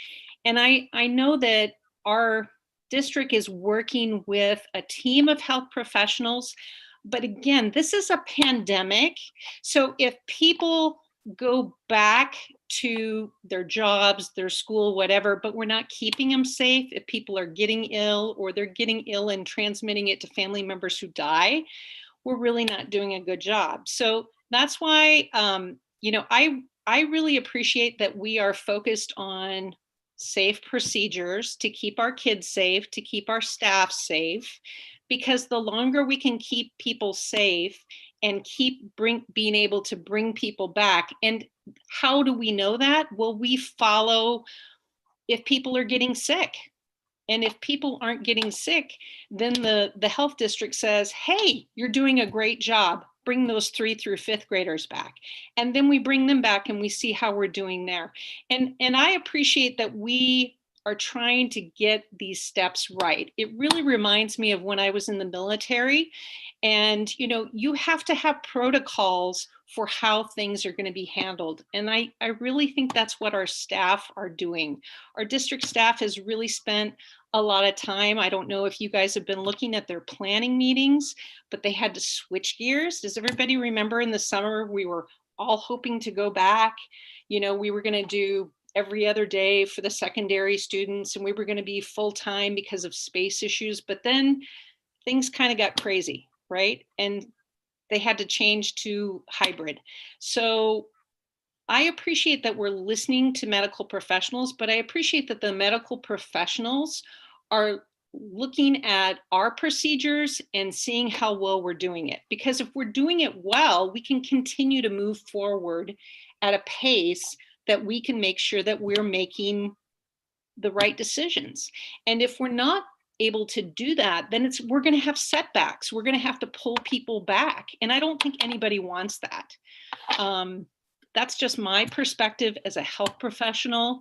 And I know that our district is working with a team of health professionals. But again, this is a pandemic. So if people go back to their jobs, their school, whatever, but we're not keeping them safe, if people are getting ill or they're getting ill and transmitting it to family members who die, we're really not doing a good job. So that's why, I really appreciate that we are focused on safe procedures to keep our kids safe, to keep our staff safe, because the longer we can keep people safe and keep being able to bring people back. And how do we know that? Well, we follow if people are getting sick. And if people aren't getting sick, then the health district says, hey, you're doing a great job. bring those 3rd through 5th graders back. And then we bring them back and we see how we're doing there. And I appreciate that we are trying to get these steps right. It really reminds me of when I was in the military. And, you know, you have to have protocols for how things are going to be handled. And I really think that's what our staff are doing. Our district staff has really spent a lot of time. I don't know if you guys have been looking at their planning meetings, but they had to switch gears. Does everybody remember in the summer, we were all hoping to go back? You know, we were going to do every other day for the secondary students, and we were going to be full-time because of space issues. But then things kind of got crazy, right? And they had to change to hybrid. So I appreciate that we're listening to medical professionals, but I appreciate that the medical professionals are looking at our procedures and seeing how well we're doing it. Because if we're doing it well, we can continue to move forward at a pace that we can make sure that we're making the right decisions. And if we're not able to do that, then we're going to have setbacks. We're going to have to pull people back. And I don't think anybody wants that. That's just my perspective as a health professional.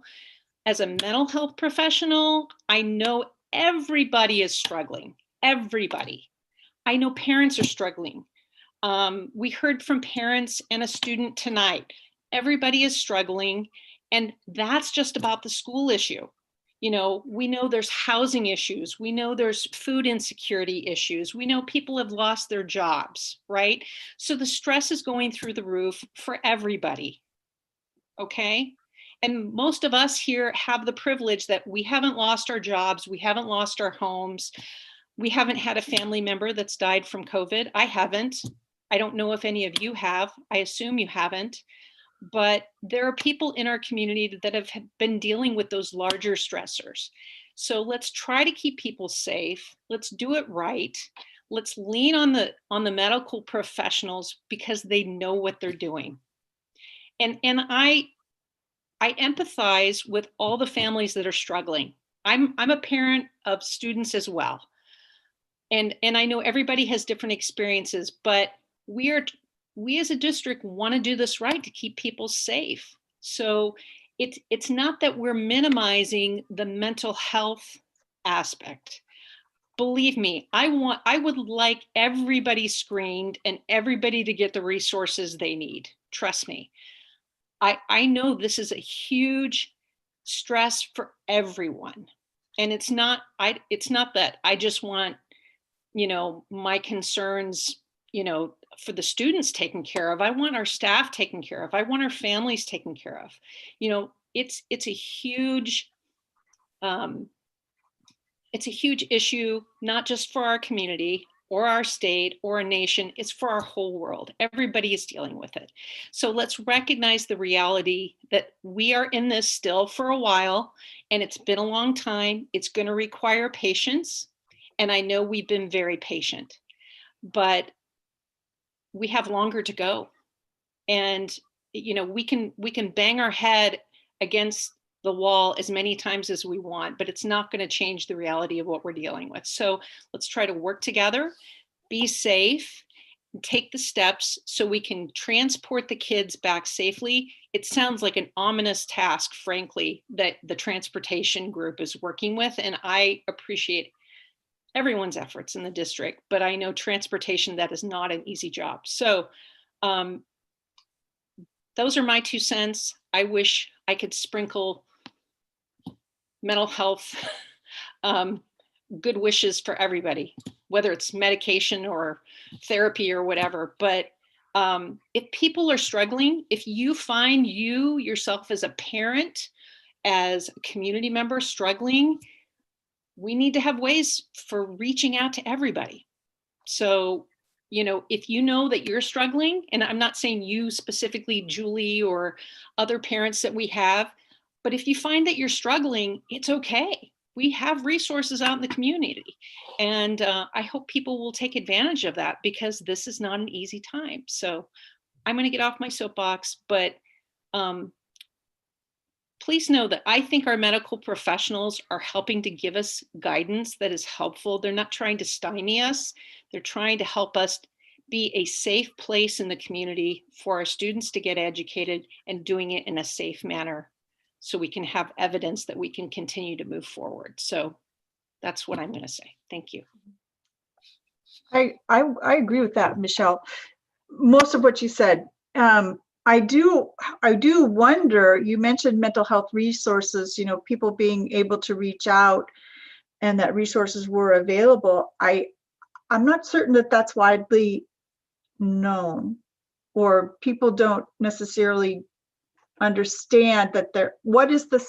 As a mental health professional, I know everybody is struggling. Everybody. I know parents are struggling. We heard from parents and a student tonight. Everybody is struggling. And that's just about the school issue. You know, we know there's housing issues. We know there's food insecurity issues. We know people have lost their jobs, right? So the stress is going through the roof for everybody, okay? And most of us here have the privilege that we haven't lost our jobs. We haven't lost our homes. We haven't had a family member that's died from COVID. I haven't. I don't know if any of you have. I assume you haven't. But there are people in our community that have been dealing with those larger stressors. So let's try to keep people safe. Let's do it right. Let's lean on the medical professionals because they know what they're doing. And I empathize with all the families that are struggling. I'm a parent of students as well. And I know everybody has different experiences, but we as a district want to do this right to keep people safe. So it's not that we're minimizing the mental health aspect. Believe me, I would like everybody screened and everybody to get the resources they need. Trust me. I know this is a huge stress for everyone. And it's not that I just want, you know, my concerns, you know, for the students taken care of. I want our staff taken care of. I want our families taken care of. You know, it's a huge issue, not just for our community or our state or a nation. It's for our whole world. Everybody is dealing with it. So let's recognize the reality that we are in this still for a while, and it's been a long time. It's going to require patience. And I know we've been very patient, but we have longer to go. And, you know, we can bang our head against the wall as many times as we want, but it's not going to change the reality of what we're dealing with. So let's try to work together, be safe, and take the steps so we can transport the kids back safely. It sounds like an ominous task, frankly, that the transportation group is working with. And I appreciate everyone's efforts in the district, but I know transportation, that is not an easy job. So those are my 2 cents. I wish I could sprinkle mental health good wishes for everybody, whether it's medication or therapy or whatever. But if people are struggling, if you find yourself as a parent, as a community member struggling, we need to have ways for reaching out to everybody. So, you know, if you know that you're struggling, and I'm not saying you specifically, Julie, or other parents that we have, but if you find that you're struggling, it's okay. We have resources out in the community. And I hope people will take advantage of that, because this is not an easy time. So I'm going to get off my soapbox, but please know that I think our medical professionals are helping to give us guidance that is helpful. They're not trying to stymie us. They're trying to help us be a safe place in the community for our students to get educated and doing it in a safe manner so we can have evidence that we can continue to move forward. So that's what I'm going to say. Thank you. I agree with that, Michelle. Most of what you said. I do wonder, you mentioned mental health resources, you know, people being able to reach out and that resources were available. I'm not certain that that's widely known, or people don't necessarily understand that what is the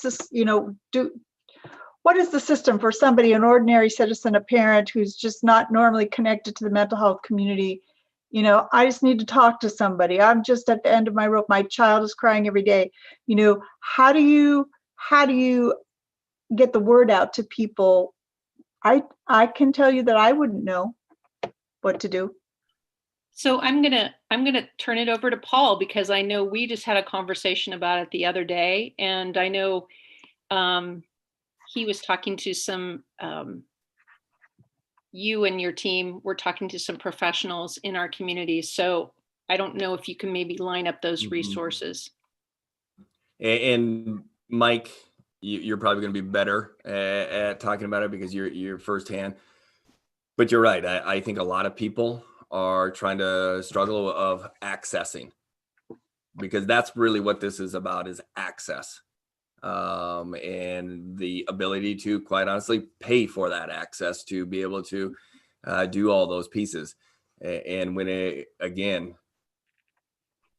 system for somebody, an ordinary citizen, a parent who's just not normally connected to the mental health community. You know, I just need to talk to somebody. I'm just at the end of my rope. My child is crying every day. You know, how do you get the word out to people? I can tell you that I wouldn't know what to do. So I'm gonna turn it over to Paul, because I know we just had a conversation about it the other day, and I know he was talking to some you and your team were talking to some professionals in our community. So I don't know if you can maybe line up those resources. And Mike, you're probably going to be better at talking about it because you're firsthand. But you're right. I think a lot of people are trying to struggle of accessing, because that's really what this is about, is access. And the ability to, quite honestly, pay for that access to be able to do all those pieces. And when again,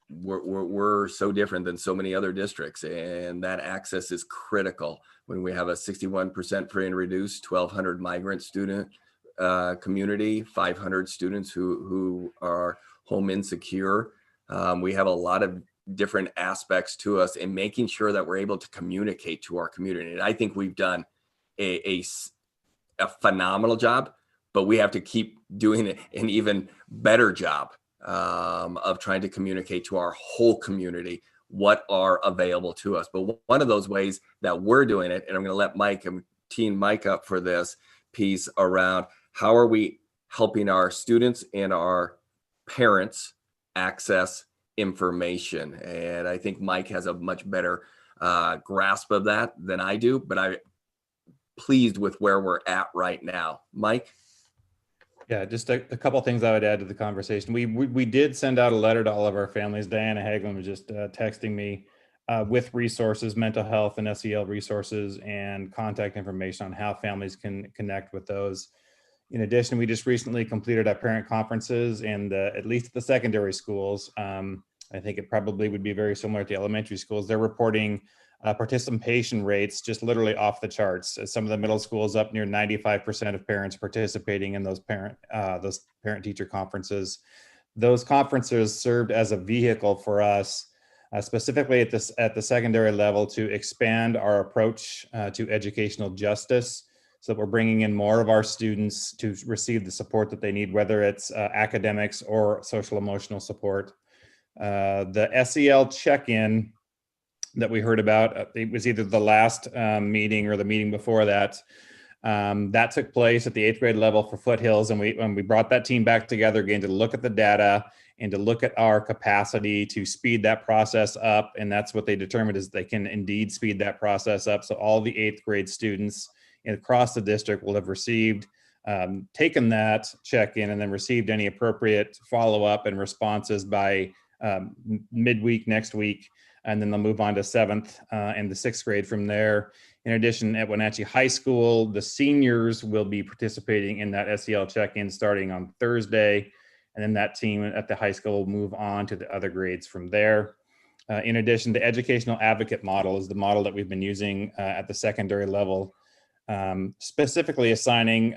we're so different than so many other districts, and that access is critical. When we have a 61% free and reduced, 1,200 migrant student community, 500 students who are home insecure, we have a lot of different aspects to us in making sure that we're able to communicate to our community. And I think we've done a phenomenal job, but we have to keep doing an even better job of trying to communicate to our whole community what are available to us. But one of those ways that we're doing it, and I'm going to let Mike and team Mike up for this piece around how are we helping our students and our parents access information. And I think Mike has a much better grasp of that than I do, but I'm pleased with where we're at right now. Mike? Yeah, just a couple of things I would add to the conversation. We did send out a letter to all of our families. Diana Hagelin was just texting me with resources, mental health and SEL resources, and contact information on how families can connect with those. In addition, we just recently completed our parent conferences, and at least the secondary schools, I think it probably would be very similar to the elementary schools. They're reporting participation rates just literally off the charts. Some of the middle schools up near 95% of parents participating in those parent-teacher conferences. Those conferences served as a vehicle for us, specifically at the secondary level, to expand our approach to educational justice, so that we're bringing in more of our students to receive the support that they need, whether it's academics or social emotional support. The SEL check-in that we heard about, it was either the last meeting or the meeting before that. That took place at the 8th grade level for Foothills, and we brought that team back together again to look at the data and to look at our capacity to speed that process up. And that's what they determined, is they can indeed speed that process up. So all the 8th grade students across the district will have received, taken that check-in, and then received any appropriate follow-up and responses by midweek next week. And then they'll move on to 7th and the 6th grade from there. In addition, at Wenatchee High School, the seniors will be participating in that SEL check-in starting on Thursday. And then that team at the high school will move on to the other grades from there. In addition, the educational advocate model is the model that we've been using at the secondary level, specifically assigning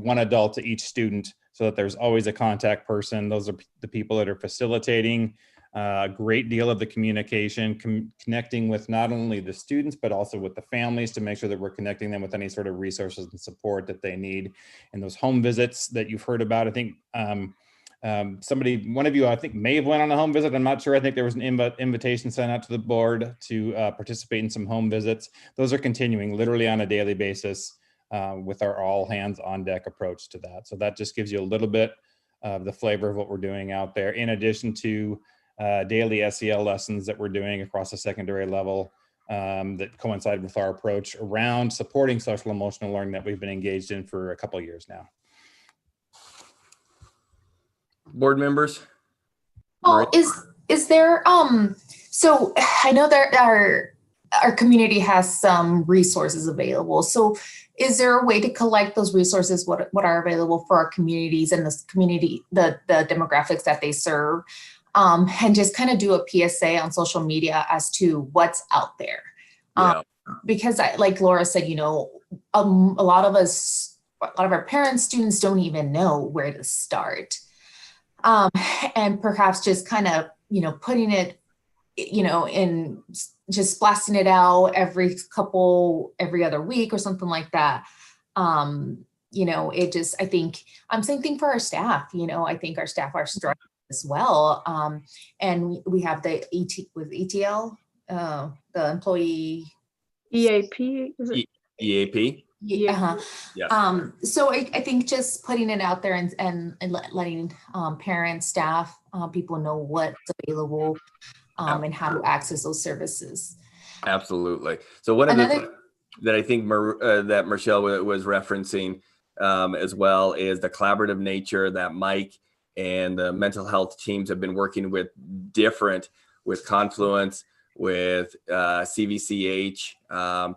one adult to each student so that there's always a contact person. Those are the people that are facilitating a great deal of the communication, connecting with not only the students, but also with the families to make sure that we're connecting them with any sort of resources and support that they need. And those home visits that you've heard about, I think one of you, I think, may have went on a home visit. I'm not sure. I think there was an invitation sent out to the board to participate in some home visits. Those are continuing literally on a daily basis with our all hands on deck approach to that. So that just gives you a little bit of the flavor of what we're doing out there, in addition to daily SEL lessons that we're doing across the secondary level that coincide with our approach around supporting social emotional learning that we've been engaged in for a couple of years now. Board members? Oh, is there, so I know that our community has some resources available. So is there a way to collect those resources, what are available for our communities and the community, the demographics that they serve, and just kind of do a PSA on social media as to what's out there? Because like Laura said, you know, a lot of our parents, students don't even know where to start. And perhaps just kind of, you know, putting it, you know, in just blasting it out every other week or something like that. You know, it just, I think, same thing for our staff, you know, I think our staff are struggling as well. And we have the ETL, the employee. EAP, is it? EAP? Yeah. Yes. So I think just putting it out there and letting parents, staff, people know what's available and how to access those services. Absolutely. So one of the things that I think that Michelle was referencing as well is the collaborative nature that Mike and the mental health teams have been working with Confluence, with CVCH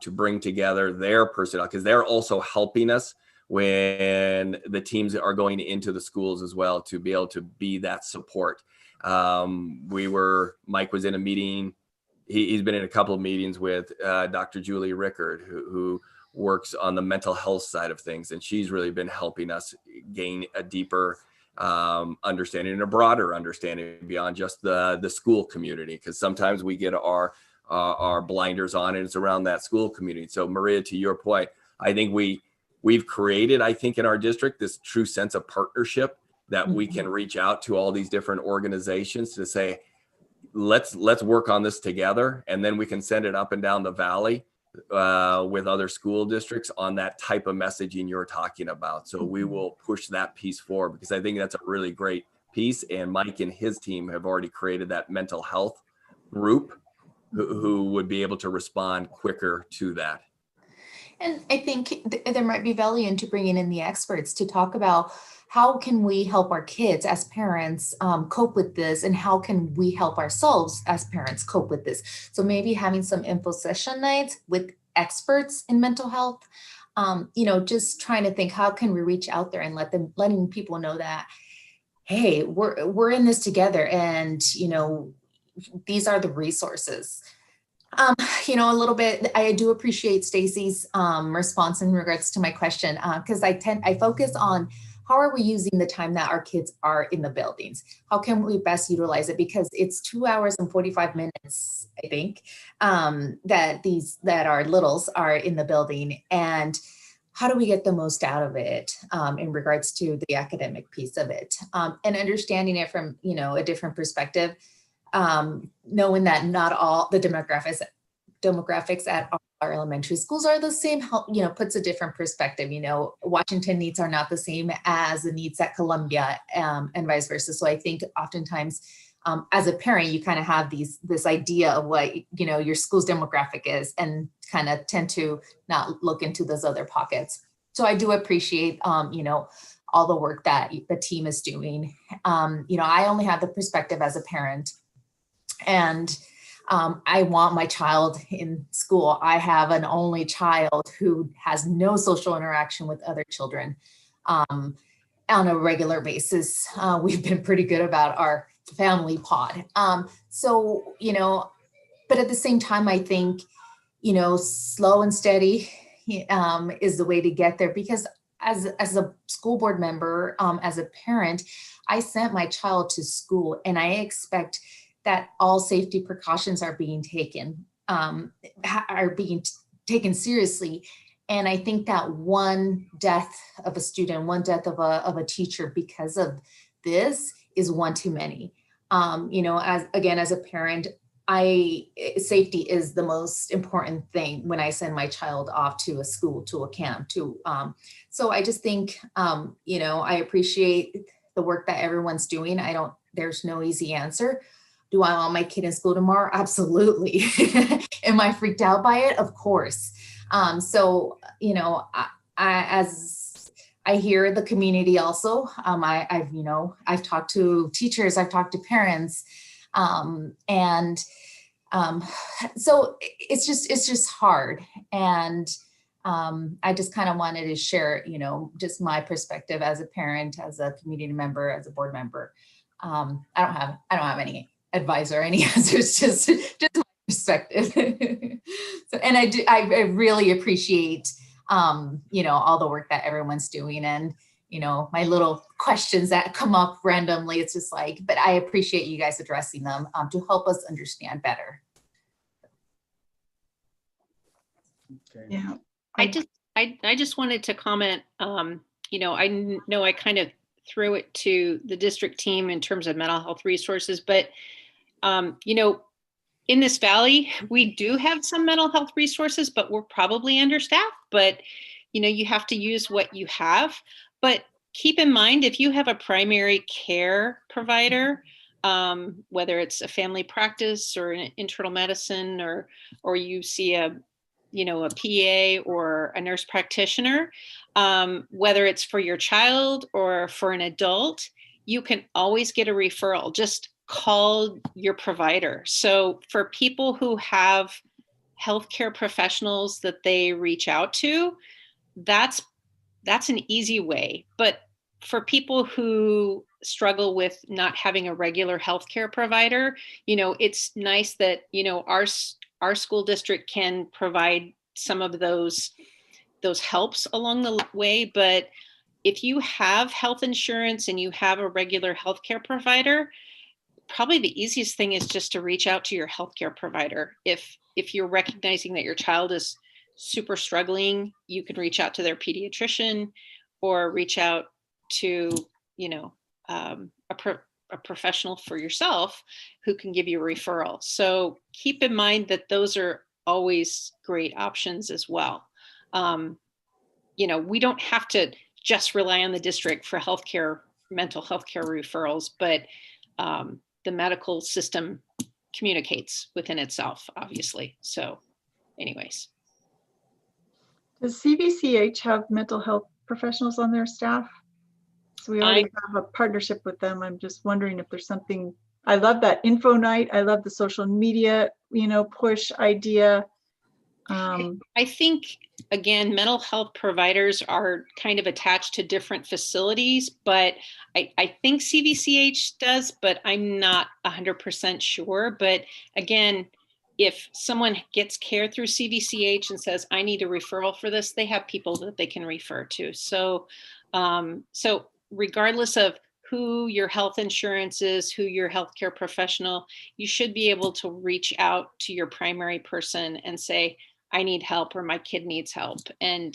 to bring together their personnel, because they're also helping us when the teams are going into the schools as well to be able to be that support. Mike was in a meeting. He's been in a couple of meetings with Dr. Julie Rickard, who works on the mental health side of things. And she's really been helping us gain a deeper understanding and a broader understanding beyond just the school community. Because sometimes we get our blinders on and it's around that school community. So Maria, to your point, I think we've created, I think in our district, this true sense of partnership that we can reach out to all these different organizations to say, let's work on this together. And then we can send it up and down the valley with other school districts on that type of messaging you're talking about. So we will push that piece forward, because I think that's a really great piece. And Mike and his team have already created that mental health group who would be able to respond quicker to that. And I think there might be value into bringing in the experts to talk about how can we help our kids as parents cope with this, and how can we help ourselves as parents cope with this. So maybe having some info session nights with experts in mental health, you know, just trying to think, how can we reach out there and letting people know that, hey, we're in this together, and, you know, these are the resources. You know, a little bit, I do appreciate Stacy's response in regards to my question, because I focus on how are we using the time that our kids are in the buildings? How can we best utilize it? Because it's 2 hours and 45 minutes, I think, that our littles are in the building, and how do we get the most out of it in regards to the academic piece of it, and understanding it from, you know, a different perspective. Knowing that not all the demographics at our elementary schools are the same, you know, puts a different perspective. You know, Washington needs are not the same as the needs at Columbia, and vice versa. So I think oftentimes as a parent, you kind of have this idea of what, you know, your school's demographic is, and kind of tend to not look into those other pockets. So I do appreciate, you know, all the work that the team is doing. You know, I only have the perspective as a parent, and I want my child in school. I have an only child who has no social interaction with other children on a regular basis. We've been pretty good about our family pod. So, you know, but at the same time, I think, you know, slow and steady is the way to get there, because as a school board member, as a parent, I sent my child to school, and I expect that all safety precautions are being taken seriously. And I think that one death of a student, one death of a teacher because of this is one too many. You know, as a parent, safety is the most important thing when I send my child off to a school, to a camp, so I just think, you know, I appreciate the work that everyone's doing. There's no easy answer. Do I want my kid in school tomorrow? Absolutely. Am I freaked out by it? Of course. So, you know, as I hear the community also, I've talked to teachers, I've talked to parents, so it's just hard. And I just kind of wanted to share, you know, just my perspective as a parent, as a community member, as a board member. I don't have any advice or any answers, just my perspective. So, and I really appreciate, you know, all the work that everyone's doing, and, you know, my little questions that come up randomly. It's just like, but I appreciate you guys addressing them to help us understand better. Okay. Yeah. I just wanted to comment, you know I kind of threw it to the district team in terms of mental health resources, but, you know, in this valley, we do have some mental health resources, but we're probably understaffed. But, you know, you have to use what you have. But keep in mind, if you have a primary care provider, whether it's a family practice or an internal medicine, or you see a PA or a nurse practitioner, whether it's for your child or for an adult, you can always get a referral. Just call your provider. So for people who have healthcare professionals that they reach out to, that's an easy way. But for people who struggle with not having a regular healthcare provider, you know, it's nice that, you know, our school district can provide some of those helps along the way. But if you have health insurance and you have a regular healthcare provider, probably the easiest thing is just to reach out to your healthcare provider. If you're recognizing that your child is super struggling, you can reach out to their pediatrician or reach out to, you know, a professional for yourself who can give you a referral. So keep in mind that those are always great options as well. You know, we don't have to just rely on the district for mental health care referrals, but the medical system communicates within itself, obviously. So anyways. Does CVCH have mental health professionals on their staff? So we already have a partnership with them. I'm just wondering if there's something. I love that info night. I love the social media, you know, push idea. I think, again, mental health providers are kind of attached to different facilities, but I think CVCH does, but I'm not 100% sure. But again, if someone gets care through CVCH and says, I need a referral for this, they have people that they can refer to. So, so regardless of who your health insurance is, who your healthcare professional, you should be able to reach out to your primary person and say, I need help, or my kid needs help. And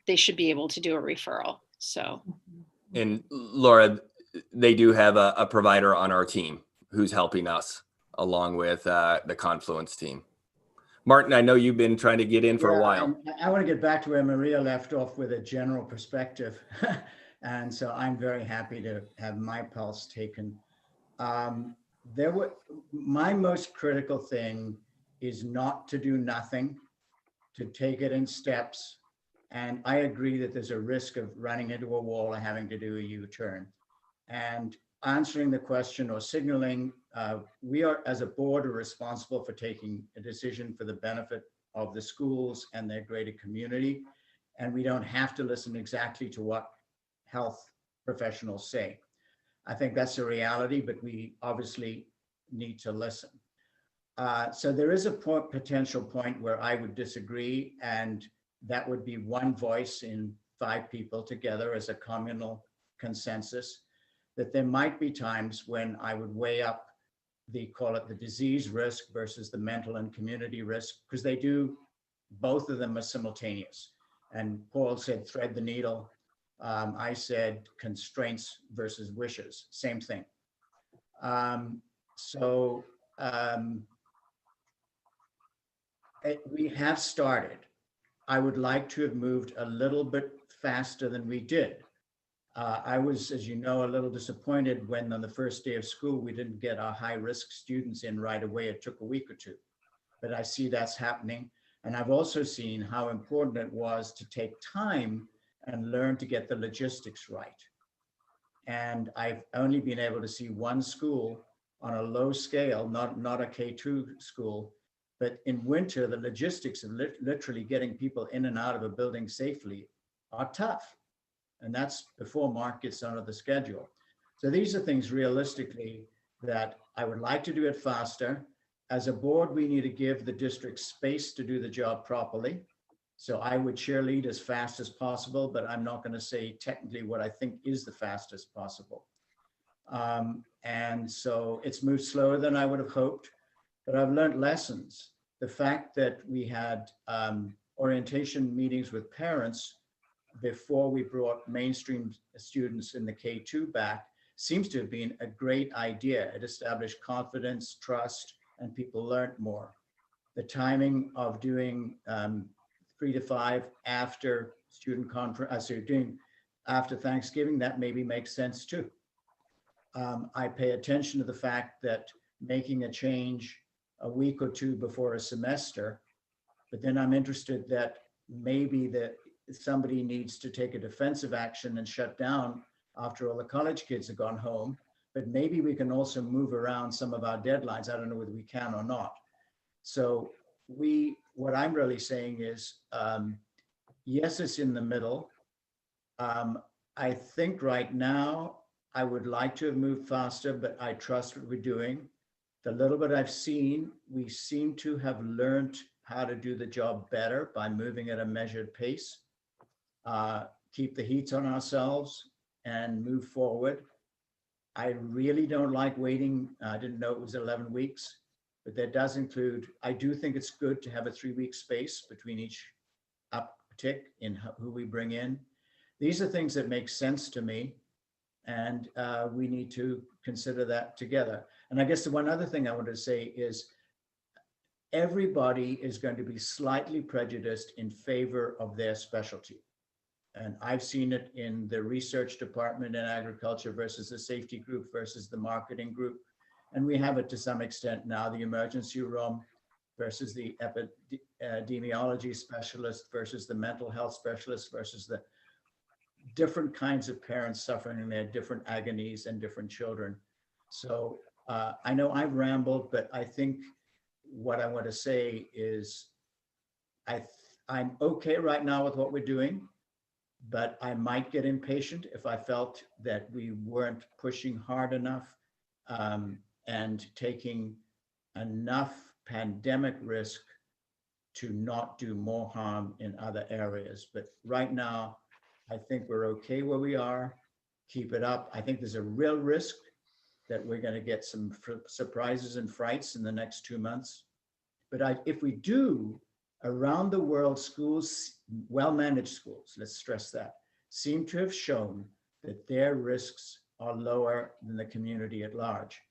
they should be able to do a referral. So. And Laura, they do have a provider on our team who's helping us along with the Confluence team. Martin, I know you've been trying to get in for a while. I want to get back to where Maria left off with a general perspective. And so I'm very happy to have my pulse taken. My most critical thing is not to do nothing, to take it in steps. And I agree that there's a risk of running into a wall and having to do a U-turn. And answering the question or signaling, we are, as a board, are responsible for taking a decision for the benefit of the schools and their greater community. And we don't have to listen exactly to what health professionals say. I think that's a reality, but we obviously need to listen. So there is a potential point where I would disagree, and that would be one voice in 5 people together as a communal consensus, that there might be times when I would weigh up call it the disease risk versus the mental and community risk, because they do, both of them are simultaneous. And Paul said thread the needle. I said constraints versus wishes, same thing. We have started. I would like to have moved a little bit faster than we did. I was, as you know, a little disappointed when on the first day of school, we didn't get our high-risk students in right away. It took a week or two, but I see that's happening. And I've also seen how important it was to take time and learn to get the logistics right. And I've only been able to see one school on a low scale, not a K2 school, but in winter, the logistics of literally getting people in and out of a building safely are tough. And that's before Mark gets onto the schedule. So these are things realistically that I would like to do it faster. As a board, we need to give the district space to do the job properly. So I would cheerlead as fast as possible, but I'm not going to say technically what I think is the fastest possible. And so it's moved slower than I would have hoped, but I've learned lessons. The fact that we had orientation meetings with parents before we brought mainstream students in the K2 back seems to have been a great idea. It established confidence, trust, and people learned more. The timing of doing 3 to 5 after student conference, doing after Thanksgiving, that maybe makes sense too. I pay attention to the fact that making a change a week or two before a semester, but then I'm interested that maybe that somebody needs to take a defensive action and shut down after all the college kids have gone home, but maybe we can also move around some of our deadlines. I don't know whether we can or not. So what I'm really saying is, yes, it's in the middle. I think right now, I would like to have moved faster, but I trust what we're doing. The little bit I've seen, we seem to have learned how to do the job better by moving at a measured pace, keep the heat on ourselves and move forward. I really don't like waiting. I didn't know it was 11 weeks, but that does include, I do think it's good to have a 3-week space between each uptick in who we bring in. These are things that make sense to me, and we need to consider that together. And I guess the one other thing I want to say is everybody is going to be slightly prejudiced in favor of their specialty. And I've seen it in the research department in agriculture versus the safety group versus the marketing group. And we have it to some extent now, the emergency room versus the epidemiology specialist versus the mental health specialist versus the different kinds of parents suffering in their different agonies and different children. So I know I've rambled, but I think what I want to say is I'm okay right now with what we're doing, but I might get impatient if I felt that we weren't pushing hard enough and taking enough pandemic risk to not do more harm in other areas. But right now, I think we're okay where we are. Keep it up. I think there's a real risk that we're going to get some surprises and frights in the next 2 months. But if we do, around the world, schools, well-managed schools, let's stress that, seem to have shown that their risks are lower than the community at large.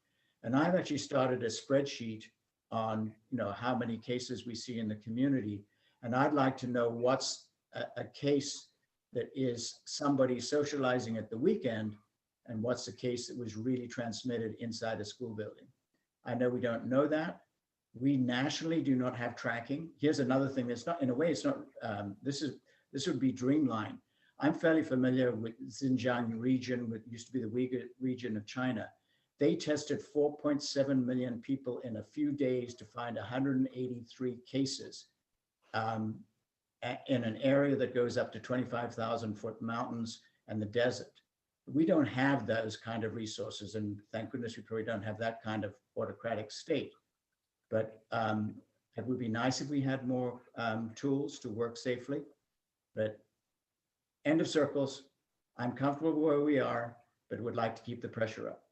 And I've actually started a spreadsheet on how many cases we see in the community. And I'd like to know what's a case that is somebody socializing at the weekend and what's the case that was really transmitted inside a school building. I know we don't know that. We nationally do not have tracking. Here's another thing that's not, in a way, it's not, this would be Dreamline. I'm fairly familiar with Xinjiang region, which used to be the Uyghur region of China. They tested 4.7 million people in a few days to find 183 cases in an area that goes up to 25,000 foot mountains and the desert. We don't have those kind of resources, and thank goodness we probably don't have that kind of autocratic state. But it would be nice if we had more tools to work safely. But end of circles, I'm comfortable where we are, but would like to keep the pressure up.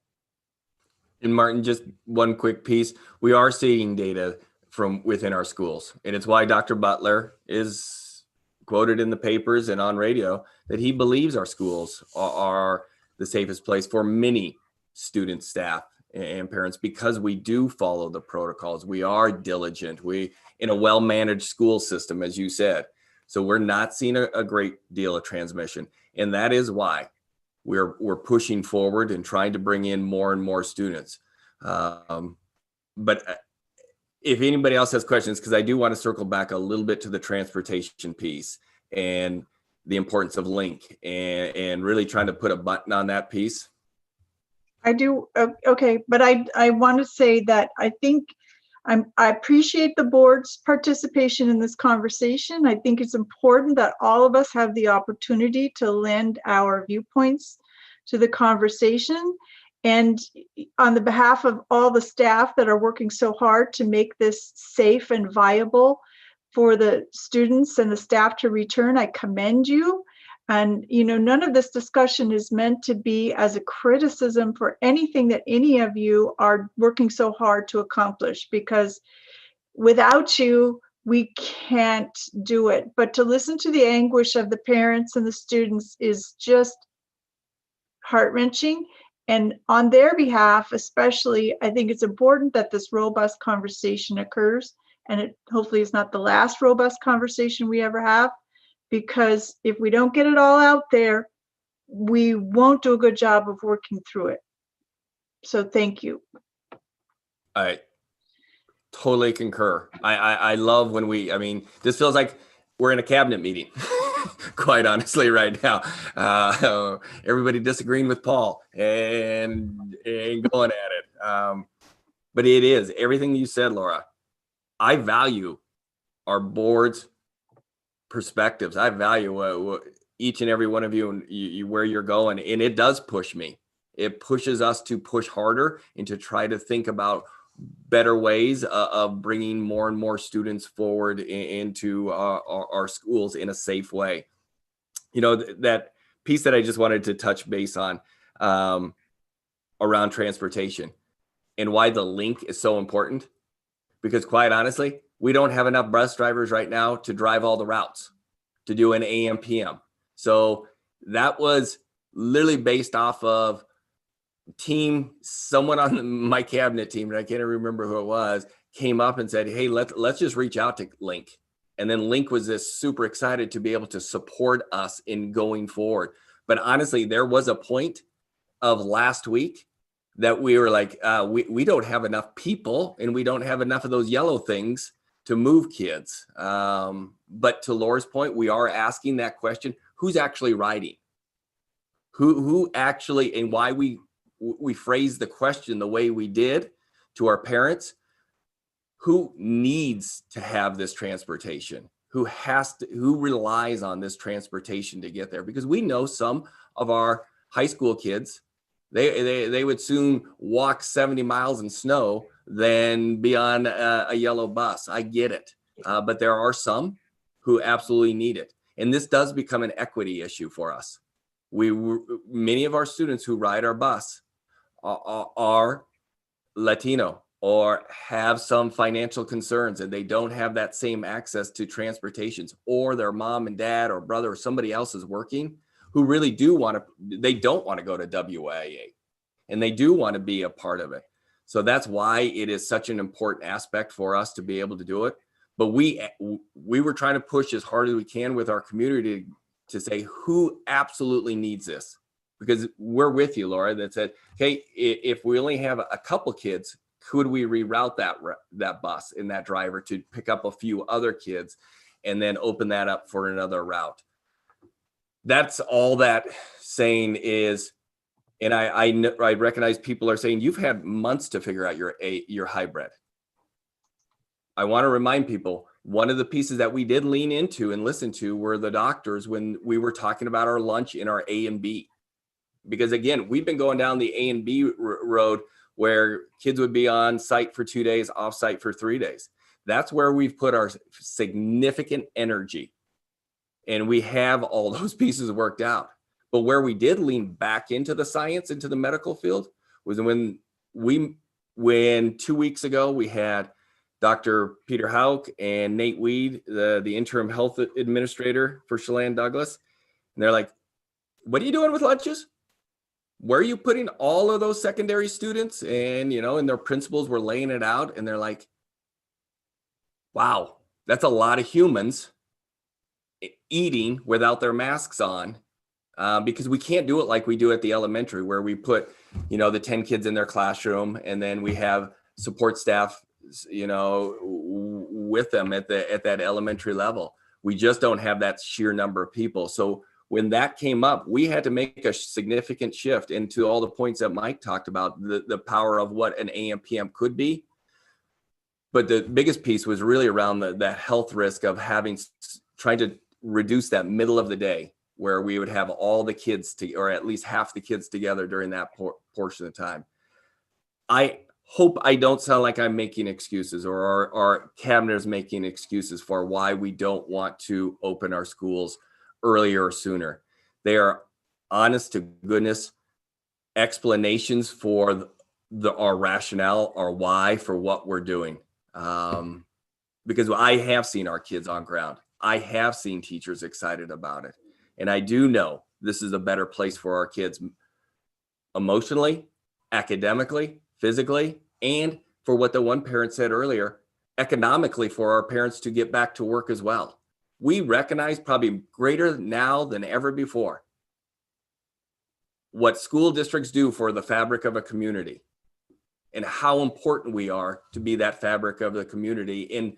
And Martin, just one quick piece. We are seeing data from within our schools. And it's why Dr. Butler is quoted in the papers and on radio that he believes our schools are the safest place for many students, staff, and parents, because we do follow the protocols. We are diligent. We in a well-managed school system, as you said. So we're not seeing a great deal of transmission. And that is why we're pushing forward and trying to bring in more and more students. But if anybody else has questions, because I do want to circle back a little bit to the transportation piece and the importance of link and really trying to put a button on that piece. I do. Okay. But I want to say that I think I appreciate the board's participation in this conversation. I think it's important that all of us have the opportunity to lend our viewpoints to the conversation. And on the behalf of all the staff that are working so hard to make this safe and viable for the students and the staff to return, I commend you. And, you know, none of this discussion is meant to be as a criticism for anything that any of you are working so hard to accomplish, because without you, we can't do it. But to listen to the anguish of the parents and the students is just heart-wrenching. And on their behalf, especially, I think it's important that this robust conversation occurs. And it hopefully is not the last robust conversation we ever have, because if we don't get it all out there, we won't do a good job of working through it. So thank you. I totally concur. I love when I mean, this feels like we're in a cabinet meeting, quite honestly, right now. Everybody disagreeing with Paul and going at it. But it is everything you said, Laura. I value our board's perspectives. I value each and every one of you and where you're going. And it does push me. It pushes us to push harder and to try to think about better ways of bringing more and more students forward into our schools in a safe way. You know, that piece that I just wanted to touch base on around transportation and why the link is so important. Because quite honestly, we don't have enough bus drivers right now to drive all the routes, to do an AM, PM. So that was literally based off of someone on my cabinet team, and I can't remember who it was, came up and said, hey, let's just reach out to Link. And then Link was just super excited to be able to support us in going forward. But honestly, there was a point of last week that we were like, we don't have enough people and we don't have enough of those yellow things to move kids. But to Laura's point, we are asking that question, who's actually riding? Who actually, and why we phrased the question the way we did to our parents, who needs to have this transportation? Who relies on this transportation to get there? Because we know some of our high school kids, they would soon walk 70 miles in snow than be on a yellow bus. I get it. But there are some who absolutely need it. And this does become an equity issue for us. Many of our students who ride our bus are Latino or have some financial concerns, and they don't have that same access to transportations, or their mom and dad or brother or somebody else is working, who really don't want to go to WIA, and they do want to be a part of it. So that's why it is such an important aspect for us to be able to do it. But we were trying to push as hard as we can with our community to say who absolutely needs this, because we're with you, Laura, that said, hey, if we only have a couple kids, could we reroute that bus and that driver to pick up a few other kids and then open that up for another route? That's all that saying is, and I recognize people are saying you've had months to figure out your hybrid. I want to remind people, one of the pieces that we did lean into and listen to were the doctors when we were talking about our lunch in our A and B. Because again, we've been going down the A and B road where kids would be on site for 2 days, off site for 3 days. That's where we've put our significant energy. And we have all those pieces worked out. But where we did lean back into the science, into the medical field, was when 2 weeks ago, we had Dr. Peter Hauk and Nate Weed, the interim health administrator for Chelan Douglas. And they're like, what are you doing with lunches? Where are you putting all of those secondary students? And, and their principals were laying it out. And they're like, wow, that's a lot of humans eating without their masks on because we can't do it like we do at the elementary, where we put, the 10 kids in their classroom, and then we have support staff, with them at that elementary level. We just don't have that sheer number of people. So when that came up, we had to make a significant shift into all the points that Mike talked about, the power of what an AM PM could be. But the biggest piece was really around the health risk of trying to reduce that middle of the day, where we would have all the kids or at least half the kids together during that portion of the time. I hope I don't sound like I'm making excuses, or our cabinet is making excuses for why we don't want to open our schools earlier or sooner. They are honest to goodness explanations for our rationale, or why, for what we're doing. Because I have seen our kids on ground. I have seen teachers excited about it. And I do know this is a better place for our kids emotionally, academically, physically, and for what the one parent said earlier, economically, for our parents to get back to work as well. We recognize, probably greater now than ever before, what school districts do for the fabric of a community, and how important we are to be that fabric of the community, and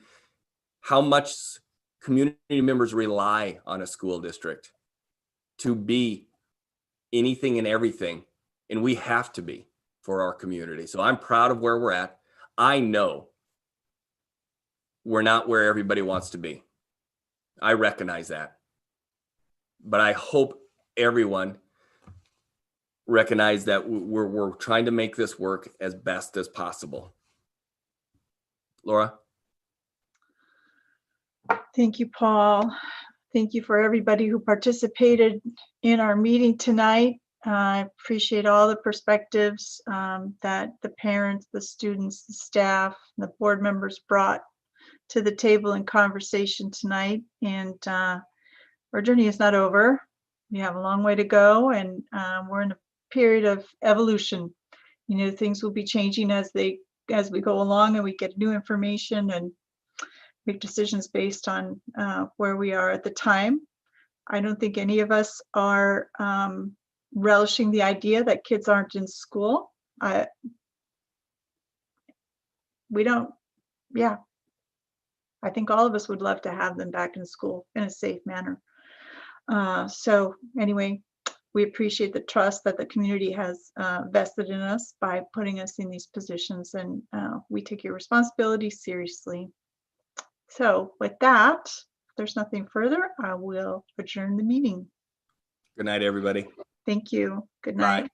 how much community members rely on a school district to be anything and everything. And we have to be for our community. So I'm proud of where we're at. I know we're not where everybody wants to be. I recognize that. But I hope everyone recognize that we're trying to make this work as best as possible. Laura? Thank you, Paul. Thank you for everybody who participated in our meeting tonight. I appreciate all the perspectives that the parents, the students, the staff, the board members brought to the table in conversation tonight. And our journey is not over. We have a long way to go, and we're in a period of evolution. Things will be changing as we go along, and we get new information and make decisions based on where we are at the time. I don't think any of us are relishing the idea that kids aren't in school. We don't, yeah. I think all of us would love to have them back in school in a safe manner. So anyway, we appreciate the trust that the community has vested in us by putting us in these positions, and we take your responsibility seriously. So with that, if there's nothing further, I will adjourn the meeting. Good night, everybody. Thank you. Good night. Bye.